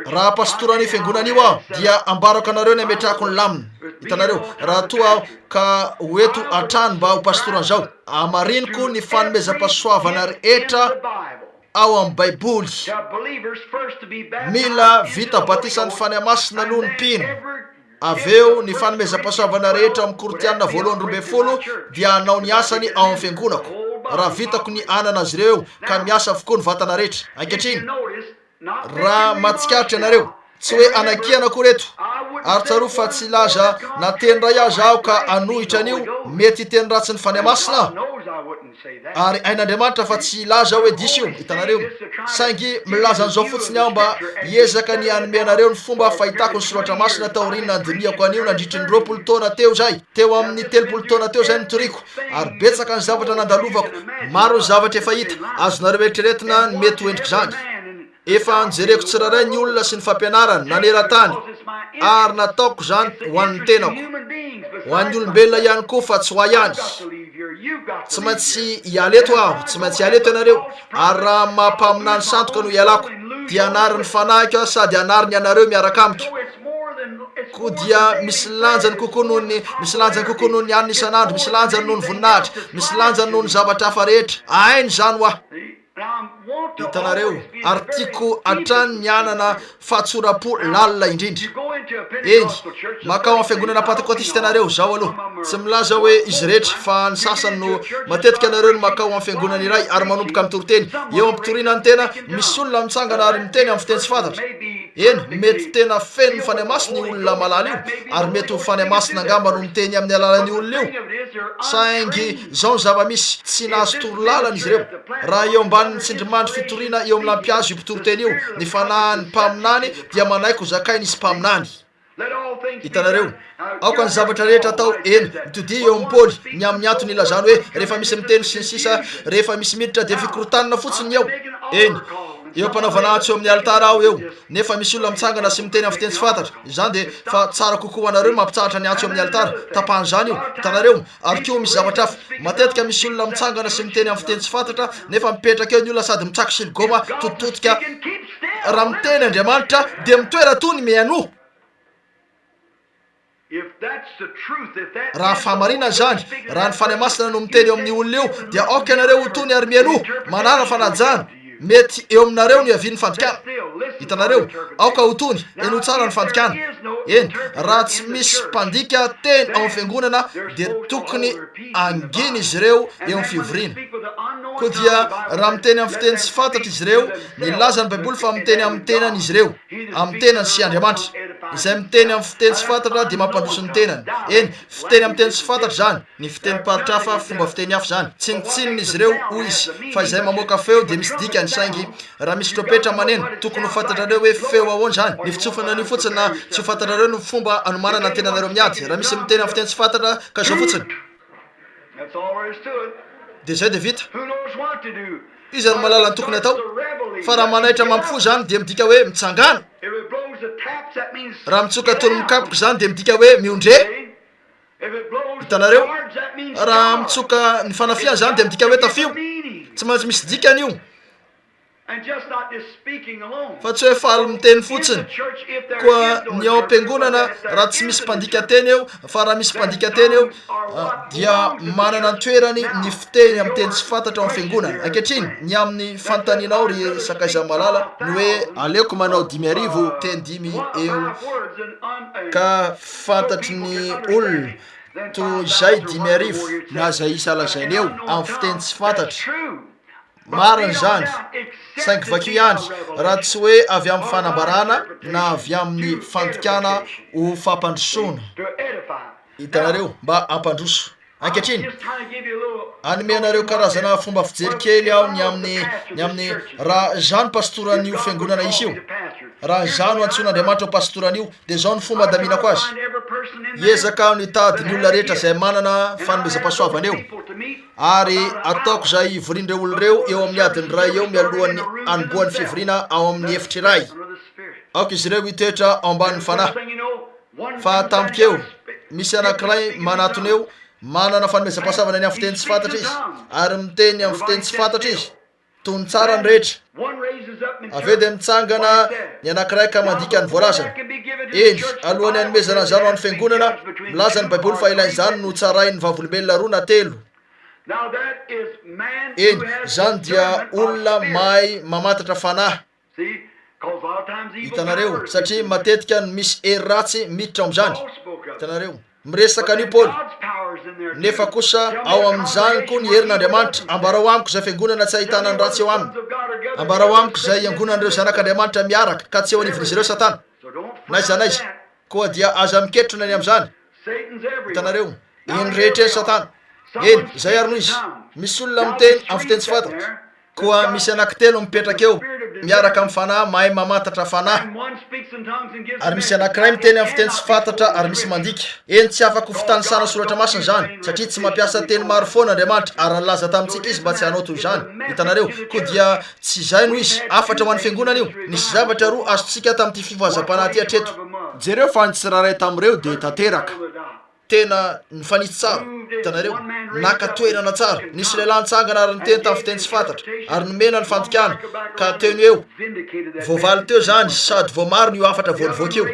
[SPEAKER 2] Raha pastorany fiangonana io aho dia ambarako anareo ny ametrahako ny lamina. Hitanareo raha toa aho ka hoeto atrano mba ho pastoran'izao amariniko ny fanomezam-pahasoavana rehetra ao amin'ny baiboly. Mila vita batisan'ny fanahy masina aloha ny mpino, aveo ny fanomezam-pahasoavana rehetra amin'ny Korinthiana 1:20 dia anao ny asany ao amin'ny fiangonako. Raha vitako ny anana azy ireo ka miasa avokoa ny vatana rehetra. Ankehitriny raha matsikaritra ianareo tsy hoe anakiana koa reto ary tsaroa fa tsy laza na teny ray aza aho ka anohitra an'io mety teny ratsy ny fanahy masina ary ain'Andriamanitra fa tsy laza hoe diso io. Hitanareo saingy milaza an'izao fotsiny aho mba hiezaka ny anome anareo ny fomba fahitako ny soratra masina taorina andiniako an'io nandritry ny 20 taona teo zay teo amin'ny 30 taona teo zay nitoriko ary betsaka ny zavatra nandalovako maro ny zavatra efa hita azonareo eritreretina ny mety ho endrika zany. Efa nijereko tsiraray ny olona sy ny fampianarana naneran-tany ary nataoko zany ho an'ny tenako ho an'ny olombelona ihany koa fa tsy ho ahy ihany. Tsy maintsy hialeto aho, tsy maintsy hialeto ianareo ary raha mampaminany santoka no hialako dia anariny fanahiko sady anariny ianareo miaraka amiko ko dia misy lanjany kokoa noho ny anina isan'andro, misy lanjany noho ny voninahitra, misy lanjany noho ny zavatra hafa rehetra. Ainy zany ho aho. Hitanareo ary tiako hatrany ny anana fahatsora-po lalina indrindra. Eny makao amin'ny fiangonana pentekotista ianareo zao aloha tsy milaza hoe izy rehetra fa ny sasany no matetika ianareo no makao amin'ny fiangonana iray ary manomboka amin'ny toriteny eo amin'ny mpitoriana ny tena misy olona mitsangana ary miteny amin'ny fiteny tsy fantatra. Eny mety tena feno ny fanahy masina ny olona malala io ary mety ho fanahy masina angamba no miteny amin'ny alalan'ny olona io saingy zao ny zava-misy tsy nahazo toro lalana izy ireo. Raha eo ambanin'ny tsindrimandry fitoriana eo amin'ny lampiazo io mpitoroteny io ny fanahany mpaminany dia manaiko zakainy izy mpaminany. Hitanareo aoka ny zavatra rehetra atao eny mitodia eo am-pôly ny amin'ny antony ilazany hoe rehefa misy miteny sy ny sisa rehefa misy miditra dia fikorotanana fotsiny eo. Eny eo mpanaovana antso eo amin'ny alitara aho eo nefa misy olona mitsangana sy miteny amin'ny fiteny tsy fantatra. Izany dia fa tsara kokoa anareo mampitsahatra ny antso eo amin'ny alitara tapahan'izany io. Hitanareo ary koa misy zavatra hafa matetika misy olona mitsangana sy miteny amin'ny fiteny tsy fantatra nefa mipetraka eo ny olona sady mitsako silgoma tototika raha miteny Andriamanitra dia mitoera tony mianoho. Raha fahamarinana zany raha ny fanahy masina no miteny eo amin'ny olona io dia aoka ianareo ho tony ary mianoho manana fanajana mety eo aminareo ny avian'ny fandikana. Hitanareo aoka ho tony eno tsara ny fandikana. Eny raha tsy misy mpandika teny ao amin'ny fiangonana dia tokony anginy izy ireo eo amin'ny fivoriana koa dia raha miteny amin'ny fiteny tsy fantatra izy ireo ny laza ny baiboly fa miteny amin'ny tenany izy ireo amin'ny tenany sy Andriamanitra. Izay miteny amin'ny fiteny tsy fantatra dia mampandroso ny tenany. Eny fiteny amin'ny teny tsy fantatra zany ny fiteny paritra hafa fomba fiteny hafa zany tsinitsininy izy ireo hoy izy fa izay mamoaka feo dia misy dikany saingy raha misy tropetra maneno tokony ho fantatrareo hoe feo ahoana zany. Ny fitsofana an'io fotsiny na tsy ho fantatrareo no fomba anomanana ny tenanareo miady raha misy miteny amin'ny fiteny tsy fantatra ka zao fotsiny dia zay dia vita. Izy ary malala ny tokony atao fa raha manaitra mampifo zany dia midika hoe mitsangana. Raha mitsoka tony mikapoka zany dia midika hoe miondre. Hitanareo raha mitsoka ny fanafiana zany dia midika hoe tafio. Tsy maintsy misy dikany io.
[SPEAKER 1] And just not just speaking alone.
[SPEAKER 2] fa tsy hoe faly miteny fotsiny
[SPEAKER 1] In the church, if there
[SPEAKER 2] koa
[SPEAKER 1] is no
[SPEAKER 2] ny ao am-piangonana
[SPEAKER 1] interpreter,
[SPEAKER 2] raha tsy
[SPEAKER 1] there
[SPEAKER 2] misy
[SPEAKER 1] is
[SPEAKER 2] mpandika
[SPEAKER 1] an
[SPEAKER 2] teny eo fa raha misy mpandika teny eo dia manana ny toerany ny fiteny amin'ny teny tsy fantatra ao amin'ny fiangonana. Ankehitriny ny amin'ny fanontaniana ao ry sakaiza malala ny hoe
[SPEAKER 3] aleoko manao 10,000
[SPEAKER 2] teny 10 eo ka fantatry ny olona toy izay 10,000
[SPEAKER 3] na zay isa lazainy eo
[SPEAKER 2] amin'ny fiteny tsy fantatra. Marina zany saingy vakio ihany raha tsy hoe avy amin'ny fanambarana na avy amin'ny fandokana ho fampandrosoana hitanareo mba ampandroso. Ankehitriny anomenareo karazana fomba fijery kely aho ny amin'ny raha zany pastoran'io fiangonana isy io, raha zany antsoin'Andriamanitra ho pastoran'io dia zao ny fomba adaminako azy. Ezaka ny tady ny olona rehetra izay manana fanomezam-pahasoavana eo ary ataoko izay ivorian'ireo olona reo eo amin'ny adiny ray eo mialohan'ny anombohan'ny fivoriana ao amin'ny efitry ray. Aoka izy ireo hitoetra ao ambanin'ny fanahy. Fa tampoka eo misy anankiray manatona eo manana fanomezam-pahasoavana ny amin'ny fiteny tsy fantatra izy ary miteny amin'ny fiteny tsy fantatra izy tony tsara ny rehetra. Aveo dia mitsangana ny anankiray ka mandika ny voalazana. Eny alohan'ny hanomezana an'izany ho an'ny fiangonana milaza ny baiboly fa ilain'izany no tsarain'ny vavolombelona roa na telo. Eny zany dia olona mahay mamantatra fanahy. Hitanareo satria matetika ny misy hery ratsy miditra ao amin'izany. Hitanareo miresaka an'io Paoly nefa kosa ao amin'izany koa ny herin'Andriamanitra. Ambarao amiko izay fiangonana tsy ahitana ny ratsy eo aminy. Ambarao amiko izay iangonan'ireo zanak'Andriamanitra miaraka ka tsy eo anivon'izy ireo Satana. Naiza naiza koa dia aza miketrona ny amin'izany. Hitanareo eny rehetra eny Satana. Eny izay ary noho izy misy olona miteny amin'ny fiteny tsy fantatra koa misy anankitelo mipetraka eo miaraka amin'ny fanahy mahay mamantatra fanahy ary misy anankiray miteny amin'ny fiteny tsy fantatra ary misy mandika. Eny tsy afaka ho fitanisana soratra masina zany satria tsy mampiasa teny maro foana Andriamanitra ary nilaza tamintsika izy mba tsy hanao toy izany. Hitanareo koa dia tsy izay noho izy afatra ho an'ny fiangonana io. Nisy zavatra roa azontsika tamin'ity fivoazam-panahy ty hatreto.
[SPEAKER 3] jereo fa ny tsiraray tamin'ireo dia tanteraka
[SPEAKER 2] tena nifanitsy tsara. Hitanareo naka toerana tsara. Nisy lehilahy nitsangana ary niteny tamin'ny fiteny tsy fantatra ary nomena ny fandokana ka teny eo voavaly teo zany sady voamaro ny io afatra voanivoaka io.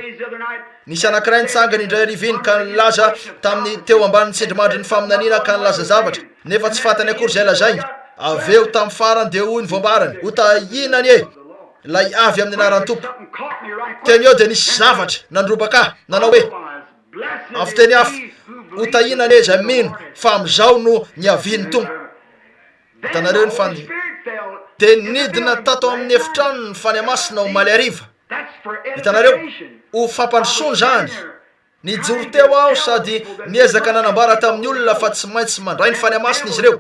[SPEAKER 2] Nisy anankiray nitsangana indray ariva iny ka nilaza tamin'ny teo ambanin'ny tsindrimandry ny faminaniana ka nilaza zavatra nefa tsy fantany akory izay lazainy. Aveo tamin'ny farany dia hoy ny voambarany ho tahinany e lay avy amin'ny anaran'ny tompo. Teny eo dia nisy zavatra nandrobaka nanao hoe amin'ny teny hafa ho tahinany e izay mino fa amin'izao no niavian'ny tompo. Hitanareo ny fany dia nidina tato amin'ny efitrano ny Fanahy Masina ho maly hariva. Hitanareo ho fampandrosoana zany. Nijoro teo aho sady niezaka nanambara tamin'ny olona fa tsy maintsy mandray ny Fanahy Masina izy ireo.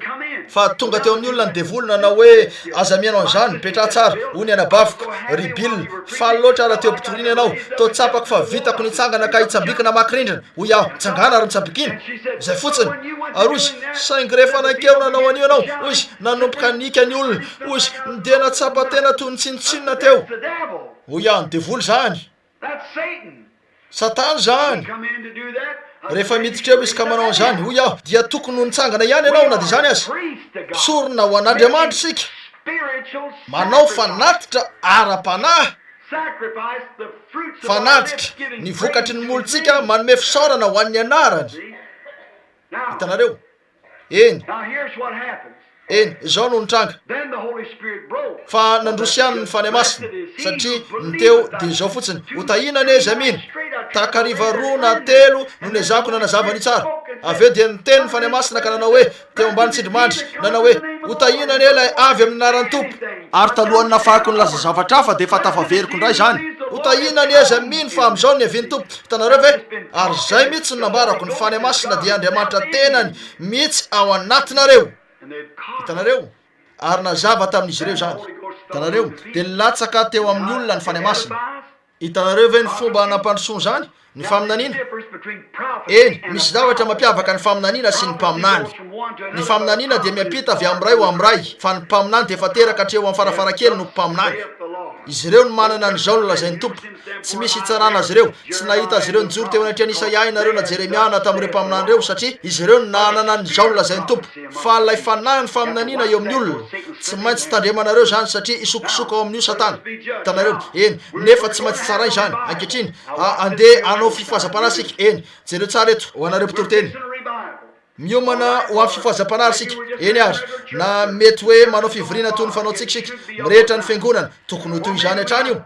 [SPEAKER 2] Fa tonga teo amin'ny olona ny devolona na hoe aza mianao an'izany mipetraha tsara hoy ny anabaviko ribil faly loatra raha teo ampitoriana ianao tao tsapako fa vitako nitsangana ka hitsambikina makrindrina hoy aho tsangana ary mitsambikina izay fotsiny ary ozy saingy rehefa nankeo nanao an'io ianao ozy nanomboka nika ny olona ozy nidena tsapa tena toy ny tsinotsinona teo hoy aho ny devoly zany Satana zany. Rehefa miditra eo izy ka manao an'izany hoy aho dia tokony ho nitsangana ihany ianao na dia izany aza sorona ho an'Andriamanitra isika manao fanatitra ara-panahy fanatitra ny vokatry ny molontsika manome fisaorana ho an'ny anarany. Hitanareo eny izao no nitranga fa nandroso ihany ny Fanahy Masina satria niteo dia izao fotsiny ho tahinany e izay mino takariva roa na telo no nezako nanazavany tsara. Aveo dia niteny ny Fanahy Masina ka nanao hoe teo ambany tsindrimandry nanao hoe ho tahinany e ilay avy amin'ny anaran'ny tompo.
[SPEAKER 3] Ary talohany nafahako ny laza zavatra hafa dia efa tafaveriko indray zany.
[SPEAKER 2] Ho tahinany e izay mino fa amin'izao ny avian'ny tompo. Hitanareo ve ary izay mihitsy no nambarako ny Fanahy Masina dia Andriamanitra tenany mihitsy ao anatinareo. Hitanareo ary nazava tamin'izy ireo zany. Hitanareo dia nilatsaka teo amin'ny olona ny Fanahy Masina. Hitanareo ve ny fomba nampandrosoana zany ny faminaniana eny misy zavatra mampiavaka ny faminaniana sy ny mpaminany. Ny faminaniana dia miampita avy am'ray ho am'ray fa ny mpaminany dia efa teraka hatreo amin'ny farafarakely no mpaminany. Izy ireo no manana ny zao no lazainy tompo, tsy misy hitsarana azy ireo, tsy nahita azy ireo nijoro teo anatrany Isaia nareo na Jeremia na tamin'ireo mpaminany ireo satria izy ireo no nanana ny zao no lazainy tompo. Fa ilay fanahy ny faminaniana eo amin'ny olona tsy maintsy tandremanareo zany satria isokosoko ao amin'io satana. Tanareo eny nefa tsy maintsy tsaray zany ankehitriny andeha anao fifoazam-panahy sika. Eny jereo tsara eto ho anareo mpitoroteny miomana ho amin'ny fifoazam-panahy sika. Eny ary na mety hoe manao fivoriana toy ny fanaontsika sika mirehitra ny fiangonana tokony ho toy izany hatrany io.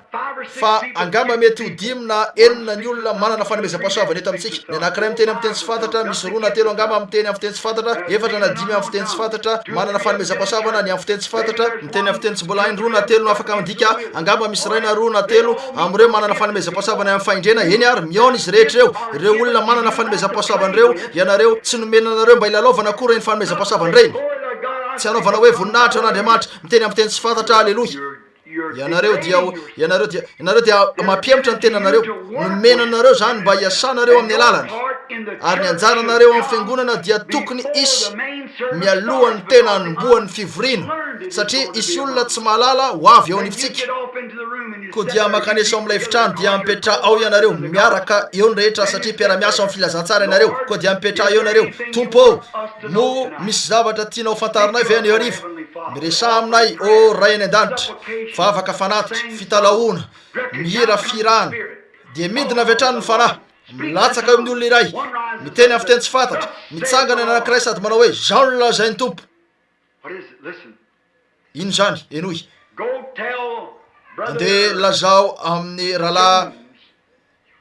[SPEAKER 2] Fa angamba mety ho 5 na 4 ny olona manana fanomezam-pahasoavana eto amintsika. Ny anankiray miteny amin'ny fiteny tsy fantatra, misy 2 na 3 angamba miteny amin'ny fiteny tsy fantatra, 4 na 5 amin'ny fiteny tsy fantatra manana fanomezam-pahasoavana, ny amin'ny fiteny tsy fantatra miteny amin'ny fiteny tsy mbola hainy 2 na 3 no afaka mandika, angamba misy 1 na 2 na 3 am'ireo manana fanomezam-pahasoavana amin'ny fahendrena. Eny ary miona izy rehetra ireo olona manana fanomezam-pahasoavana ireo ianareo tsy nomenanareo mba ilalovana akory ny fanomezam-pahasoavana ireny, tsy anaovana hoe voninahitra n'Andriamanitra miteny amin'ny fiteny tsy fantatra. Haleloja. Ianareo dia mampiematra ny tenanareo, nomenanareo zany mba hiasanareo amin'ny alalany, ary ny anjaranareo amin'ny fiangonana dia tokony isy mialohan'ny tena anombohan'ny fivoriana satria isy olona tsy mahalala ho avy eo anivontsika ko dia makanesa ao amin'ilay efitrano dia mipetra ao ianareo miaraka eo ny rehetra satria mpiara-miasa amin'ny filazantsara ianareo ko dia mipetra eo ianareo. Tompo no misy zavatra tianao fantarinay ve any ariva, miresa aminay o ray any an-danitra, vavaka fanatitra, fitalaona, mihira firana dia midina avy hatrany ny fanahy, milatsaka eo amin'ny olona iray miteny amin'ny fiteny tsy fantatra, mitsangana ny anankiray sady manao hoe zao no lazainy tompo. Ino zany? Enoy andeha lazao amin'ny rahalahy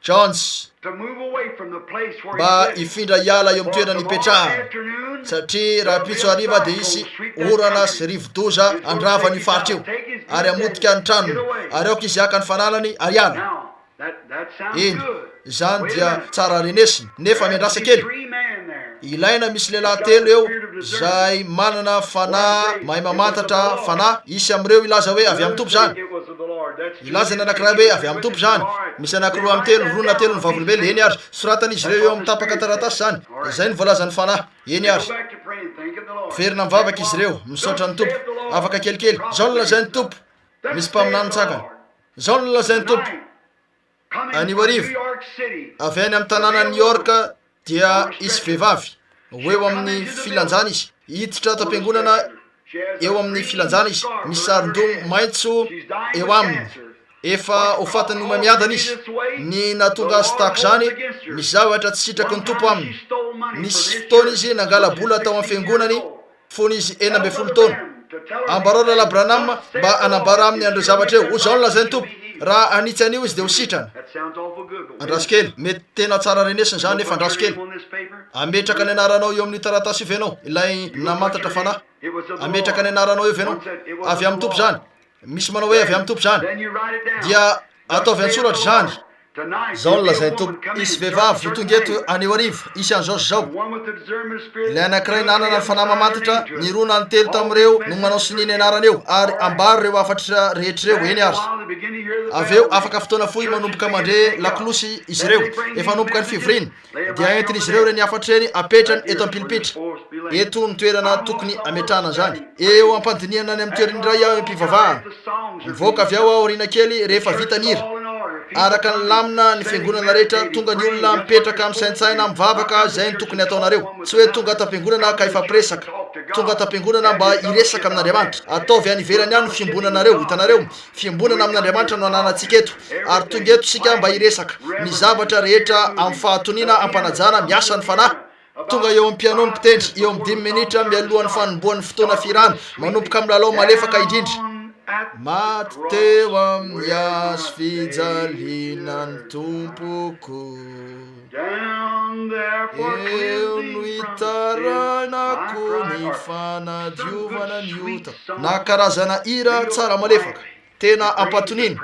[SPEAKER 2] Jones mba hifindra hiala eo amin'ny toerana hipetrahana satria raha pitso hariva dia isy orana sy rivo-doza andrava ny faritra io ary amotika ny tranony ary aoka izy aka ny fananany ary ala. Eny zany dia tsara renesiny nefa miandrasa kely. Ilaina misy lehilahy 3 eo zay manana fanahy mahay mamantatra fanahy isy am'ireo ilaza hoe avy amin'ny tompo zany. Ilaza ny anankiray hoe avy amin'ny tompo zany, misy anankiroa amin'ny 3, 2 na 3 ny vavolombelona. Eny ary soratan'izy ireo eo amin'ny tapaka taratasy zany, zay ny voalazany fanahy. Eny ary verina mivavaka izy ireo misaotra ny tompo afaka kelikely. Zao no lazainy tompo, misy mpaminany tsangana, zao no lazainy tompo. Anio arivo avy any amin'ny tanàna New York dia isy vehivavy ho eo amin'ny filanjana izy, hiditra ato am-piangonana eo amin'ny filanjana izy, misy saron-doha maitso eo aminy, efa ho fatany oma miadana izy. Ny natonga azy tahaka zany misy zavatra tsy sitraky ny tompo aminy. Misy fotoana izy nangala-bola tao amin'ny fiangonany, fony izy 40 taona. Ambarao la Branham mba anambara aminy andreo zavatra eo, ho zao no lazainy tompo. Raha anitsy anio izy dia ho sitrana. Andraso kely mety tena tsara renesiny zany nefa andraso kely. Ametraka ny anaranao eo amin'ny taratasy io venao ilay namantatra fanahy, ametraka ny anaranao eo venao avy amin'ny tompo zany, misy manao hoe avy amin'ny tompo zany dia ataovy an-tsoratra zany. Zao no lazainy tompo. Isy vehivavy tonga eto aneo arivo isy an'izao sy zao. Ilay anankiray nanana ny fanahy mamantatra, ny 2 na ny 3 tamin'ireo no manao sininy anarana eo ary ambary ireo afatra rehetra ireo. Eny ary avy eo afaka fotoana fohy manomboka mandre lakolosy izy ireo, efa manomboka ny fivoriana dia entin'izy ireo reny afatra reny apetrany eto am-pilipitra. Eto ny toerana tokony ametrahana zany, eo ampandiniana any amin'ny toerany iray aho am-pivavahana, mivoaka avy ao aoriana kely rehefa vita ny hira. Araka ny lamina ny fiangonana rehetra tonga ny olona mipetraka amin'ny saintsaina mivavaka zay ny tokony ataonareo. Tsy hoe tonga tam-piangonana ka ifampiresaka, tonga tam-piangonana mba hiresaka amin'Andriamanitra. Ataovy any ivelany any fiambonanareo, hitanareo fiambonana amin'Andriamanitra no ananantsika eto ary tonga eto sika mba hiresaka ny zavatra rehetra amin'ny fahatoniana ampanajana miasa ny fanahy. Tonga eo amin'ny piano mpitendry eo amin'ny 5 minitra mialohan'ny fanombohan'ny fotoana firana manomboka amin'ny lalao malefaka indrindra. Maty teo amin'ny azo fijalinany tompoko, eo no hitaranako ny fanadiovana ny ota. Na karazana hira tsara malefaka tena ampatonina,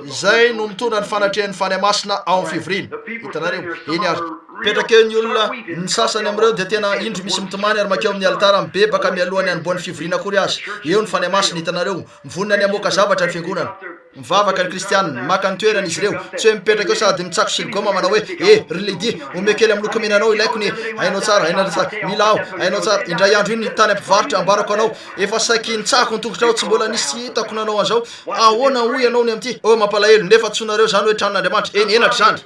[SPEAKER 2] zay no mitondra ny fanatrehan'ny Fanahy Masina ao amin'ny fivoriana. Hitanareo eny ary petraka eo ny olona, ny sasany am'ireo dia tena indro misy mitomany ary makeo amin'ny altara mibebaka mialohany anombohan'ny fivoriana akory azy. Eo ny Fanahy Masina hitanareo mivonina ny amoaka zavatra ny fiangonana. mivavaka ny kristianina maka ny toerana izy ireo tsy hoe mipetraka eo sady mitsako silgoma manao hoe relidi omekely amin'ny lokomena anao ilaiko ny ainao tsara mila ao ainao tsara indray andro iny tany ampivarotra ambarako anao efa saiky nitsako ny tongotra ao tsy mbola nisy hitako nanao an'izao ahoana hoy anao ny amty mampalahelo nefa tsonareo zany hoe tranon'Andriamanitra enatra zany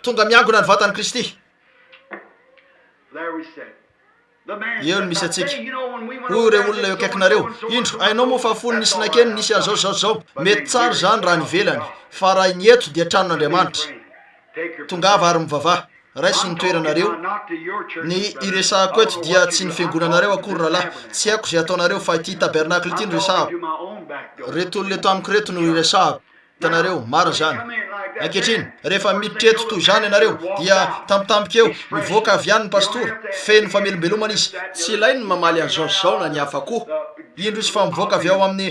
[SPEAKER 2] tonga miangona ny vatany Kristy eo ny misy atsika hoy ireo olona eo akaikinareo indro ainao moa fa fony nisy nakeny nisy azao mety tsara zany raha nivelany fa raha iny eto dia tranon'Andriamanitra tongava ary mivavaha raisy ny toeranareo ny iresahako eto dia tsy ny fiangonanareo akory rahalahy tsy haiko zay ataonareo fa ity tabernakle ity no resahako reto olona eto amiko reto no iresahako tanareo marina zany ankehitriny rehefa miditra eto toy zany ianareo dia tampotampoka eo mivoaka avy ihany ny pastora feno famelombelomana izy tsy ilainy mamaly an'izao na ny hafa koa indro izy fa mivoaka avy ao amin'ny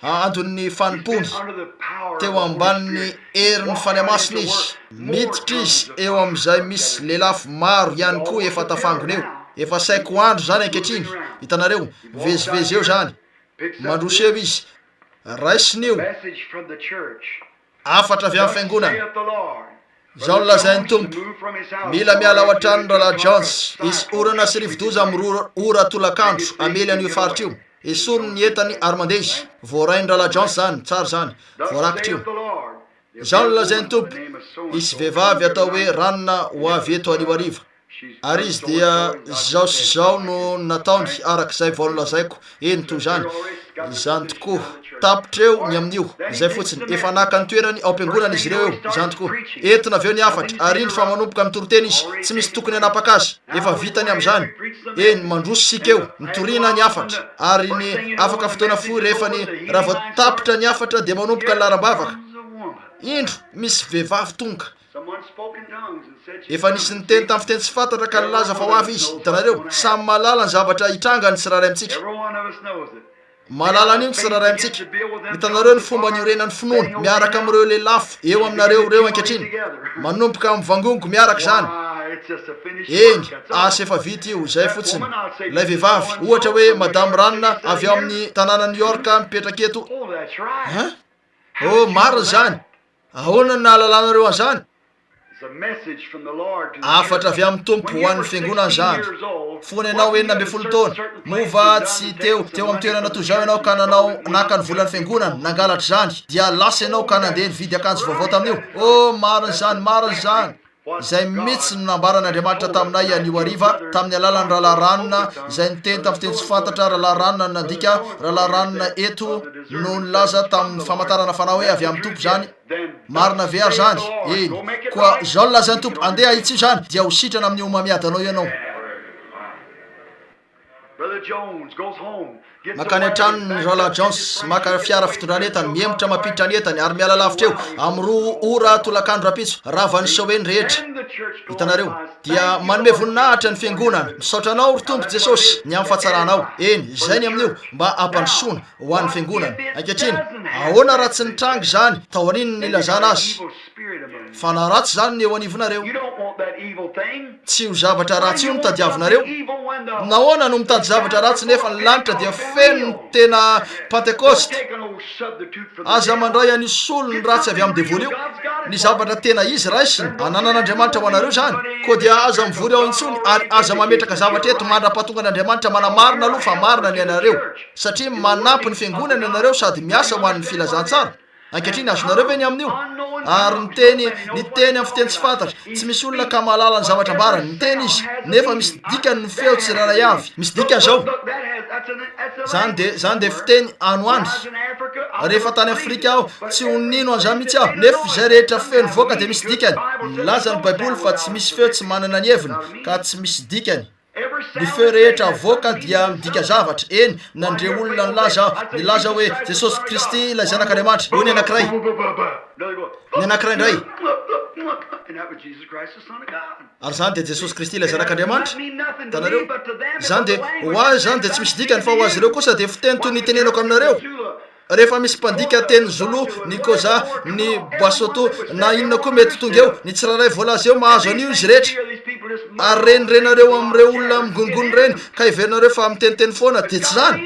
[SPEAKER 2] andon'ny fanompony teo ambanin'ny Amin'Ny Fanahy Masina izy miditra izy eo amin'izay misy lelafo maro ihany koa efa tafangona eo efa saiko andro zany ankehitriny hitanareo mivezivezy eo zany mandroso eo izy raisin'io afatra avy amin'ny fiangonana zao no lazainy tompo mila miala ao an-tranony rahalahy Jones izy orana sy rivodoza amin'ny ora tolakandro amely an'io faritra io esorony ny entany ary mandeha izy voarainy rahalahy Jones zany tsara zany voarakitra io zao no lazainy tompo isy vehivavy atao hoe ranona ho avy eto anio ariva ary izy dia zao sy zao no nataony arak'izay vaolazaiko eny toy zany zany tokoa tapitra eo ny amin'io izay fotsiny efa naka ny toerany ao am-piangonana izy ireo eo zany tokoa entina avy eo ny afatra ary indro fa manomboka mitoroteny izy tsy misy tokony hanapaka azy efa vitany amin'izany eny mandroso sika eo mitoriana ny afatra ary ny afaka fotoana foy rehefa ny raha vao tapitra ny afatra dia manomboka ny laram-bavaka indro misy vehivavy tonga efa nisy ny teny tamin'ny fiteny tsy fantatra ka nilaza fa ho avy izy hitanareo samy malala ny zavatra hitrangany sy raharay amintsika malala an'io tsy raharay amintsika hitanareo ny fomba niorenan'ny finoana miaraka amin'ireo lelafo eo aminareo reo ankehitriny manomboka amin'ny vangongo miaraka zany eny asa efa vita io zay fotsiny ilay vehivavy ohatra hoe madame ranona avy ao amin'ny tanàna New York mipetraka eto marina zany ahoana ny nahalalànareo an'izany afatra avy amin'ny tompo ho an'ny fiangonana zany fony ianao 12 taona mova tsy teo amin'ny toerana toy zao ianao ka nanao naka ny volan'ny fiangonana nangalatra zany dia lasa ianao ka nandeha nividy akanjo vaovao tamin'io marina zany izay mihitsy no nambaran'Andriamanitra taminay anio ariva tamin'ny alalan'ny rahalahy ranona izay niteny tamin'ny fiteny tsy fantatra rahalahy ranona nandika rahalahy ranona eto no nilaza tamin'ny famantarana fanahy hoe avy amin'ny tompo zany marina very zany eny koa zao no lazan'ny tompo andeha itsio zany dia ho sitrana amin'ny omamiadanao ianao makany an-tranony rahalahy Jones maka fiara fitondran'entany mihemotra mampiditra ny entany ary miala lavitra eo amin'ny roa ora tolakandro rapitso raha vanisoweny rehetra hitanareo dia manome voninahitra ny fiangonana misaotra anao ry tompo Jesosy ny amin'ny fahatsaranao eny izay ny amin'io mba ampandrosoana ho an'ny fiangonana ankehitriny ahoana raha tsy nitrangy zany tao aniny ny ilazana azy fa na ratsy zany ny eo anivonareo tsy ho zavatra ratsy io mitadiavinareo nahoana no mitady zavatra ratsy nefa ny lanitra dia feno ny tena pentekoste aza mandray an'io solo ny ratsy avy amin'ny devoly io ny zavatra tena izy raisiny ananan'Andriamanitra ho anareo zany koa dia aza mivory ao intsony ary aza mametraka zavatra eto mandra-pahatonga an'Andriamanitra manamarina aloha fa marina ny anareo satria manampy ny fiangonana anareo sady miasa ho an'ny filazantsara ankehitriny azonareo ve ny amin'io ary niteny amin'ny fiteny tsy fantatra tsy misy olona ka mahalala ny zavatra mbarany niteny izy nefa misy dikany ny feo tsy raray avy misy dikany zao zany de fiteny anoany rehefa tany Afrika aho tsy onino an'izany mihitsy aho nefa zay rehetra feo nivoaka de misy dikany milaza ny baiboly fa tsy misy feo tsy manana ny heviny ka tsy misy dikany ny feo rehetra avoaka dia midika zavatra eny nandre olona nilaza hoe Jesosy Kristy ilay zanak'Andriamanitra io ny anankiray indray ary zany de Jesosy Kristy ilay zanak'Andriamanitra tanareo zany de ho azy zany de tsy misy dikany fa ho azy ireo kosa de fiteny toy ny tenenako aminareo rehefa misy mpandika teny zolo ny koza ny boasoto na inona koa mety tonga eo ny tsiraray voalaza eo mahazo an'io izy rehetra ary renirenareo amin'ireo olona migonigony reny ka iverinareo fa miteniteny foana de tsy zany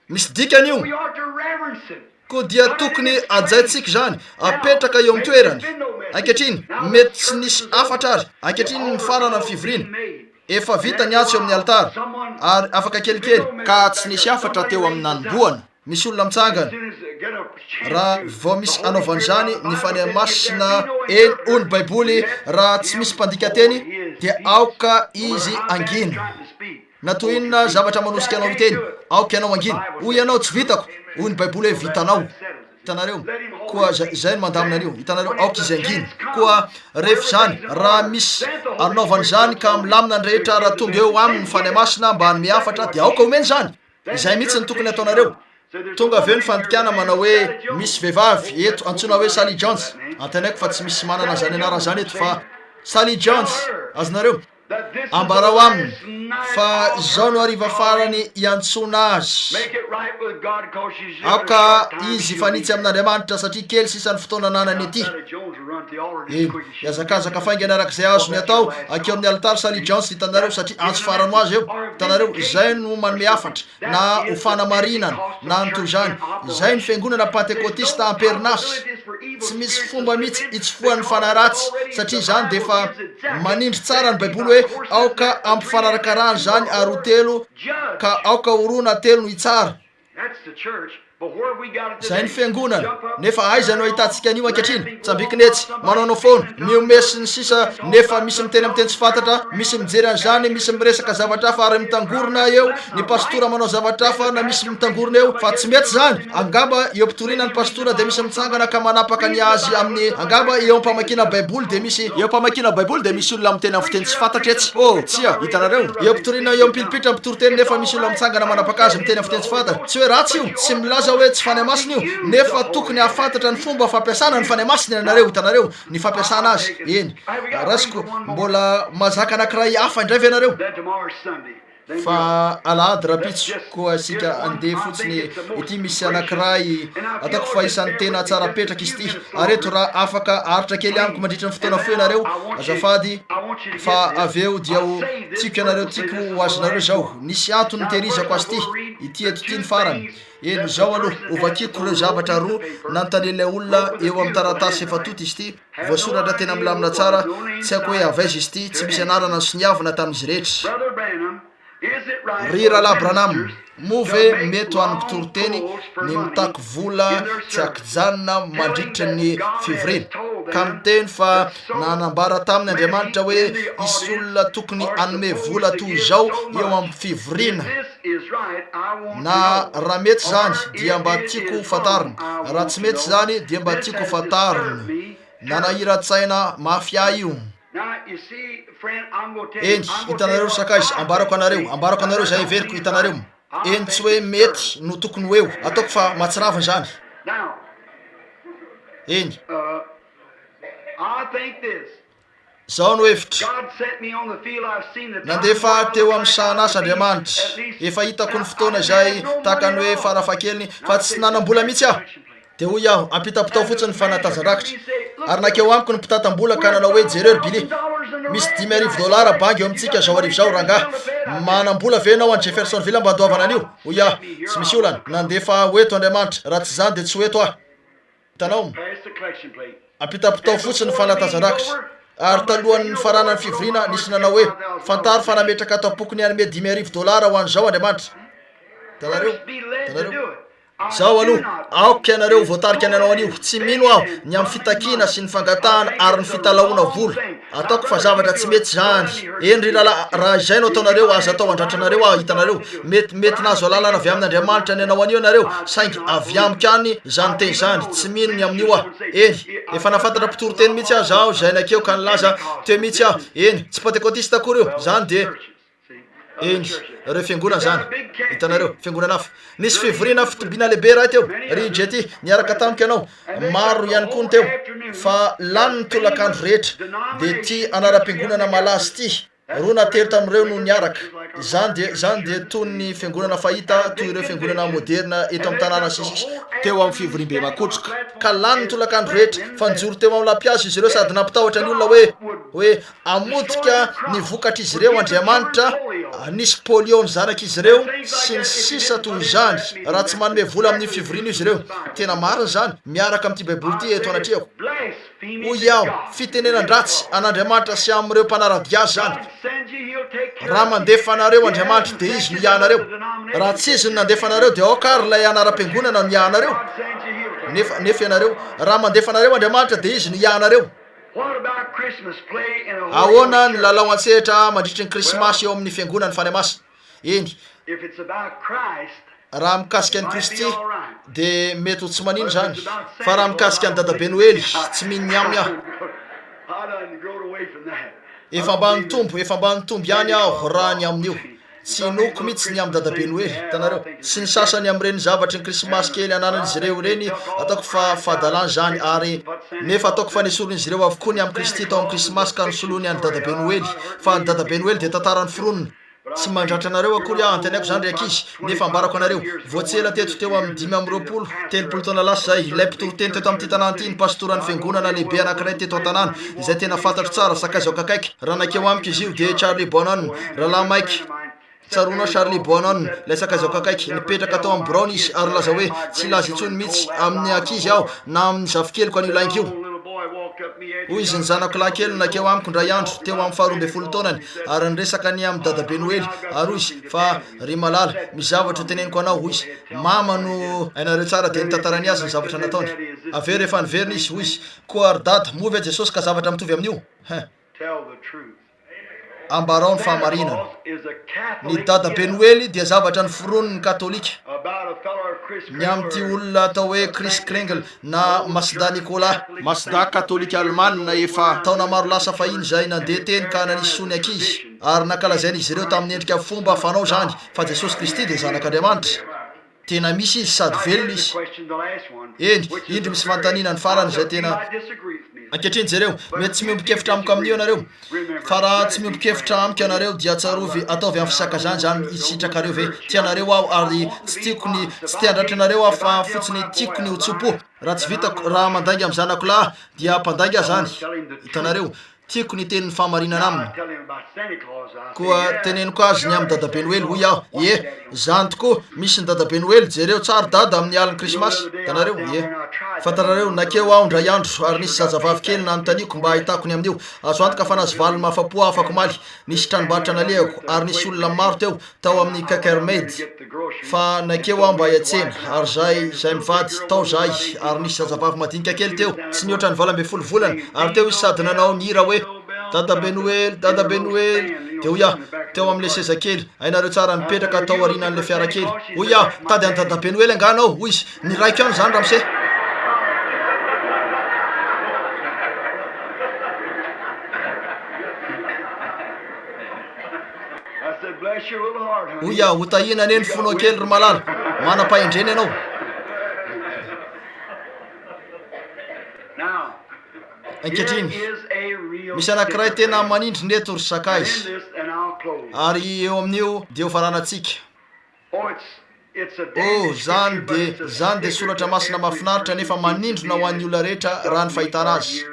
[SPEAKER 2] misy dikany io
[SPEAKER 1] We are to reverence Him.
[SPEAKER 2] ko dia tokony ajaitsika zany apetraka eo amin'ny toerany. Ankehitriny mety tsy nisy afatra ary, ankehitriny ny farana ny fivoriana efa vita ny atso eo amin'ny altara ary afaka kelikely
[SPEAKER 3] ka tsy nisy afatra teo amin'ny nanomboana.
[SPEAKER 2] misy olona mitsangana raha vao misy anaovany zany ny fanahy masina eny hoy ny baiboly raha tsy misy mpandika teny dia aoka izy angina. na toy inona zavatra manosika anao iteny aoka ianao angina, hoy ianao tsy vitako, hoy ny baiboly hoe vitanao. Hitanareo koa zay no mandamina an'io, hitanareo aoka izy angina koa rehefa zany raha misy anaovany zany ka milamina ny rehetra raha tonga eo aminy ny fanahy masina mba hanome afatra dia aoka omeny zany. Izay mihitsy ny tokony ataonareo. Tonga aveo ny fandikana manao hoe misy vehivavy eto antsoina hoe Sally Jones, antenaiko fa tsy misy manana zany anarana zany eto fa Sally Jones, azonareo ambarao aminy fa zao no ariva farany iantsona azy. Aoka izy fanitsy amin'Andriamanitra satria kely sisany fotoana nanany ety. Iazakazaka faingana arak'izay azo ny atao akeo amin'ny altara Sally Jones, hitanareo satria antso farano azy eo. Hitanareo zay no manome afatra na ho fanamarinana na ntoy zany. Zay ny fiangonana pentekotista amperinasy. Tsy misy fomba mihitsy hitsofoan'ny fanahy ratsy satria zany dia efa manindry tsara ny baiboly hoe aoka ampifanarakarahany zany ary ho telo ka aoka horona telo no hitsara. Zay ny fiangonana. Nefa aiza no ahitantsika an'io ankehitriny? Tsambikinetsy manaonao foana miomesy ny sisa nefa misy miteny amin'ny teny tsy fantatra, misy mijery an'izany, misy miresaka zavatra hafa ary mitangorona eo, ny pastora manao zavatra hafa na misy mitangorona eo, fa tsy mety zany. Angamba eo ampitoriana ny pastora dia misy mitsangana ka manapaka ny azy amin'ny angamba eo ampamakina baiboly dia misy
[SPEAKER 3] olona miteny amin'ny fiteny tsy fantatra etsy.
[SPEAKER 2] Oh, tsia, hitanareo eo ampitoriana eo ampilipitra ampitoroteny nefa misy olona mitsangana manapaka azy miteny amin'ny fiteny tsy fantatra. Tsy hoe ratsy io, tsy milaza hoe tsy fanahy masina io, nefa tokony ahafantatra ny fomba fampiasana ny fanahy masina ianareo. Hitanareo ny fampiasana azy. Eny rasiko mbola mazaka anankiray hafa indray ve ianareo? Fa alahady rapitso koa isika andeha fotsiny ity misy anankiray ataoko fa isan'ny tena tsara petraka izy ity. Areto raha afaka aritra kely amiko mandritra ny fotoana fo ianareo azafady fa aveo dia ho tiako ianareo, tiako ho azonareo zao. Nisy antony nitehirizako azy ity eto ity ny farany. Eno zao aloha ovakiko ireo zavatra roa nanotanen'ilay olona eo amin'ny taratasy efa tota izy ity, voasoratra tena milamina tsara, tsy haiko hoe avaiza izy ity, tsy misy anarana sy niavana tamin'izy rehetra. Ry Rahalahy Branham, move mety ho an'ny mpitoroteny ny mitako vola tsy akijanona mandritra ny fivoriana ka miteny fa nanambara tamin'ny Andriamanitra hoe isy olona tokony anome vola toy zao eo amin'ny fivoriana. Na raha mety zany dia mba tiako fantarina, raha tsy mety zany dia mba tiako fantarina. Nanahira-tsaina mafia io. Eny hitanareo sakaizy ambarako anareo zay everiko hitanareo. Eny tsy hoe mety no tokony ho eo, ataoko fa matsiraviny zany. Eny zao no hevitra. Nandefa teo amin'ny sahan'asa Andriamanitra, efa hitako ny fotoana izay tahaka ny hoe farafahakeliny fa tsy nanam-bola mihitsy aho. Dia hoy aho ampitapitao fotsiny ny fanatazan-drakitra ary nakeo amiko ny mpitatam-bola ka nanao hoe jereo bile misy $10,000 bangy eo amintsika zao arivo zao rangahy, manam-bola ve anao any Jeffersonville mba andoavana an'io? Hoy aho tsy misy olana, nandefa hoeto Andriamanitra, raha tsy zany dia tsy hoeto aho. Hitanao ampitapitao fotsiny ny fanatazan-drakitra. Ary talohan'ny faranany fivoriana nisy nanao hoe fantaro fa nametraka tapokony hanome $10,000 ho an'izao Andriamanitra. Hitanareo zao aloha aoka ianareo voatarika ananao an'io, tsy mino aho ny amin'ny fitakina sy ny fangatahana ary ny fitalaona vola. Ataoko fa zavatra tsy mety zany. Eny ry lala, raha izay no ataonareo azo atao andratranareo aho. Hitanareo mety nazo alalana avy amin'Andriamanitra ny anao an'io ianareo, saingy avy amiko any zany teny zany, tsy mino ny amin'io aho. Eny efa nafantatra mpitoroteny mihitsy aho zao zay nakeo ka nilaza teo mihitsy aho. Eny tsy pentekotista akory io zany dia eny reo fiangonana zany. Hitanareo fiangonana hafa nisy fivoriana fitobina lehibe raha teo ry jety niaraka tamiko ianao, maro ihany koa ny teo fa lany ny tolakandro rehetra dia ty anara-piangonana malazy ty roa natery tamin'ireo no niaraka. Zany dia toy ny fiangonana fahita toy ireo fiangonana moderna eto amin'ny tanàna sisisy
[SPEAKER 3] teo amin'ny fivorim-be makotroka
[SPEAKER 2] ka lany ny tolakandro rehetra fa nijory teo amin'ny lampiazo izy ireo sady nampitahotra ny olona hoe amotika ny vokatra izy ireo Andriamanitra nisy polio ny zanak'izy ireo sy ny sisa toy izany raha tsy manome vola amin'ny fivorina izy ireo. Tena marina zany miaraka amin'ity baiboly ty eto anatriako. Hoy aho fitenenan-dratsy an'Andriamanitra sy amin'ireo mpanaradia azy zany. Raha mandefa anareo Andriamanitra dia izy no ianareo. Raha tsy izy no nandefa anareo dia aokary ilay anaram-piangonana no ianareo. Nefa ianareo raha mandefa anareo Andriamanitra dia izy no ianareo. Ahoana ny lalao an-tsehatra mandritry ny krismasy eo amin'ny fiangonana Fanahy Masina? Eny, raha mikasika ny Kristy dia mety ho tsy manino zany, fa raha mikasika ny dadabe Noely tsy mino ny aminy aho. Efa ambany tombo ihany aho raha ny amin'io. Tsy noko mitsy ny amin'ny dadabe Noely, hitanareo. Sy ny sasany amin'ireny zavatry ny krismasy kely ananan'izy ireo ireny ataoko fa fahadalàna zany, ary nefa ataoko fa nesoron'izy ireo avokoa ny amin'ny Kristy tao amin'ny krismasy ka nosoloany any dadabe Noely. Fa ny dadabe Noely dia tantarany foronina. Tsy mandratra anareo akory aho antenaiko zany reakizy, nefa ambarako anareo voatsela teto teo amin'ny 5 telopolo taona lasa zay ilay mpitoroteny teto amin'ity tanàna ity ny pastoran'ny fiangonana lehibe anankiray teto an-tanàna izay tena fantatro tsara sakaizoka akaiky. Raha nakeo amiko izy io dia Charlie Bonan, rahalahy maiky tsaroana Charlie Bonan, ilay sakaizoka akaiky nipetraka tao amin'ny Brown izy ary laza hoe tsy laza intsony mihitsy amin'ny ankizy aho na amin'ny zavikeliko an'io lainky io. Hoy izy ny zanako lahy kely nakeo amiko ndray andro teo amin'ny 12 taonany ary niresaka ny amin'ny dadabe Noely ary hoy izy fa ry malala misy zavatra teneniko anao. Hoy izy mama no hainareo tsara dia nitantarany azy ny zavatra nataony. Aveo rehefa niverina izy hoy izy koa ary dada moa Jesosy ka zavatra mitovy amin'io. Ambarao ny fahamarinana. Ny dadabe Noely dia zavatra ny foroniny katolika. Ny amin'ity olona atao hoe Chris Kringle na Masda Nicolas, Masda katolika Allemana efa taona maro lasa fahiny zay nandeha teny ka nanisy sony ankizy ary nakalazaina izy ireo tamin'ny endrika fomba fanao zany fa Jesosy Kristy dia zanak'Andriamanitra. Tena misy izy sady velona izy. Eny, indro misy fanontaniana ny farany izay tena ankehitriny jereo mety tsy miombon-kevitra amiko amin'io anareo, fa raha tsy miombon-kevitra amiko anareo dia tsarovy ataovy amin'ny fisakazany zany isitrakareo ve tianareo aho ary tsy tiako ny tsy te handratra anareo aho fa fotsiny tiako ny ho tsopo. Raha tsy vitako raha mandangy amin'ny zanako lahy dia mpandangy aho zany. Hitanareo tiako ny tenin'ny fahamarinana aminy. Koa teneniko azy ny amin'ny dadabe Noely hoy aho zany tokoa misy ny dadabe Noely jereo tsara dada amin'ny alin'ny krismasy. Hitanareo fantarareo nakeo aho ndray andro ary nisy zazavavy kely nanontaniako mba ahitako ny amin'io. Azo antoka fa nazy valiny mafapo afako maly. Nisy tranombarotra nalehako ary nisy olona maro teo tao amin'ny Kakermaid fa nakeo aho mba hiatsena ary zay mivady tao zay ary nisy zazavavy madinika kely teo tsy nihoatra ny 12 volana ary teo izy sady nanao ny hira hoe dadabe Noely dia hoy aho teo amin'ilay seza kely hainareo tsara nipetraka tao aorianan'ilay fiara kely. Hoy aho tady any dadabe Noely angana aho. Hoy izy ny raiko ihany zany ramose. Hoy aho hotahina ane ny fonao kely ry malala manam-pahendreny ianao. Ankehitriny misy anankiray tena manindry neto ry sakaizy ary eo amin'io dia ho faranantsika. Zany dia soratra masina mahafinaritra nefa manindrona ho an'ny olona rehetra raha ny fahitana azy.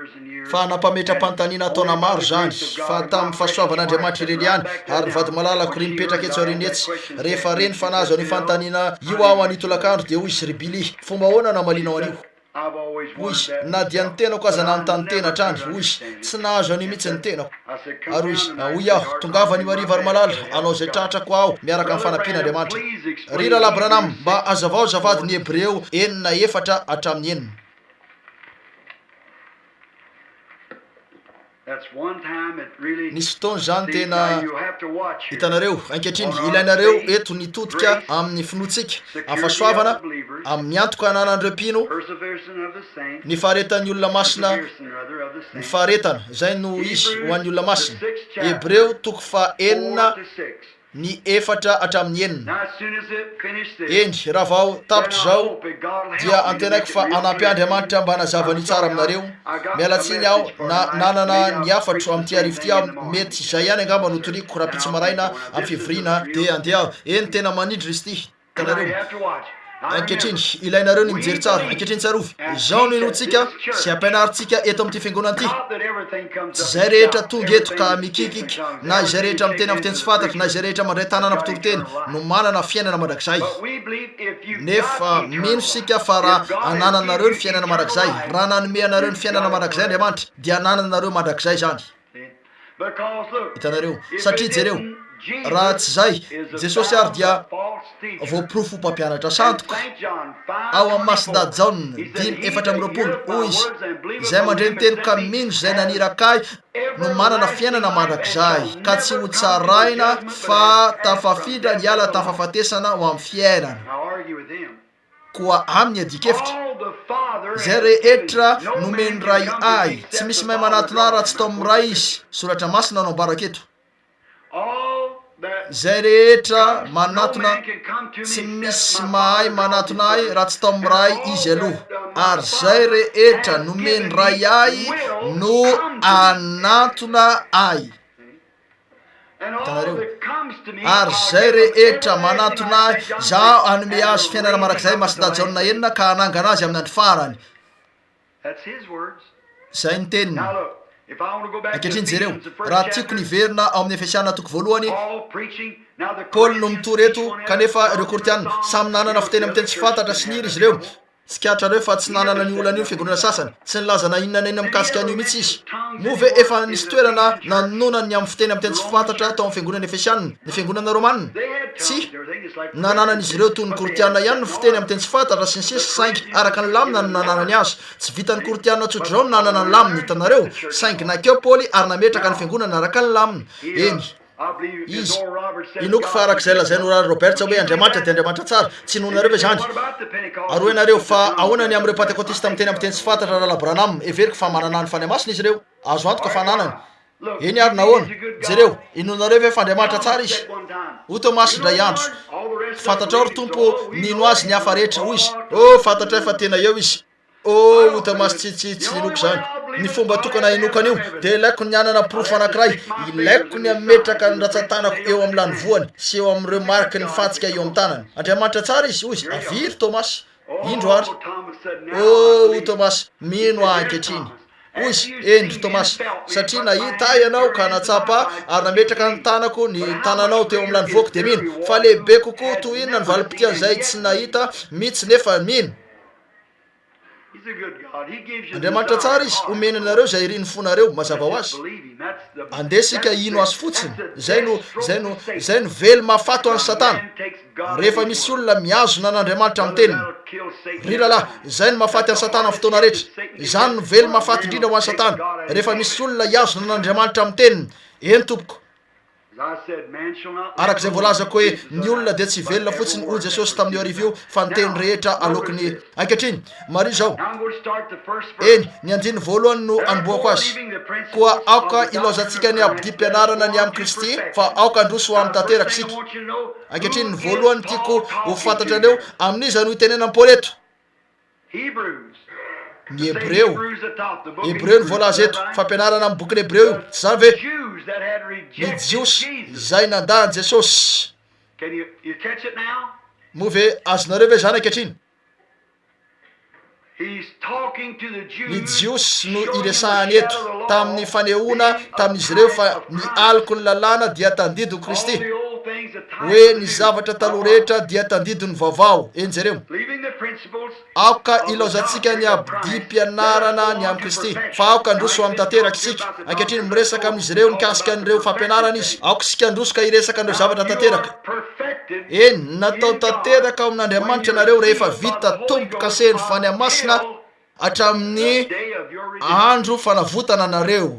[SPEAKER 2] Fa nampametram-panontaniana taona maro zany fa tamin'ny fahasoavan'Andriamanitra ireny ihany ary ny vady malalako ry mipetraka etsy aoriana etsy rehefa reny fanazo ny fanontaniana io aho anitolakandro dia hoy izy ry Bily fomba ahoana namalinao an'io. Hoy na dia ny tenako aza nanontany tena hatrany. Hoy tsy nahazo an'io mihitsy ny tenako. Ary hoy aho tongava ny mariva ary malala anao zay tratrako aho miaraka amin'ny fanampian'Andriamanitra. Ry Rahalahy Branham mba azavao zavady ny Hebreo 9:4 hatramin'ny 9. Nisy fotoana zany tena hitanareo ankehitriny ilainareo eto nitodika amin'ny finotsika amin'ny fahasoavana amin'ny antoka ananan'ireo mpino ny faharetan'ny olona masina. Ny faharetana zay no izy ho an'ny olona masina. Hebreo 9:4 hatramin'ny 9. Eny raha vao tapitra zao dia antenaiko fa anampy Andriamanitra mba nazavany tsara aminareo. Mialatsiny aho nanana ny afatro amin'ity arivo ty aho mety izay ihany angamba no toriko raha pitsy maraina amin'ny fivorina dia andeha aho. Eny tena manindry izy ty. Hitanareo ankehitriny ilainareo ny mijery tsara ankehitriny tsarovy zao no inotsika sy ampianaritsika eto amin'ity fiangonana ity tsy zay rehetra tonga eto ka mikikiky na izay rehetra miteny amin'ny teny tsy fantatra na izay rehetra mandray tanana mpitoroteny no manana fiainana mandrakizay nefa mino sika fa raha anananareo ny fiainana mandrakizay raha nanome anareo ny fiainana mandrakizay andriamanitra dia anananareo mandrakizay zany hitanareo satria jereo raha tsy zay jesosy ary dia voapirofo mpampianatra santoka ao amin'ny masida jaona 5:4 hoy izy izay mandray ny teny ka mino zay nanirakay no manana fiainana mandrakizay ka tsy ho tsaraina fa tafafidra ny ala tafafatesana ho amin'ny fiainana koa amin'ny adikefitra zay rehetra nomeny ray ay tsy misy mahay manatona raha tsy tao amin'ny ray izy soratra masina no ambaraketo zay rehetra manatona tsy misy mahay manatona ay raha tsy tao amin'ny ray izy aloha ary zay rehetra nomeny ray ay no anatona ay tanareo ary zay rehetra manatona ay zaho anome azy fiainana marakizay masida jaona 9 ka anangana azy amin'ny andro farany zay ny teniny ankehitriny jereo raha tiako niverina ao amin'ny efesiana 1 paoly no mitory eto kanefa ireo kortiana samy nanana fiteny amin'ny teny tsy fantatra sy niry izy ireo tsy katrareo fa tsy nanana ny olana io fiangonana sasany tsy nilazana inona na inona mikasika an'io mihitsy izy move efa nisy toerana nanonany ny amin'ny fiteny amin'ny teny tsy fantatra tao amin'ny fiangonana efesiana ny fiangonana romanina tsy nananan'izy ireo toy ny kortiana ihany ny fiteny amin'ny teny tsy fantatra sy ny sisy saingy araka ny lamina no nananany azy tsy vitan'ny kortiana tsotra zao no nanana ny lamina hitanareo saingy nakeo paoly ary nametraka ny fiangonana araka ny lamina eny izy inoko fa arak'izay lazainy orary roberta hoe andriamanitra dia andriamanitra tsara tsy nonareo ve zany aroenareo fa ahonany amin'ireo pentekotista miteny amin'ny teny tsy fantatra raha labranam everiko fa manana ny fanahy masina izy ireo azo antoka fa nanany eny ary nahoana jereo inonareo ve fa andriamanitra tsara izy ho tomasy indray andro fantatrao ry tompo nino azy ny hafa rehetra hoy izy fantatra fa tena eo izy ho tomasy tsy inoko zany ny fomba tokana inokana io dia ilaiko ny anana pirofo anankiray ilaiko ny ametraka ny ratsatanako eo amin'ny lany voany sy eo amin'ireo mariky ny fatsika eo amin'ny tanany andriamanitra tsara izy hoy izy aviry tomasy indro ary ho tomasy mino ankehitriny hoy izy endry tomasy satria nahita ianao ka natsapa ary nametraka ny tanako ny tananao teo amin'ny lany voako dia mino fa lehibe kokoa toy inona ny valim-pitian'izay tsy nahita mihitsy nefa mino andriamanitra tsara izy omena anareo zay iriny fonareo mazava ho azy andesika ino azy fotsiny zay no velo mahafato any satana rehefa misy olona miazona an'andriamanitra amin'ny teniny ry lalahy zay no mahafaty any satana amin'ny fotoana rehetra izany no velo mahafaty indrindra ho any satana rehefa misy olona iazona an'andriamanitra amin'ny teniny eny tompoko arak'izay voalazako hoe ny olona dia tsy velona fotsiny ho jesosy tamin'io arivio fa nyteny rehetra alokony ankehitriny mari zao eny ny andiny voalohany no anomboako azy koa aoka ilozantsika ny abidi-pianarana ny amin'ny kristy fa aoka androso ho amin'ny tanteraka isika ankehitriny ny voalohany tiako ho fantatra aneo amin'iza no hitenena am-paoly eto ny hebreo no voalaza eto fampianarana amin'ny boky ny hebreo io tsy zany ve ny jiosy zay nandahany jesosy moa ve azonareo ve zany ankehitriny ny jiosy no iresahany eto tamin'ny fanehoana tamin'izy ireo fa ny aliko ny lalàna dia tandidy ho kristy hoe ny zavatra taloha rehetra dia tandidy ny vaovao eny jereo aoka ilozantsika ny abidi-pianarana ny amin'ny kristy fa aoka androso amin'ny tanteraka isika ankehitriny miresaka amin'izy ireo nikasika an'ireo fampianarana izy aoka isika androsoka iresaka an'ireo zavatra tanteraka eny natao tanteraka ao amin'andriamanitra ianareo rehefa vita tompoka seny fanahy masina hatramin'ny andro fanavotana anareo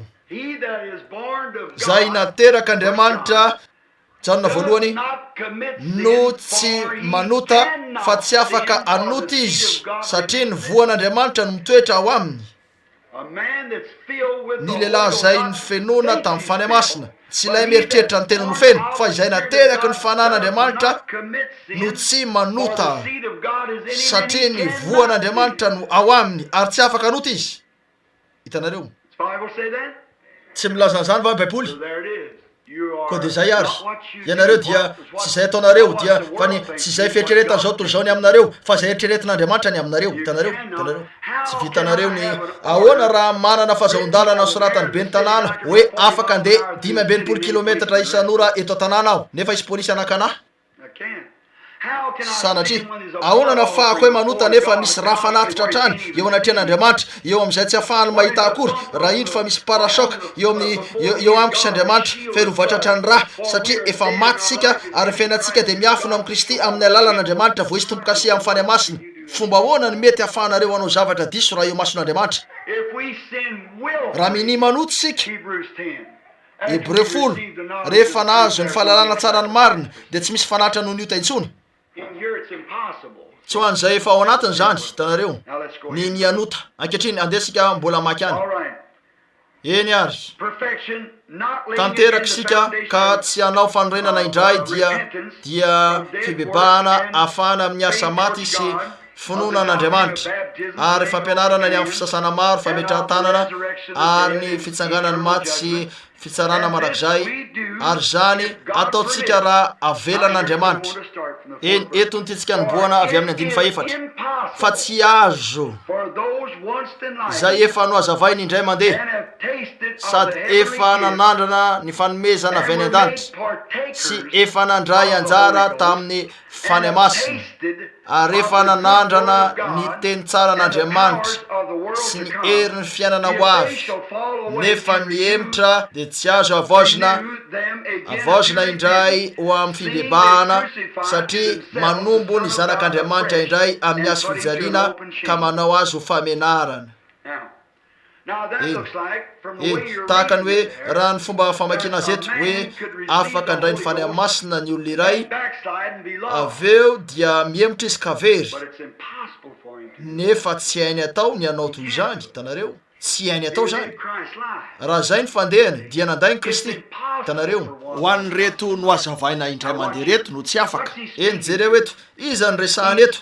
[SPEAKER 2] zay nateraka andriamanitra janona voalohany no tsy manota fa tsy afaka anota izy satria ny voan'andriamanitra no mitoetra ao aminy ny lehilahy zay ny fenona tamin'ny fanahy masina tsy ilay mieritreritra ny tena nofeno fa izay nateraka ny fanan'andriamanitra no tsy manota satria ny voan'andriamanitra no ao aminy ary tsy afaka anota izy hitanareo tsy milazan'izany va baiboly koa de zay ary ianareo dia tsy zay ataonareo dia fa ny tsy zay fieritreretana zao toy zao ny aminareo fa zay eritreretin'andriamanitra ny aminareo hitanareo tsy vitanareo ny ahoana raha manana fahazahon-dalana soratany be ny tanàna hoe afaka andeha 5 kilometatra isan'ora eto an-tanàna aho nefa isy polisy anakanahy sanatria ahoana nafahako hoe manota nefa misy raha fanatitra trany eo anatrehan'andriamanitra eo am'izay tsy ahafahany mahita akory raha indro fa misy parasoka eo amiko isy andriamanitra ferovatratra ny raha satria efa matysika ary fiainatsika de miafina am Kristy amin'ny alalan'andriamanitra vo isy tombokasi amin'ny fanahy masina fomba ahoana ny mety ahafahanareo hanao zavatra diso raha eo mason'andriamanitra raha mini manoto sika Hebreu 10 rehefa nahazo ny fahalalana tsara ny marina de tsy misy fanatra noho ny ota intsony tsy ho an'izay efa ao anatiny zany hitanareo ny anota ankehitriny andesika mbola maky any eny ary tanteraky sika ka tsy hanao fanorenana indray dia fibebahana afana amin'ny asa maty sy finoanan'andriamanitra ary fampianarana ny amin'ny fisasana maro fametrahantanana ary ny fitsanganany maty sy fitsarana marak'izay ary zany ataotsika raha avelan'andriamanitra eny eto ny titsika nyboana avy amin'ny 14 fa tsy azo zay efa no azavainy indray mandeha sady efa nanandrana ny fanomezana avy any an-danitra sy efa nandray anjara tamin'ny fanahy masina ary efa nanandrana ny teny tsara an'andriamanitra sy ny hery ny fiainana ho avy nefa mihemitra de tsy azo avaozina indray ho amin'ny fibebahana satria manombo ny zanak'andriamanitra indray amin'ny azo fijaliana ka manao azy ho famenarana tahaka ny hoe raha ny fomba famakina azy eto hoe afaka andray ny fanahy masina ny olona iray aveo dia mihemitra izy kavery nefa tsy hainy atao ny anao toy zany hitanareo tsy hainy atao zany raha zay ny fandehany dia nanday ny Kristy hitanareo ho an'ny reto no azavaina indray mandeha reto no tsy afaka eny jereo eto iza ny resahany eto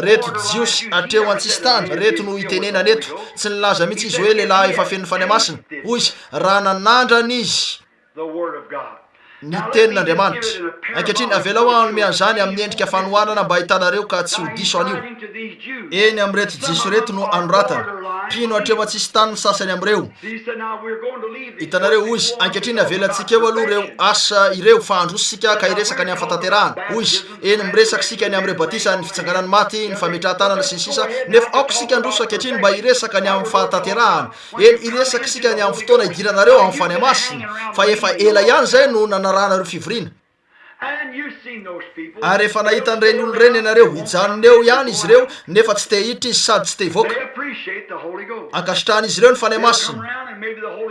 [SPEAKER 2] reto jiosy atreo an-tsisy tany reto no itenenany eto tsy nilaza mihitsy izy hoe lehilahy efa feno fanahy masina hoy izy raha nanandrany izy ny tenin'andriamanitra ankehitriny avela ho anome an'izany amin'ny endrika fanohanana mba hitanareo ka tsy ho diso an'io eny am'reto jiso reto no anoratana mpino atreo an-tsisy tany ny sasany am'ireo hitanareo hoy izy ankehitriny avelantsika eo aloha reo asa ireo fa androsika ka iresaka ny amin'ny fataterahana hoy izy eny miresaka sika ny am'ireo batisa ny fitsanganany maty ny fametrahantanana sy ny sisa nefa aoko sika androso ankehitriny mba iresaka ny amin'ny fataterahana eny iresaka sika ny amin'ny fotoana idiranareo amin'ny fanahy masina fa efa ela ihany zay no nanarahanareo fivorina ary efa nahita n'ireny olo reny ianareo hijanoneo ihany izy ireo nefa tsy te hiditra izy sady tsy te hivoaka ankasitrahany izy ireo ny fanahy masina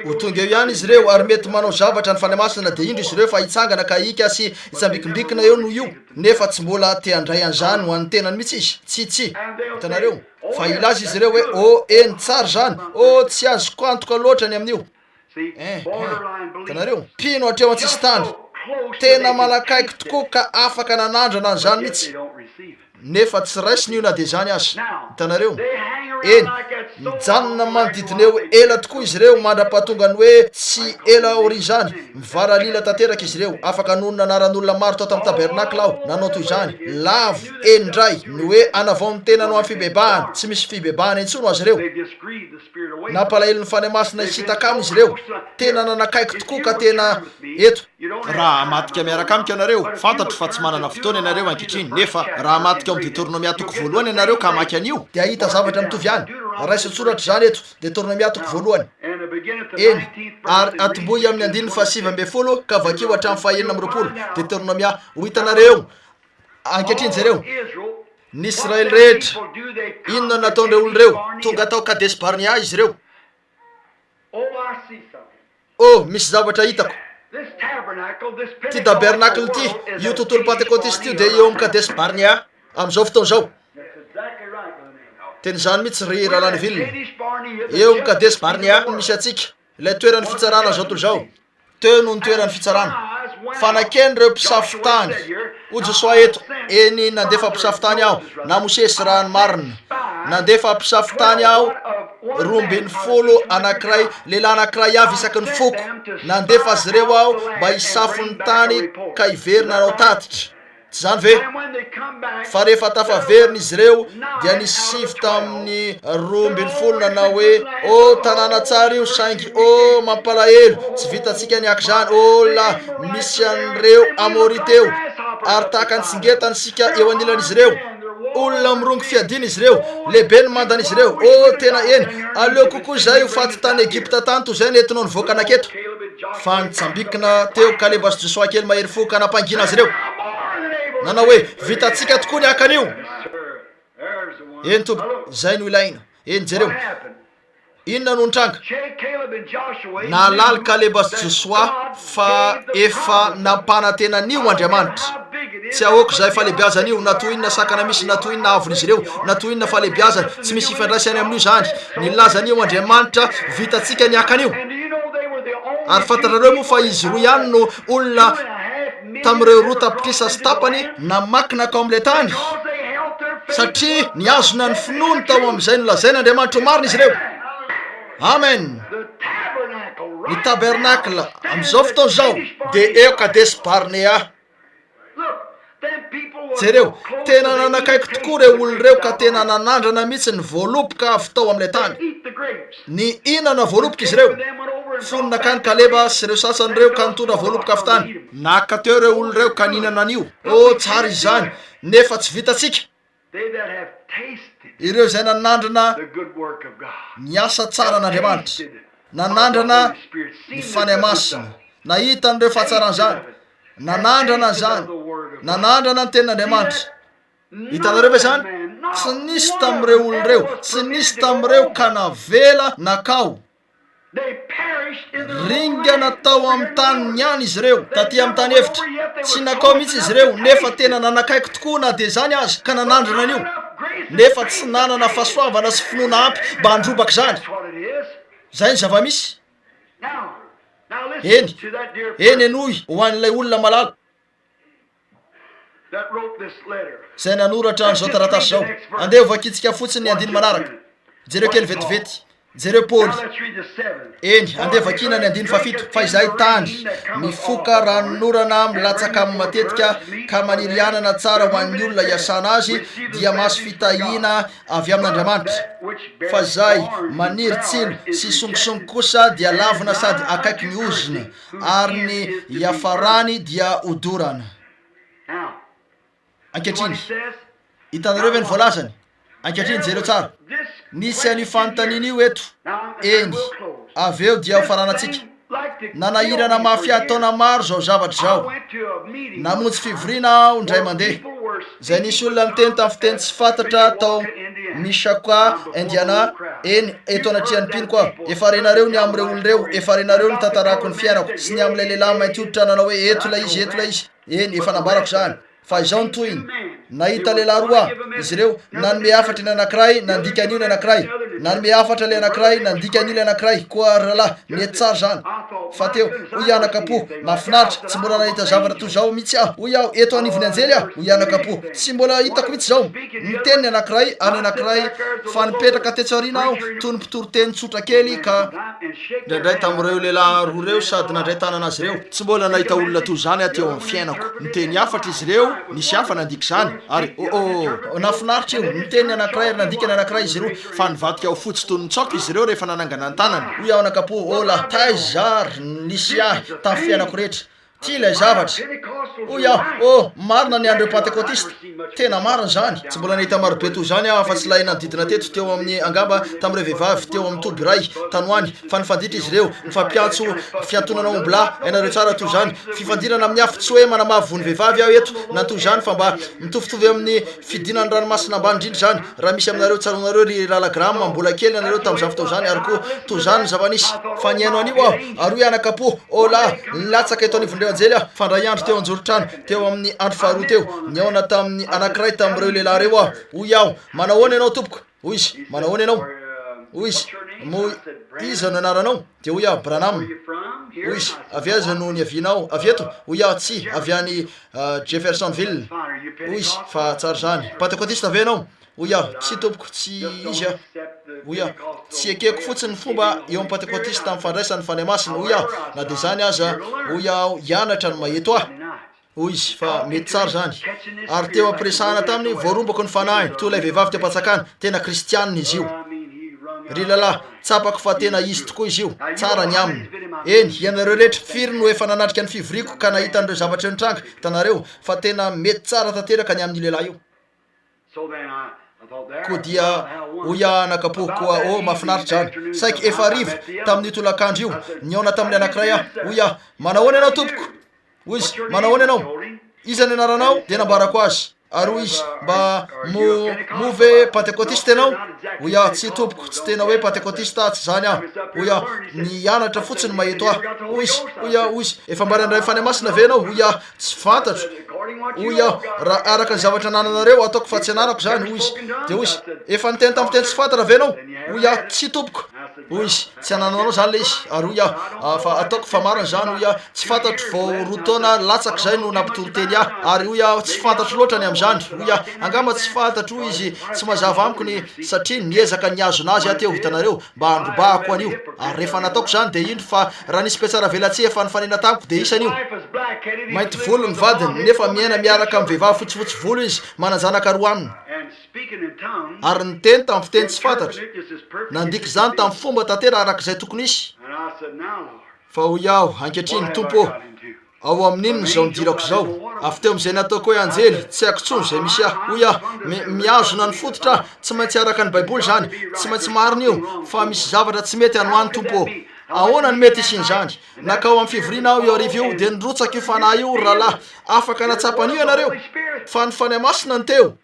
[SPEAKER 2] ho tonga eo ihany izy ireo ary mety manao zavatra ny fanahy masina de indro izy ireo fa hitsangana ka hika sy hitsambikimbikina eo no io nefa tsy mbola te handray an'izany ho an'ny tenany mihitsy izy tsy hitanareo fa ilaza izy ireo hoe eny tsara zany tsy azoko antoka loatra ny amin'io hitanareo mpino atreo an-tsisy tany tena malakaiky tokoa ka afaka nanandrana an'izany mihitsy nefa tsy raisiny io na de zany azy hitanareo eny mijanona manodidina eo ela tokoa izy ireo mandra-pahatongany hoe tsy ela ori zany mivaralila tanteraka izy ireo afaka nonona anaran'olona maro tao tamin'ny tabernakla aho nanao toy zany lavo endray ny hoe anavao ny tena no amin'ny fibebahana tsy misy fibebahana intsony azy ireo nampalahelo ny fanahy masina isitakamo izy ireo tena nanakaiky tokoa ka tena eto raha matika miaraka amiko ianareo fantatro fa tsy manana fotoana ianareo ankehitriny nefa raha matika amin'ny Deutéronomia toko voalohany ianareo ka maky an'io de ahita zavatra mitovy ihany raisy-tsoratra zany eto Deutéronomia toko voalohany eny ary atomboy amin'ny 17 ka vakeo hatramin'ny fahaenina amby 20 Deutéronomia ho hitanareo ankehitriny zareo ny Israely rehetra inona nataon'ireo olo reo tonga tao Kades Barnea izy ireo misy zavatra hitako ty tabernacle ty io tontolo pentekôtisty io de eo amin'ny Kades Barnea am'izao fotoana zao teny zany mihitsy ry Rahalahy Vilona eo amin'ny Kades Barnea misy atsika ilay toerany fitsarana zao toy zao teo no ny toerany fitsarana fanakeny reo mpisafitany o Josoa eto eny nandefa mpisafitany aho na Mosesy raha ny marina nandefa mpisafitany aho 12 anankiray lehilahy anankiray avy isaky ny foko nandefa azy ireo aho mba hisafony tany ka hiverina anao tatitra tsy zany ve fa rehefa tafaverina izy ireo dia nisivy tamin'ny 12 nanao hoe ô tanàna tsara io saingy ô mampalahelo tsy vitatsika niaky zany ô la misy an'ireo amoriteo ary tahaka ny tsingetany sika eo anilan'izy ireo olona mirongo fiadina izy ireo lehibe ny mandana izy ireo ô tena eny aleo kokoa zay ho faty tany Egypta tany toy zay nentinao nivoaka anaketo fa nitsambikina teo Kaleba sy Joshua kely mahery fo ka nampangina azy ireo nanao hoe vitatsika tokoa niaka an'io eny toby zay no ilaina eny jereo inona no nitranga nahalaly Kaleba sy Joshua fa efa nampanantena an'io Andriamanitra tsy ahoako zay falebiazan'io natoy inona sakana misy natoy inona avon'izy ireo natoy inona falebiazana tsy misy ifandraisany amin'io zany nilazan'io Andriamanitra vitatsika niaka an'io ary fantatrareo moa fa izy roa ihany no olona tamin'ireo roa tapitrisa sy tapany namakina kao amin'ilay tany satria niazona ny finoany tao amin'izay nolazain'Andriamanitra ho marina izy ireo amen ny tabernakla amin'izao fotoana zao de eo Kadesy Barnea jereo tena nanakaiky tokoa reo olona reo ka tena nanandrana mihitsy ny voaloboka avy tao amin'ilay tany ny inana voaloboka izy reo fonina kany Kaleba sy ireo sasan'ireo ka nitondra voaloboka avy tany naka teo reo olona reo ka ninana an'io ô tsara izy zany nefa tsy vitatsika ireo zay nanandrana ny asa tsara an'Andriamanitra nanandrana ny Fanahy Masina nahita an'ireo fahatsarany zany nanandrana zany nanandrana ny tenin'Andriamanitra hitanareo ve zany tsy nisy tamin'ireo olona reo tsy nisy tamin'ireo ka navela nakao ringa natao amin'ny tany niany izy ireo taty amin'ny tany efitra tsy nakao mihitsy izy ireo nefa tena nanakaiky tokoa na de zany azy ka nanandrana an'io nefa tsy nanana fahasoavana sy finoana ampy mba handrobaka zany zay ny zava-misy eny enoy ho an'ilay olona malala zay nanoratra n'izao taratasy zao andeha hovakitsika fotsiny ny andiny manaraka jereo kely vetivety jereo Paoly eny andeha vakina ny andiny fafito fa izay tany mifoka ranonorana milatsaka amin'ny matetika ka maniry anana tsara ho an'ny olona iasana azy dia maso fitahina avy amin'Andriamanitra fa zay maniry tsilo sy songisongy kosa dia lavina sady akaiky miozina ary ny iafarany dia odorana ankehitriny hitanareo ve ny voalazany ankehitriny jereo tsara nisy an'io fanontaniana io eto eny avy eo dia ho faranatsika nanahirana mafia taona maro zao zavatra zao namonjy fivoriana aho indray mandeha zay nisy olona miteny tamin'ny fiteny tsy fantatra tao Michoacán Indiana eny eto anatrian'ny pino koa efa renareo ny am'ireo olon'ireo efa renareo ny tantarako ny fiainako sy ny amin'ilay lehilahy mainty hoditra nanao hoe eto la izy eny efa nambarako zany fa izao ny toyiny nahita lehilahy roa izy ireo nanome afatra ny anankiray nandika an'io ny anankiray nanome afatra le anankiray nandika an'io le anankiray koa rahalahy mety tsara zany fa teo hoy anakapo mahafinaritra tsy mbola nahita zavatra toy zao mihitsy aho hoy aho eto anivony anjely aho hoy anakapo tsy mbola hitako mihitsy zao miteny ny anankiray ary anankiray fa nipetraka tetsoarina aho toy ny mpitory-teny tsotra kely ka ndraindray tamin'ireo lehilahy roa reo sady nandray tanana azy ireo tsy mbola nahita olona toy zany aho teo amin'ny fiainako niteny afatra izy ireo nisy hafa nandiky zany ary nafinaritra io niteny anankiray ary nandika ny anankiray izy ireo fa nivadika ao fotsy toy ny tsoka izy ireo rehefa nanangana ny tanany hoy aho anakapo ô la taizary nisy ahy tamin'ny fiainako rehetra ty ilay zavatra hoy aho marina ny andreo pentekotista tena marina zany tsy mbola nahita marobe toy zany aho fa tsy lahy nanodidina teto teo amin'ny angamba tamin'ireo vehivavy teo amin'ny toby ray tanoany fa nifanditra izy ireo nifampiantso fiantonana ombla ainareo tsara toy zany fifandirana amin'ny afo tsy hoe manamavony vehivavy aho eto na toy zany fa mba mitovitovy amin'ny fidinany ranomasina ambany indrindra zany raha misy aminareo tsaronareo ry ralagrama mbola kely anareo tamin'izany fotoa zany ary koa toy zany ny zava-nisy fa niaino an'io aho ary hoe anakapo la latsaka eto anivondreo anjely aho fandray andro teo anjoro-trano teo amin'ny andro faharoa teo niaona tamin'ny anankiray tamin'ireo lehilahy reo aho hoy aho manao ahoana ianao tompoko hoy izy manao ahoana ianao hoy izy mo iza no anaranao de hoy aho Branham hoy izy avy aiza no niavianao avy eto hoy aho tsy avy any Jeffersonville hoy izy fa tsara zany pentekotista ave ianao oia tsy tompoko tsy izy a oia tsy ekeko fotsiny fomba eo am pentekôtiste tamin'ny fandraisany Fanahy Masina oia na de zany aza oia hianatra ny maheto ah hoy izy fa mety tsara zany ary teo ampiresahana taminy voarombako ny fanahy to lay vehivavy teo Patsakana tena kristianina izy io ry lalahy tsapako fa tena izy tokoa izy io tsara ny aminy eny ianareo rehetra firy no efa nanatrika ny fivoriako ka nahita an'ireo zavatra nitranga tanareo fa tena mety tsara tanteraka ny amin'ny lehilahy io ko dia oia nakapoho koa mahafinaritra zany saiky efa arivo tamin'ny tolakandro io niaona tamin'ny anankiray ah oia manahoana ianao tompoko hoy izy manahoana ianao iza ny anaranao de nambarako azy ary hoy izy mba move pentekôtiste ianao oia tsy tompoko tsy tena hoe pentekôtiste tsy zany ah oia nianatra fotsiny maheto ah hoy izy oia hoy izy efa mbarandray Fanahy Masina ve anao oia tsy fantatro oia raha araka ny zavatra nananareo ataoko fa tsy anarako zany hoy izy de hoy izy efa niteny tamin'ny teny tsy fantatra ve anao oia tsy tompoko hoy izy tsy anananao zany le izy ary oia fa ataoko fa marina zany oia tsy fantatro vao roa taona latsaka zay no nampitoro teny ah ary oia tsy fantatro loatra ny am'zany oia angamba tsy fantatro hoy izy tsy mazava amiko ny satria niezaka niazo nazy aho teo hitanareo mba androbahako an'io ary rehefa nataoko zany de indro fa raha nisy petsara velatsy efa nifanena tamiko de isan'io mainty volo ny vadiny nefa miaina miaraka amin'ny vehivavy fotsifotsy volo izy mananjanaka roa aminy ary niteny tamin'ny fiteny tsy fantatra nandiky zany tamin'ny fomba tantera arak'izay tokony isy fa ho iaho ankehitriny tompo ao amin'inony zao nidirako zao avy teo am'izay nataoko hoe anjely tsy haiko tsony zay misy ah oia miazona ny fototra tsy maintsy araka ny baiboly zany tsy maintsy marina io fa misy zavatra tsy mety anoany tompo ahoana ny mety isiny zany nakao amin'ny fivoriana aho io arivo io de nirotsaka io fanahy io rahalahy afaka natsapany io ianareo fa ny Fanahy Masina ny teo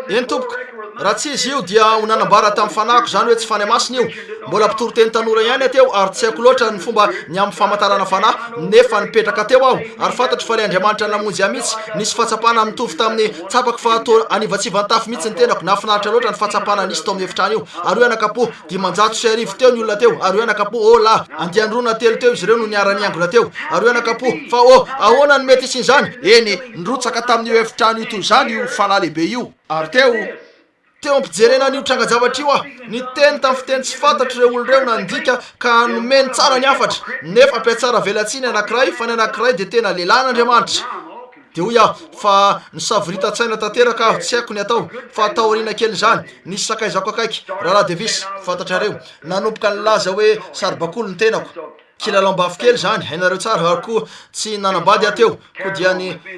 [SPEAKER 2] eny tompoko raha tsy izy io dia ho nanambara tamin'ny fanahiko zany hoe tsy Fanahy Masina io mbola mpitoro teny tanora ihany ateo ary tsy haiko loatra ny fomba ny amin'ny famantarana fanahy nefa nipetraka teo aho ary fantatro fa le Andriamanitra namonjy ahy mihitsy nisy fahatsapana mitovy tamin'ny tsapako fa to anivatsivan-tafy mihitsy ny tenako nafinaritra loatra ny fahatsapana nisy tao amin'ny efitrano io ary hoe anakapo 500 teo ny olona teo ary hoe anakapo lahy andiandrona telo teo izy ireo no niara-niangona teo ary hoe anakapo fa ahoana ny mety isiny zany eny nirotsaka tamin'io efitrano io toy zany io fanahy lehibe io ary teo ampijerena n'io tranga zavatra io ah niteny tamin'ny fiteny tsy fantatro ireo olo reo nandika ka nomeny tsara ny afatra nefa ampiatsara velatsiny anankiray fa ny anankiray de tena lehilahin'Andriamanitra de hoy aho fa nisavorita-tsaina tanteraka aho tsy haiko ny atao fa taoriana kely zany nisy sakaizako akaiky rahalahy Devis fantatrareo nanomboka nilaza hoe saribakolo ny tenako kilalao-mbafy kely zany hainareo tsara ary koa tsy nanambady ateo ko dia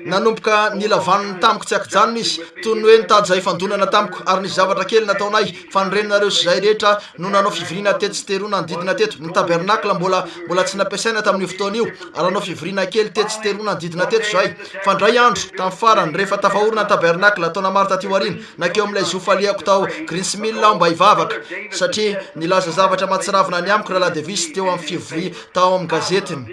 [SPEAKER 2] nanomboka nilavaniny tamiko tsy akijanona izy toy ny hoe nitady zay fandonana tamiko ary nisy zavatra kely nataonay fa nireninareo sy zay rehetra no nanao fivoriana teto sy terona nodidina teto ny tabernakla mbola tsy nampiasaina tamin'io fotoana io ary anao fivoriana kely teto sy terona nodidina teto zay fa ndray andro tamin'ny farany rehefa tafaorona ny tabernakla taona maro tatio arina nakeo amin'ilay zofaliako tao Grinsmill aho mba hivavaka satria nilaza zavatra matsiravina ny amiko rahalahy Devis teo amin'ny fivoria tao amin'ny gazetiny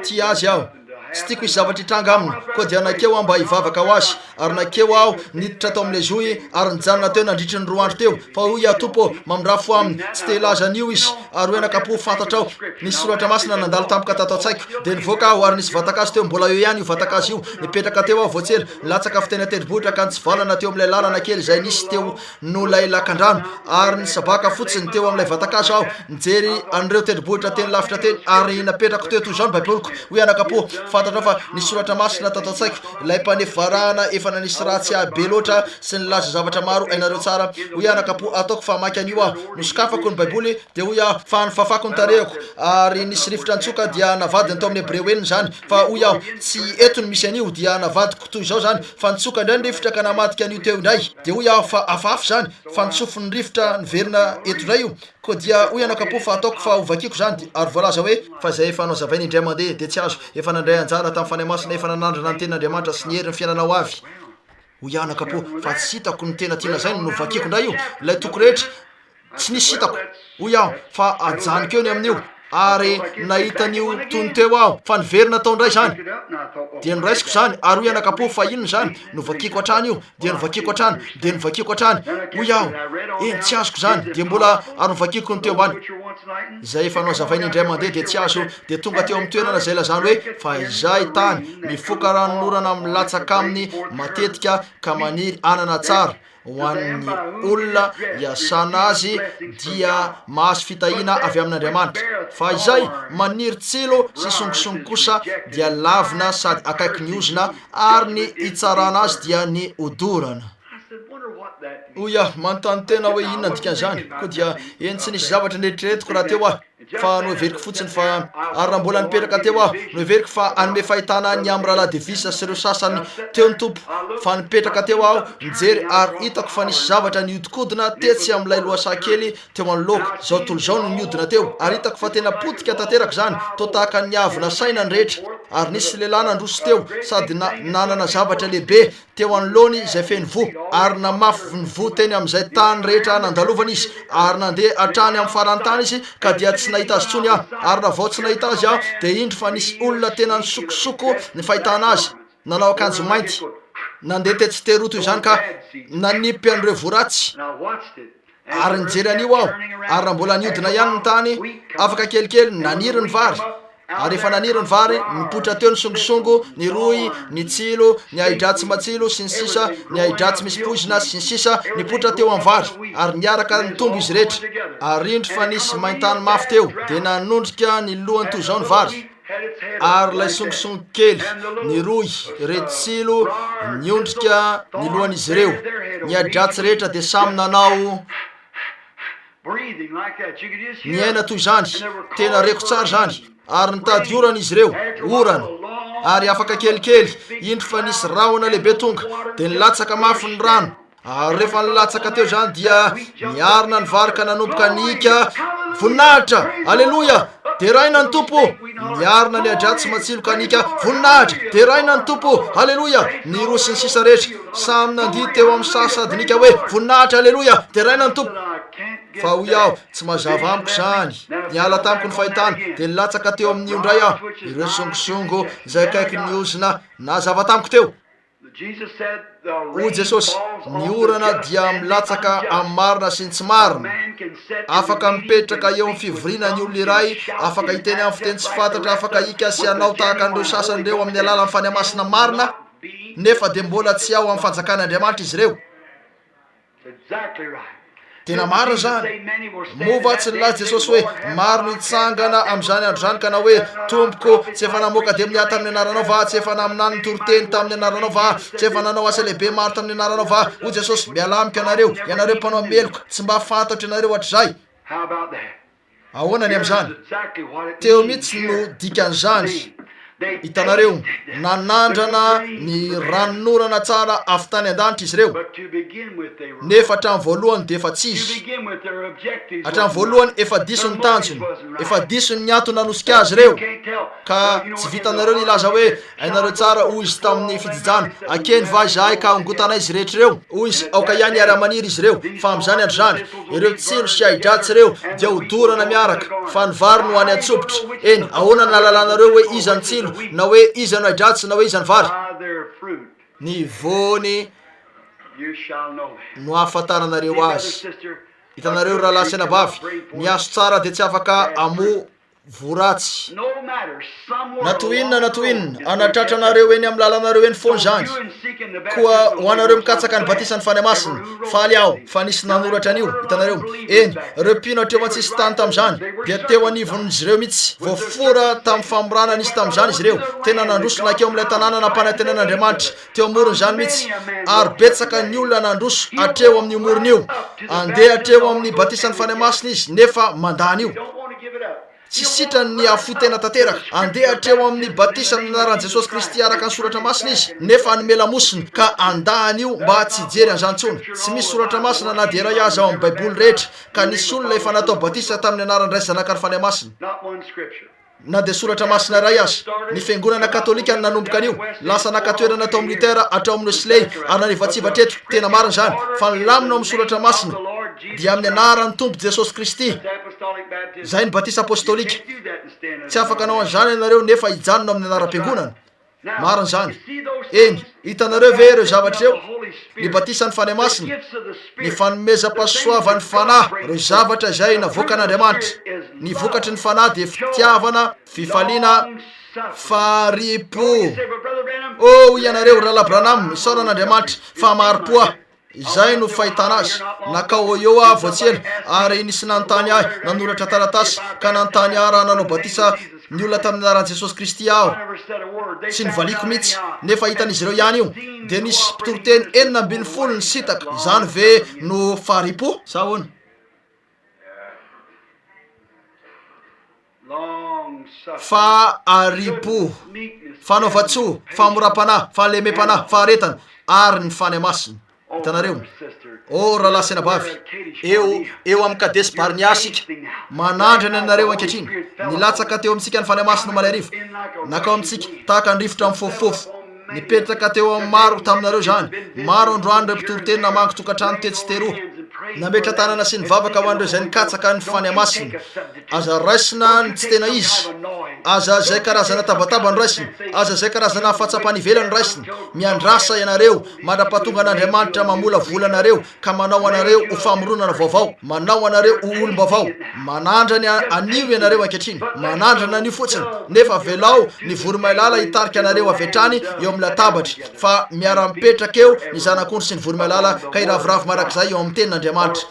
[SPEAKER 2] ty azy aho tsy tiako isy zavatra hitranga aminy koa dia nakeo aho mba hivavaka ho azy ary nakeo aho niditra tao amin'le zoy ary nijanona teo nandritry ny 2 andro teo fa hoy aho tompo mamindrafo aminy tsy te ilazan'io izy ary hoe nakapo fantatra aho nisy soratra masina nandalo tampoka tato an-tsaiko de nivoaka aho ary nisy vatakazy teo mbola eo ihany io vatakazy io nipetraka teo aho voatsely latsaka fitena tendrombohitra ka tsy valana teo amin'ilay lalana kely zay nisy teo no lay lakan-drano ary nisabaka fotsiny teo amin'ilay vatakazy aho nijery an'ireo tendrombohitra teny lafitra teny ary napetrako teo toy zany baiboliko hoe anakapo fantatra fa nisy soratra masina tato an-tsaiko ilay mpanefy varahana efa nanisy ratsy be loatra sy nilaza zavatra maro ainareo tsara hoy anakapo ataoko fa maky an'io aho nosokafako ny baiboly de hoy aho fa nifafako ny tarehako ary nisy rivotra nitsoka dia navadiny tao amin'ny Hebreo eniny zany fa hoy aho tsy eto ny misy an'io dia navadiko toy zao zany fa nitsoka indray ny rivotra ka namadika an'io teo indray de hoy aho fa afafy zany fa nitsofo ny rivotra niverina eto indray io ko dia hoy anakapo fa ataoko fa hovakiko zany ary voalaza hoe fa zay efa nozavainy indray mandeha de tsy azo efa nandray anjara tamin'ny Fanahy Masina efa nanandrana ny ten'Andriamanitra sy ny hery ny fiainanao avy hoy anakapo fa tsy hitako ny tena tiana zay no vakiko indray io ilay toko rehetra tsy nisy hitako hoy aho fa ajaniko eo ny amin'io ary nahitan'io tony teo aho fa niverina tao indray zany de noraisiko zany ary hoy anakapo fa inona zany novakiko hatrany io de novakiko hatrany de novakiko hatrany hoy aho tsy azoko zany de mbola ary novakiko ny teo ambany zay efa nozavainy indray mandeha de tsy azo de tonga teo amin'ny toerana zay lazany hoe fa izay tany mifoka ranonorana milatsaka aminy matetika ka maniry anana tsara ho an'ny olona iasana azy dia mahazo fitahina avy amin'Andriamanitra. Fa izay maniry tsilo sy songisongo kosa dia lavina sady akaiky ny ozina ary ny itsarana azy dia ny odorana. Oya, manontany tena hoe inona dikan'izany, koa dia eny tsy nisy zavatra neritreretiko raha teo aho, fa noheveriko fotsiny fa ary raha mbola nipetraka teo aho noheveriko fa anome fahitana ny amin'ny rahalahy devisa sy ireo sasany teo ny tompo, fa nipetraka teo aho nijery ary hitako fa nisy zavatra niodikodina tetsy amin'ilay loasa kely teo anoloko, zao tontolo zao no niodina teo ary hitako fa tena potika tanteraka zany, to tahaka ny avina saina ny rehetra. Ary nisy lehilahy nandroso teo sady nanana zavatra lehibe teo anoloany izay feno vo ary namafy ny vo teny amin'izay tany rehetra nandalovana izy ary nandeha hatrany amin'ny farantany izy ka dia tsy nahita azy tsony aho. Ary raha vao tsy nahita azy aho dia indro fa nisy olona tena nisokosoko ny fahitana azy, nanao akanjo mainty, nandeha tetsy teroto izany ka nanipy an'ireo voratsy ary nijery an'io aho. Ary raha mbola niodina ihany ny tany afaka kelikely naniry ny vary, ary efa naniry ny vary nipotra teo ny songisongo, ny roy, ny tsilo, ny ahidratsy matsilo sy ny sisa, ny ahidratsy misy poizina sy ny sisa nipotra teo amin'ny vary ary niaraka nitombo izy rehetra. Ary indro fa nisy maintany mafy teo dia nanondrika ny lohany toy izao ny vary ary ilay songisongo kely, ny roy, retsilo niondrika ny lohan'izy ireo. Ny ahidratsy rehetra dia samy nanao ny aina toy izany, tena reko tsara zany ary nitady orana izy ireo, orana ary afaka kelikely. Indro fa nisy rahona lehibe tonga dia nilatsaka mafy ny rano ary rehefa nilatsaka teo zany dia niarina ny vary ka nanomboka nika voninahitra, aleloia, dia raina ny tompo. Niarina ny ahidratsy matsilo ka nika voninahitra, dia raina ny tompo, aleloia. Ny roa sy ny sisa rehetra samy nandihy teo amin'ny sasady nika hoe voninahitra, aleloia, dia raina ny tompo. Fa hoy aho tsy mazava amiko zany, niala tamiko ny fahitana dia nilatsaka teo amin'ny ondray aho, ireo songisongo izay akaiky ny ozina nazava tamiko teo. O Jesosy, ny orana dia milatsaka amin'ny marina sy ny tsy marina, afaka mipetraka eo amin'ny fivoriana ny olona iray, afaka hiteny amin'ny fiteny tsy fantatra, afaka hika sy anao tahaka an'ireo sasany ireo amin'ny alalan'ny fanahy masina marina, nefa dia mbola tsy ao amin'ny fanjakan'Andriamanitra izy ireo. Tena marina zany. Mova tsy nilaza Jesosy hoe maro no hitsangana amin'izany andro zany ka na hoe tompoko tsy efa namoaka dia amin'ny tamin'ny anaranao va, tsy efa naminany ny toroteny tamin'ny anaranao va, tsy efa nanao asa lehibe maro tamin'ny anaranao va. O Jesosy, mialamika ianareo mpanao meloka, tsy mba fantatra ianareo hatrizay. Ahoana ny amin'izany? Teo mihitsy no dikan'izany. Hitanareo nanandrana ny ranonorana tsara avy tany an-danitra izy ireo, nefa hatramin'ny voalohany dia efa tsisy. Hatramin'ny voalohany efa diso ny tanjony, efa diso ny antony nanosika azy ireo, ka tsy vitanareo nilaza hoe ainareo tsara hoy izy tamin'ny fijijana, akeny va izahay ka ongotana izy rehetra ireo, hoy izy aoka ihany ara-maniry izy ireo. Fa amin'izany andro zany ireo tsilo sy ahidratsy ireo dia hodorana miaraka, fa ny vary no any antsopotra. Eny, ahoana nahalalànareo hoe iza ny tsilo na hoe iza no ahidratsy na hoe iza ny vary? Ny voany no ahafantaranareo azy. Hitanareo raha lasy anabavy, ny aso tsara dia tsy afaka amo voratsy. Na toinona anatratranareo eny amin'ny lalanareo eny foana zany. Koa ho anareo mikatsaka ny batisan'ny fanahy masina, faly aho fa nisy nanoratra an'io. Hitanareo, eny, ireo mpino hatreo an-tsisy tany tamin'izany dia teo anivon'izy ireo mihitsy, voafora tamin'ny famorana nisy tamin'izany izy ireo, tena nandroso nakeo amin'ilay tanàna nampanantenan'Andriamanitra teo amorony zany mihitsy. Ary betsaka ny olona nandroso hatreo amin'ny morony io, andeha hatreo amin'ny batisan'ny fanahy masina izy nefa mandany io. Tsy sitrany ny afo tena tanteraka, andeha hatreo amin'ny batisa amin'ny anaran'i Jesosy Kristy araka ny soratra masina izy, nefa nomela mosiny ka andany io mba tsy hijery an'izany intsony. Tsy misy soratra masina na dia iray aza ao amin'ny baiboly rehetra ka nisy olona efa natao batisa tamin'ny anaran'ny ray zanakary fanahy masina, na dia soratra masina iray aza. Ny fiangonana katolika ny nanomboka an'io, lasa nakatoerana tao amin'ny Lutera, atao amin'ny Wesley ary nanivatsiva teto. Tena marina zany fa nilamina ao amin'ny soratra masina dia amin'ny anaran'ny tompo Jesosy Kristy. Zay ny batisa apostolika. Tsy afaka anao an'izany ianareo nefa hijanona amin'ny anaram-piangonana. Marina zany. Eny, hitanareo ve ireo zavatra ireo? Ny batisan'ny fanahy masina, ny fanomezam-pahasoavan'ny fanahy, ireo zavatra izay navoaka an'Andriamanitra. Ny vokatry ny fanahy dia fitiavana, fifaliana, faripo. Oh, ianareo rahala Branham, isaoran'Andriamanitra, famaripoa. izay no fahitana azy nakao eo a voatsela ary nisy nanontany ahy nanoratra taratasy ka nanontany ah raha nanao batisa ny olona tamin'ny anaran'i Jesosy Kristy aho tsy nivaliko mihitsy nefa hitan'izy ireo ihany io de nisy mpitoroteny 450 ny sitaka izany ve no faharipo sa hoana fa aripo fanaovatsoa famorapanahy fahalemepanahy faharetana ary ny fanahy masina hitanareo raha lasena bavy eo amin'ny kadesy barniasika manandrana anareo ankehitriny nilatsaka teo amintsika ny fanahy masina maly arivo nakao amintsika tahaka ny rivotra amin'ny fofofofo nipetraka teo amin'ny maro taminareo zany maro androany reo mpitoroteny namango tokantrano tetsy teroa nametra tanana sy ny vavaka ho an'ireo zay nikatsaka ny fanahy masina aza raisina ny tsy tena izy aza zay karazana tabataba ny raisina aza zay karazana fahatsapany ivelany raisina miandrasa ianareo mandra-pahatonga an'Andriamanitra mamola volanareo ka manao anareo ho famoronana vaovao manao anareo ho olom-baovao manandrany anio ianareo ankehitriny manandrana anio fotsiny nefa velao ny voromailala hitarika anareo avetrany eo amin'ny latabatra fa miara-mipetraka eo ny zanak'ondry sy ny voromailala ka iravoravo marak'izay eo amin'ny tenin'Andriamanitra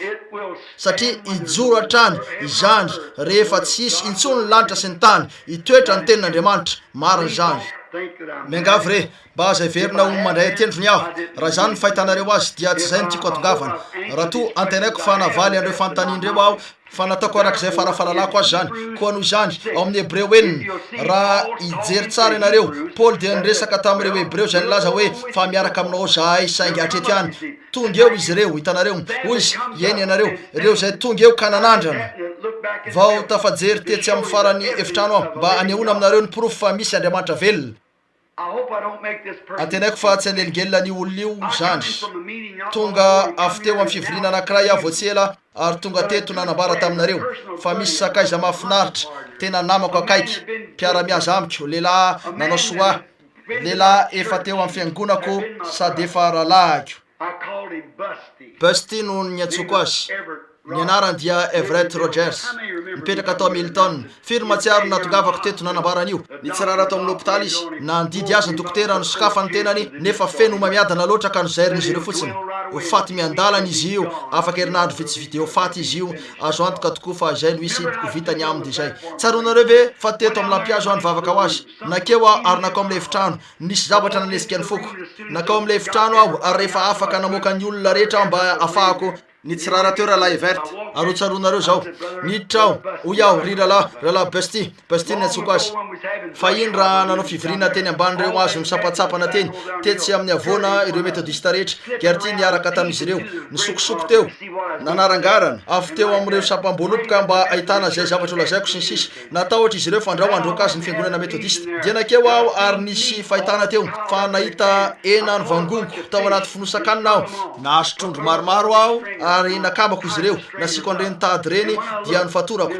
[SPEAKER 2] satria ijoro hatrany izandry rehefa tsisy intsony ny lanitra sy ny tany itoetra ny tenin'Andriamanitra mariny zany miangavy re mba aza iverina ho mandray tendrony aho raha zany ny fahitanareo azy dia tsy zay ny tiako atongavana raha to antenaiko fa navaly andreo fanontaniandreo aho fa nataoko arak'izay farafahalalako azy zany koa noho izany ao amin'ny hebreo enina raha ijery tsara ianareo Paoly dia niresaka tamin'ireo hebreo zay nilaza hoe fa miaraka aminao zahay saingy hatreto ihany tonga eo izy ireo hitanareo hoy izy eny ianareo ireo zay tonga eo ka nanandrana vao tafajery tetsy amin'ny farany efitrano aho mba anehoana aminareo ny porofo fa misy Andriamanitra velona antenaiko fa tsy aneligelina ny olona io zany tonga avy teo amin'ny fivirina anankiray aho voatsela ary tonga teto nanambara taminareo fa misy sakaiza mahafinaritra tena namako akaiky mpiara-miaza amiko lehilahy nanao soa lehilahy efa teo amin'ny fiangonako sady efa rahalahiko Busty no ny antsoko azy ny anarany dia Everett Rogers mipetraka atao Milton firy matsiaro natongavako teto nanambarana io nitsirara atao amin'ny hôpitaly izy nandidy azy ny dokotera nosokafa ny tenany nefa feno mamiadana loatra ka nozairin'izy ireo fotsiny ho faty miandalana izy io afaka herinandro vitsivitsy eo faty izy io azo antoka tokoa fa zay no isy ho vitany aminy de zay tsaronareo ve fa teto amin'ny lampiazo any vavaka ho azy nakeo aho ary nakao amin'ilay efitrano nisy zavatra nanesika ny foko nakao amin'ilay efitrano aho ary rehefa afaka namoaka ny olona rehetra aho mba afahako nitsirara teo rahalahy Evert arotsaronareo zao niditra aho hoy aho ry rahalahy Busty ny antsoko azy fa iny raha nanao fivirina teny ambany reo azo misapatsapana teny tetsy amin'ny avoana ireo metodista rehetra kerty niaraka tamin'izy ireo nisokosoko teo nanarangarana avy teo amin'ireo sapam-bolopoka mba ahitana zay zavatra olazaiko sy ny sisy natao ohatra izy ireo fandrao androaka azy ny fiangonana metodista dia nakeo aho ary nisy fahitana teo fa nahita ena ny vangongo tao anaty finosakanina aho nahasotrondro maromaro aho ary nakambako izy ireo nasiko an'ireny tady reny dia nifatorako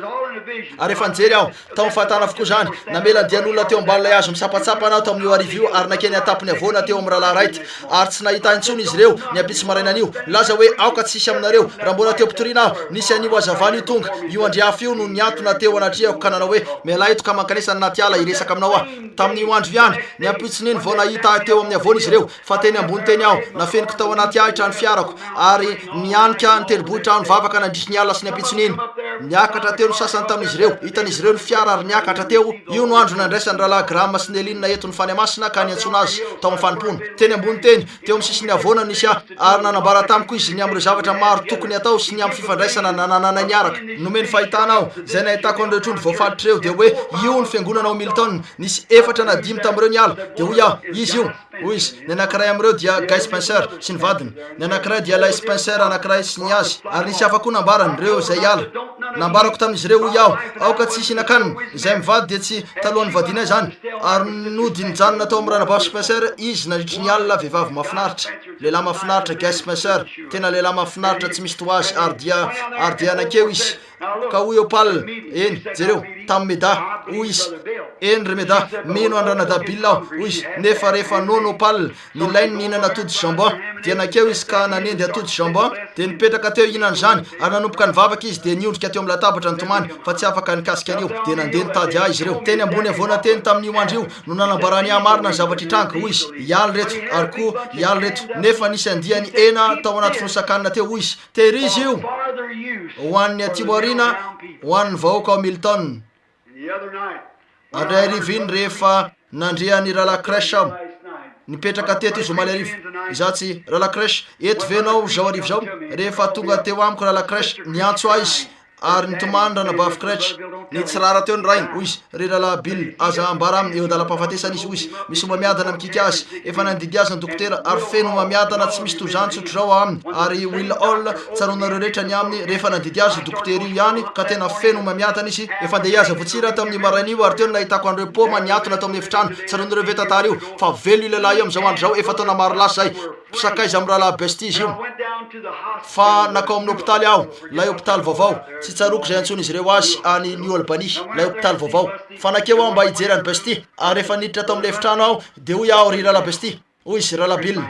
[SPEAKER 2] ary efa nijery aho tao amin'ny fahatana avokoa zany namela dian'olona teo amban'ilay azo misapatsapana aho tao amin'ny arivio ary nakeny atapony avoana teo amin'ny rahalahy raity ary tsy nahita intsony izy ireo niampitsy marainan'io laza hoe aoka tsisy aminareo raha mbola teo ampitoriana aho nisy an'io azavany io tonga io andriafy io no niantona teo anatriako ka nanao hoe miala eto ka mankanesa anaty ala iresaka aminao aho tamin'io andro viany niampitsiny iny vao nahita teo amin'ny avoana izy ireo fa teny ambony teny aho nafeniko tao anaty ahitra ny fiarako ary nianika ny tendrombohitra ny vavaka nandrisy ny ala sy niampitsiny iny niakatra teo ny sasany tamin'izy ireo hitan'izy ireo ny fiara ary niakatra teo io no andro nandraisany rahalahy Graham sy ny Elinina eto ny fanahy masina ka niantsona azy tao amin'ny fanimpona teny ambony teny teo amin'ny sisiny avoana nisy aho ary nanambara tamiko izy ny amin'ireo zavatra maro tokony atao sy ny amin'ny fifandraisana nananana niaraka nomeny fahitana aho zay nahitako an'ireo trondro voafalitra reo de hoe io ny fiangonana ao Milton nisy efatra na 5 tamin'ireo ny ala de hoy aho izy io hoy izy ny anankiray amin'ireo dia Guy Spencer sy ny vadiny ny anankiray dia Lai Spencer anankiray sy ny azy ary nisy hafa koa nambarany reo zay ala nambarako tamin'izy ireo hoy aho aoka tsisy inakanina izay mivady de tsy talohan'ny vadinay zany ary nodiny janona tao amin'ny ranabavy Spencer izy nandritry ny alina vehivavy mahafinaritra lehilahy mahafinaritra Guy Spencer tena lehilahy mahafinaritra tsy misy toazy ary dia anakeo izy ka hoy eo Paul eny jereo tam meda hoy izy eny remeda mino andranadabilina aho hoy izy nefa rehefa nonopal nilainy nihinana atody jambon dia nakeo izy ka nanendy atody jambon de nipetraka teo ihinany zany ary nanomboka nivavaka izy de niondrika teo amin'ny latabatra nitomany fa tsy afaka nikasika an'io de nandeha nitady azy ireo teny ambony avona teny tamin'io andro io no nanambarany amarina ny zavatra itranga hoy izy ialy reto ary koa ialy reto nefa nisy andiany ena tao anaty fonosakanina teo hoy izy tery izy io ho an'ny atimoarina ho an'ny vahoaka ao Milton andray arivo iny rehefa nandreany rahalahy crèche aho nipetraka teto izy omaly arivo izatsy rahalahy crèche eto venao zao arivo zao rehefa tonga teo amiko rahalahy crèche niantso ahy izy ary nitomany ranabavy crèche nitsirara teo ny rainy hoy izy ry rahalahy Bill aza ambara aminy eo andalam-pahafatesana izy hoy izy misy mamiadana mikika azy efa nandidy azy ny dokotera ary feno mamiadana tsy misy tozany tsotro zao aminy ary Will Hall tsaronareo rehetra ny aminy rehefa nandidy azy dokotera io ihany ka tena feno mamiadana izy efa ndeha iaza votsira tamin'ny maraina io ary teo nahitako andreo poma niatona tao amin'ny efitrano tsaronareo ve tantara io fa velo io lehilahy io am'izao andro zao efa taona maro lasa zay pisakaiza amin'ny rahalahy bestige io fa nakao amin'ny hôpitaly aho lay hôpitaly vaovao tsy tsaroko zay antsony izy reo azy any New Albany lay hôpitaly vaovao fa nakeo aho mba hijerany besty ary rehefa niditra tao amin'ny efitrano aho de hoy aho ry rahalahy besty hoy izy rahalahy Bill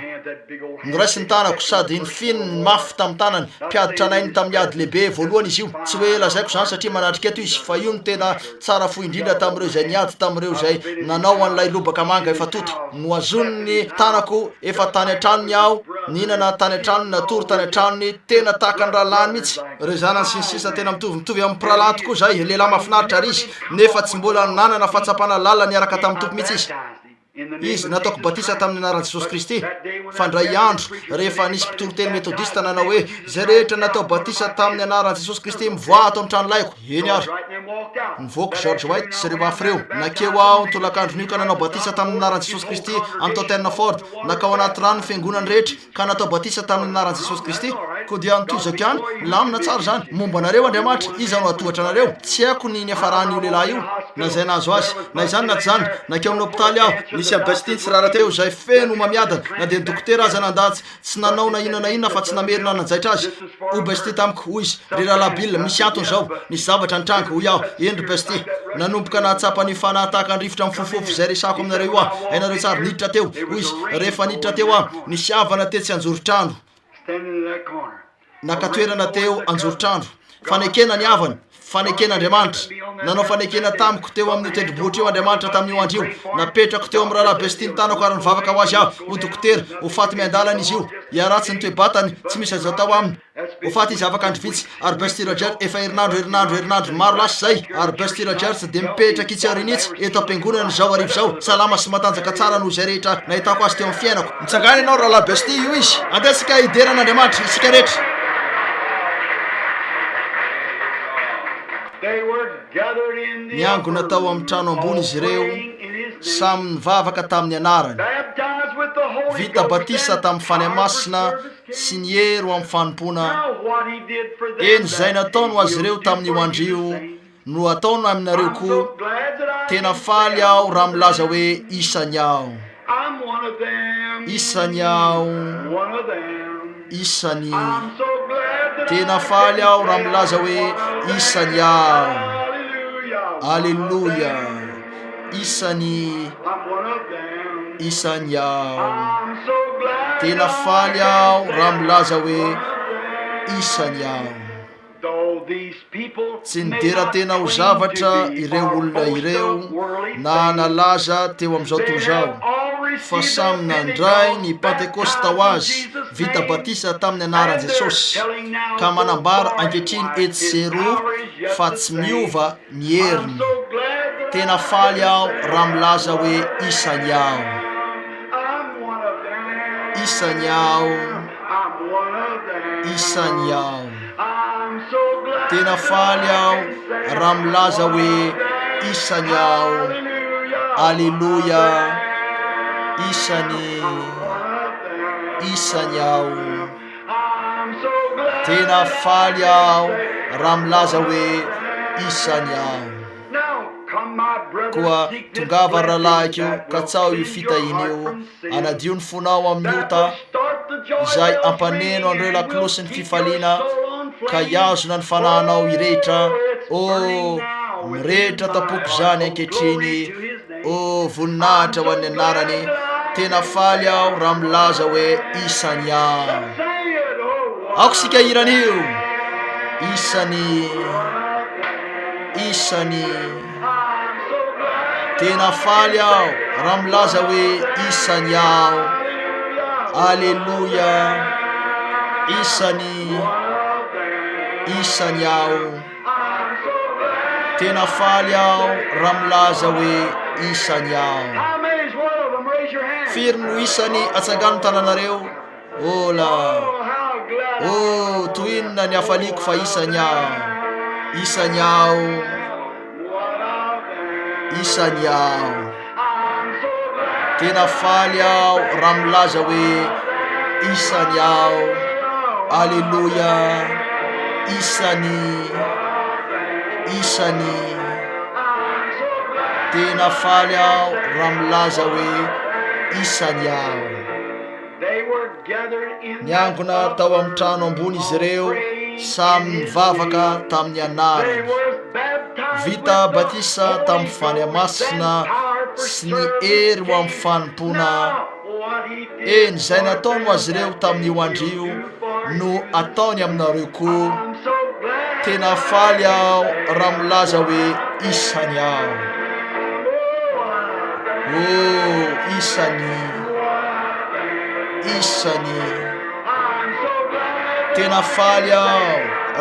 [SPEAKER 2] noraisy ny tanako sady nifiny ny mafy tamin'ny tanany mpiaditra anainy tamin'ny ady lehibe voalohany izy io tsy hoe lazaiko zany satria manandrika eto izy fa io no tena tsara fo indrindra tamin'ireo zay niady tamin'ireo zay nanao an'ilay lobaka manga efa tota no azony ny tanako efa tany an-tranony aho nihinana tany an-tranony natory tany an-tranony tena tahaka ny rahalany mihitsy reo zanany sinsisa tena mitovy amin'ny pralahy tokoa zay lehilahy mahafinaritra ary izy nefa tsy mbola nanana fahatsapana lala niaraka tamin'ny tompo mihitsy izy nataoko batisa tamin'ny anaran'i Jesosy Kristy fa ndray andro rehefa nisy mpitoro-teny metodista nanao hoe zay rehetra natao batisa tamin'ny anaran'i Jesosy Kristy mivoa atao amin'ny trano laiko eny ary nivoaka George White sy reo mafy reo nakeo aho nitolakandron'io ka nanao batisa tamin'ny anaran'i Jesosy Kristy amin'ny Tottenham Ford nakao anaty rano fiangonany rehetra ka natao batisa tamin'ny anaran'i Jesosy Kristy ko dia nitozako ihany lamina tsara zany momba anareo Andriamanitra iza no atohatra anareo tsy haiko ny niafarany io lehilahy io na zay nahazo azy na izany na tsy zany nakeo amin'ny hôpitaly aho nisy abestiny tsy rara teo zay feno mamiadana na de ny dokotera aza nandatsy tsy nanao na inona fa tsy namerina nanjaitra azy o besty tamiko hoy izy ry rahalahy Bill misy antony zao nisy zavatra nitranga hoy aho endry besty nanomboka nahatsapa ny fanahy tahaka ny rivotra amin'ny fofofo zay resako aminareo io aho hainareo tsara niditra teo hoy izy rehefa niditra teo aho nisy havana tetsy anjoritrano nakatoerana teo anjoritrandro fanekena ny havana fanekena Andriamanitra nanao fanekena tamiko teo amin'ny tendrombohitra io Andriamanitra tamin'io andro io napetrako teo amin'ny rahalahy besty ny tanako ary nivavaka ho azy aho ho dokotera ho faty miandalana izy io iaratsy ny toe-batany tsy misy azo atao aminy ho faty izy afaka andro vitsy ary besty Roger efa herinandro maro lasa zay ary besty Rogers de mipetraka itsyarinitsy eto am-piangonana zao arivo zao salama sy matanjaka tsara noho zay rehetra nahitako azy teo amin'ny fiainako mitsangana ianao rahalahy besty io izy andesika hideran'Andriamanitra isika rehetra niango natao amin'ny trano ambony izy ireo samy nivavaka tamin'ny anarany vita batisa tamin'ny Fanahy Masina sy ny hero amin'ny fanompona eny zay nataony ho azy ireo tamin'io andrio no ataony aminareo koa tena faly aho raha milaza hoe isany aho isany tena faly aho raha milaza hoe isany aho Alleluia isany aho tena faly aho raha milaza hoe isany aho tsy nidera tena ho zavatra ireo olona ireo na nalaza teo amin'izao tozao fa samy nandray ny Pentekosta ho azy vita batisa tamin'ny anaran'i Jesosy ka manambara ankehitriny etsero fa tsy miova ny heriny tena faly aho raha milaza hoe isany aho tena faly aho raha milaza hoe isany aho Alleluia isany aho tena faly aho raha milaza hoe isany aho koa tongava rahalahy io ka tsao io fitahina io anadio ny fonao amin'ny ota zay ampaneno andreo laklosy ny fifaliana ka iazona ny fanahinao irehetra mirehitra tapoko zany ankehitriny. O voninahitra ho an'ny anarany. Tena faly aho raha milaza hoe isany aho. Aoko sika iran'io. Isany tena faly aho raha milaza hoe isany aho. Alleluia. Isany aho. Tena faly aho raha milaza hoe isany aho. Firy no isany atsangano tananareo? Ola. Toinona ny hafaliko fa isany aho. Isany aho. Isany aho. Tena faly aho raha milaza hoe isany aho. Alleluia. Isany. Tena faly aho raha milaza hoe isany aho. Niangona tao amin'ny trano ambony izy ireo, samy mivavaka tamin'ny anarany. Vita batisa tamin'ny Fanahy Masina sy ny hery ho amin'ny fanompona. Eny zay nataony ho azy ireo tamin'io andrio no ataony aminareo koa. Tena faly aho raha milaza hoe isany aho. Isany. Tena faly aho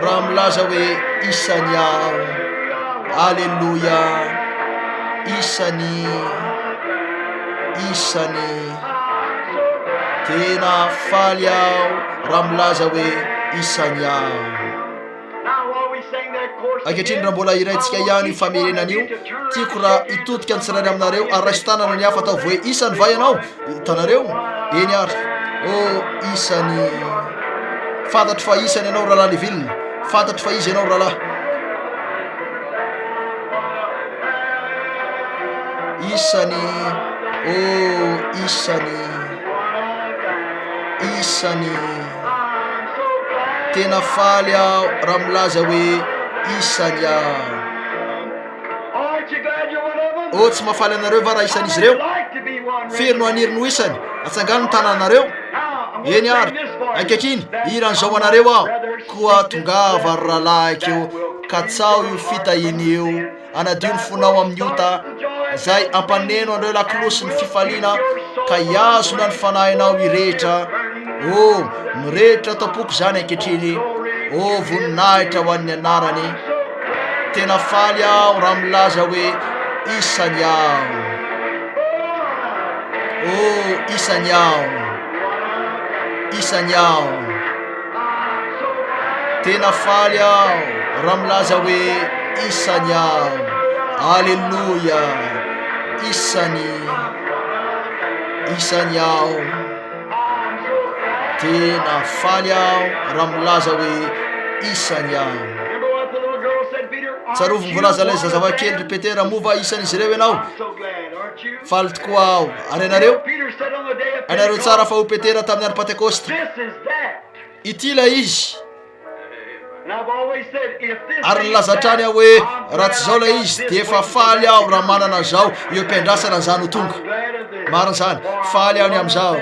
[SPEAKER 2] raha milaza hoe isany aho. Alleluia. Isany. Tena faly aho raha milaza hoe isany aho. Ankehitriny raha mbola iraintsika ihany famerenan'io, tiako raha itodika ny tsirairay aminareo ary raiso tanana ny hafa atao hoe isany va ianao? Hitanareo? Eny ary. Isany. Fantatro fa isany ianao rahalahy Levilina. Fantatro fa izy ianao rahalahy. Isany. Isany. Tena faly aho raha milaza hoe isany aho. Tsy mahafaly anareo va raha isan'izy ireo? Firy no aniry no isany atsangano ny tananareo? Eny ary. Ankehitriny iran'izao anareo aho koa tongava ry rahalahy akeo ka tsao io fitahin'io anadio ny fonao amin'ny ota zay ampaneno andreo lakilosy ny fifaliana ka iazona ny fanahinao irehetra. Mirehetra tapoko zany ankehitriny. Voninahitra ho an'ny anarany. Tena faly aho raha milaza hoe isany aho. Isany aho. Tena faly aho raha milaza hoe isany aho. Alleluia. Isany aho. Tena faly aho raha milaza hoe isany aho. Tsarovy mivolaza ilay zazavakely ry Petera mova isan'izy ireo ianao. Faly tokoa aho. Ary ianareo tsara fa ho Petera tamin'ny andro Pentekosta. Ity ilay izy. Ary nilazatrany aho hoe raha tsy zao ilay izy dia efa faly aho raha manana zao io ampiandrasana zany ho tonga. Marina zany. Faly aho ny amin'izao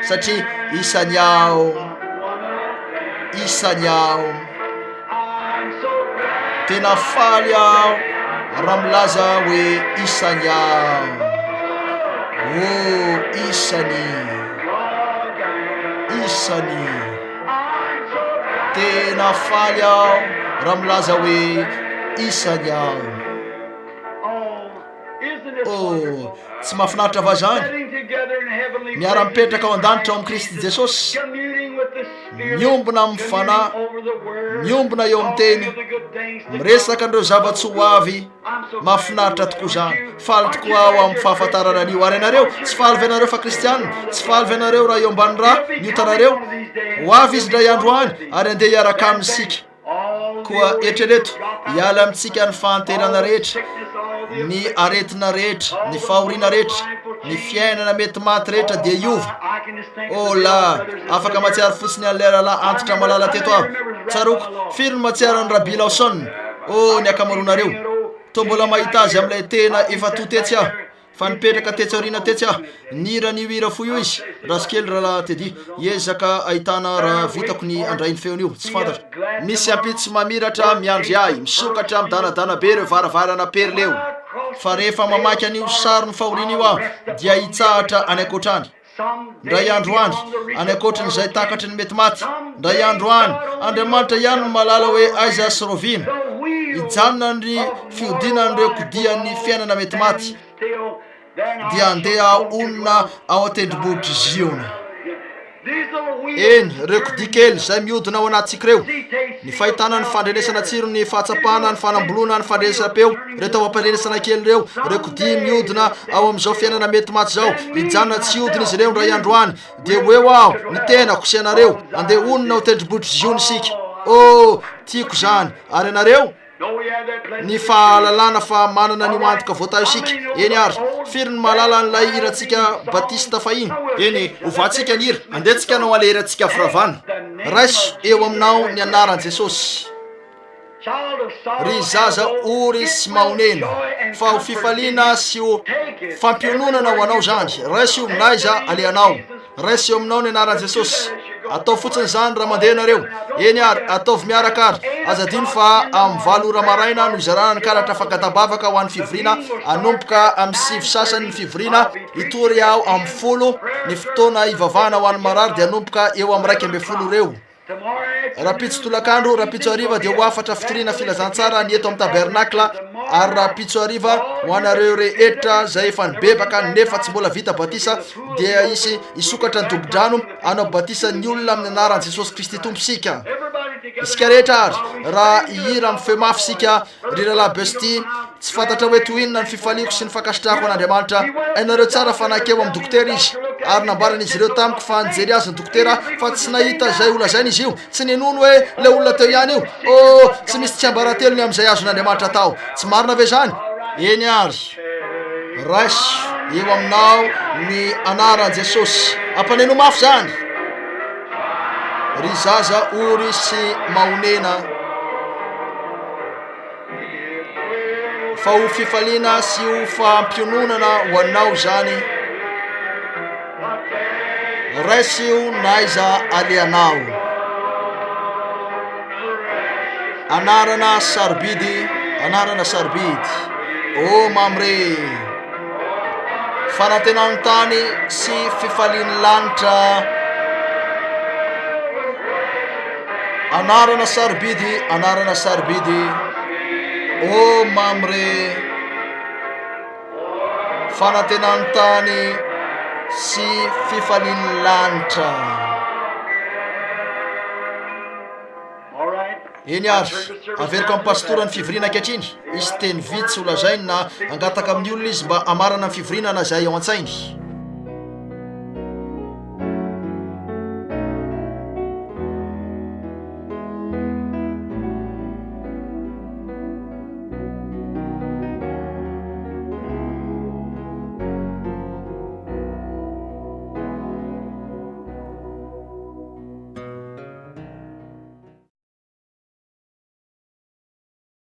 [SPEAKER 2] satria isany aho. Tena faly aho raha milaza hoe isany aho. Isany. Tena faly aho raha milaza hoe isany aho. Tsy mahafinaritra va zany? Miara-mipetraka ao an-danitra ao amin'ny Kristy Jesosy, miombona amin'ny fanahy, miombona eo amin'ny teny, miresaka andreo zava-tsy ho avy. Mahafinaritra tokoa zany. Faly tokoa aho amin'ny fahafantarana an'io. Ary ianareo tsy faly ve ianareo fa kristianina? Tsy faly ve ianareo raha eo ambany raha niotanareo? Ho avy izy ndray andro any ary andeha hiaraka amintsika. Koa eritrereto hiala amintsika ny fahanterana rehetra, ny aretina rehetra, ny fahoriana rehetra, ny fiainana mety maty rehetra dia iova. Afaka matsiary fotsiny an'ilay rahalahy antitra malala teto avy. Tsaroko, firy no matsiary ny Rabila Osonna? Ny akamaroanareo to mbola mahita azy am'ilay tena efa totetsy aho fa nipetraka tetsaorina tetsy aho nira ny hira fo io izy rasikely raha tedy ezaka ahitana raha vitako ny andrainy feony io tsy fantatra misy ampitsy mamiratra miandry ahy misokatra midanadana be reo varavarana perileo fa rehefa mamaky an'io sary ny fahoriana io aho dia hitsahatra any ankoatrany ndray andro andry any ankoatran'izay takatry ny mety maty ndray andro any Andriamanitra ihany no malala hoe aiza sy roviana hijanona ny fiodinan'ireo kodian'ny fiainana mety maty dia andeha onona ao atendrombohitry ziona eny reo kodia kely zay miodina ao anatsika reo ny fahitana ny fandrenesana tsiro ny fahatsapana ny fanambolona ny fandrenesam-peo reo tao ampandrenesana kely reo kodia miodina ao am'izao fiainana mety maty zao hijanona tsy odina izy reo ndray andro any dia hoeo aho ny tena kosianareo andeha onona ao tendrombohitry ziona isika tiako zany ary anareo ny fahalalana fa manana ny mantoka voatao isika eny ary firy ny malala n'ilay iratsika batista fahiny eny hovatsika ny hira andetsika anao ale iratsika firavana raiso eo aminao ny anaran'i Jesosy ry zaza ory sy maonena fa ho fifaliana sy ho fampiononana ho anao zany raiso io minaiza aleanao raiso eo aminao ny anaran'i Jesosy atao fotsiny zany raha mandeha nareo eny ary ataovy miaraka ary azadino fa amin'ny 7 ora maraina no izarana ny karatra fakatabavaka ho an'ny fivorina anomboka amin'ny 7 sasany ny fivorina itory aho amin'ny 10 ny fotoana ivavahana ho an'ny marary dia anomboka eo amin'ny 12 reo rapitso tolakandro rapitso ariva dia ho afatra fitoriana filazantsara ny eto amin'ny tabernakla ary rapitso ariva ho anareo rehetra zay efa nibebaka nefa tsy mbola vita batisa dia isy isokatra ny dobo-drano anao batisa ny olona amin'ny anaran'i Jesosy Kristy tomposika isika rehetra ary raha ihira amin'ny feo mafy sika ry rahalahy besty tsy fantatra hoe toinona ny fifaliako sy ny fankasitrahako an'Andriamanitra ainareo tsara fa nakeo amin'ny dokotera izy ary nambaran'izy ireo tamiko fa nijery azy ny dokotera fa tsy nahita zay olazainy izy io tsy ninono hoe le olona teo ihany io tsy misy tsy ambaratelony amin'izay azon'Andriamanitra tao tsy marina ve zany eny ary raiso eo aminao ny anaran'i Jesosy ampaneno mafy zany ry zaza ory sy maonena fa ho fifaliana sy ho fampiononana ho anao zany raisy io naiza aleanao anarana sarobidy o mamre fanantenany tany sy fifaliany lanitra anarana sarobidy o mamre fanantenany tany sy fifaliany lanitra eny ary averiko amin'ny pastora ny fivorina ankehitriny izy teny vitsy olazainy na angataka amin'ny olona izy mba amarana ny fivorina na zay ao an-tsainy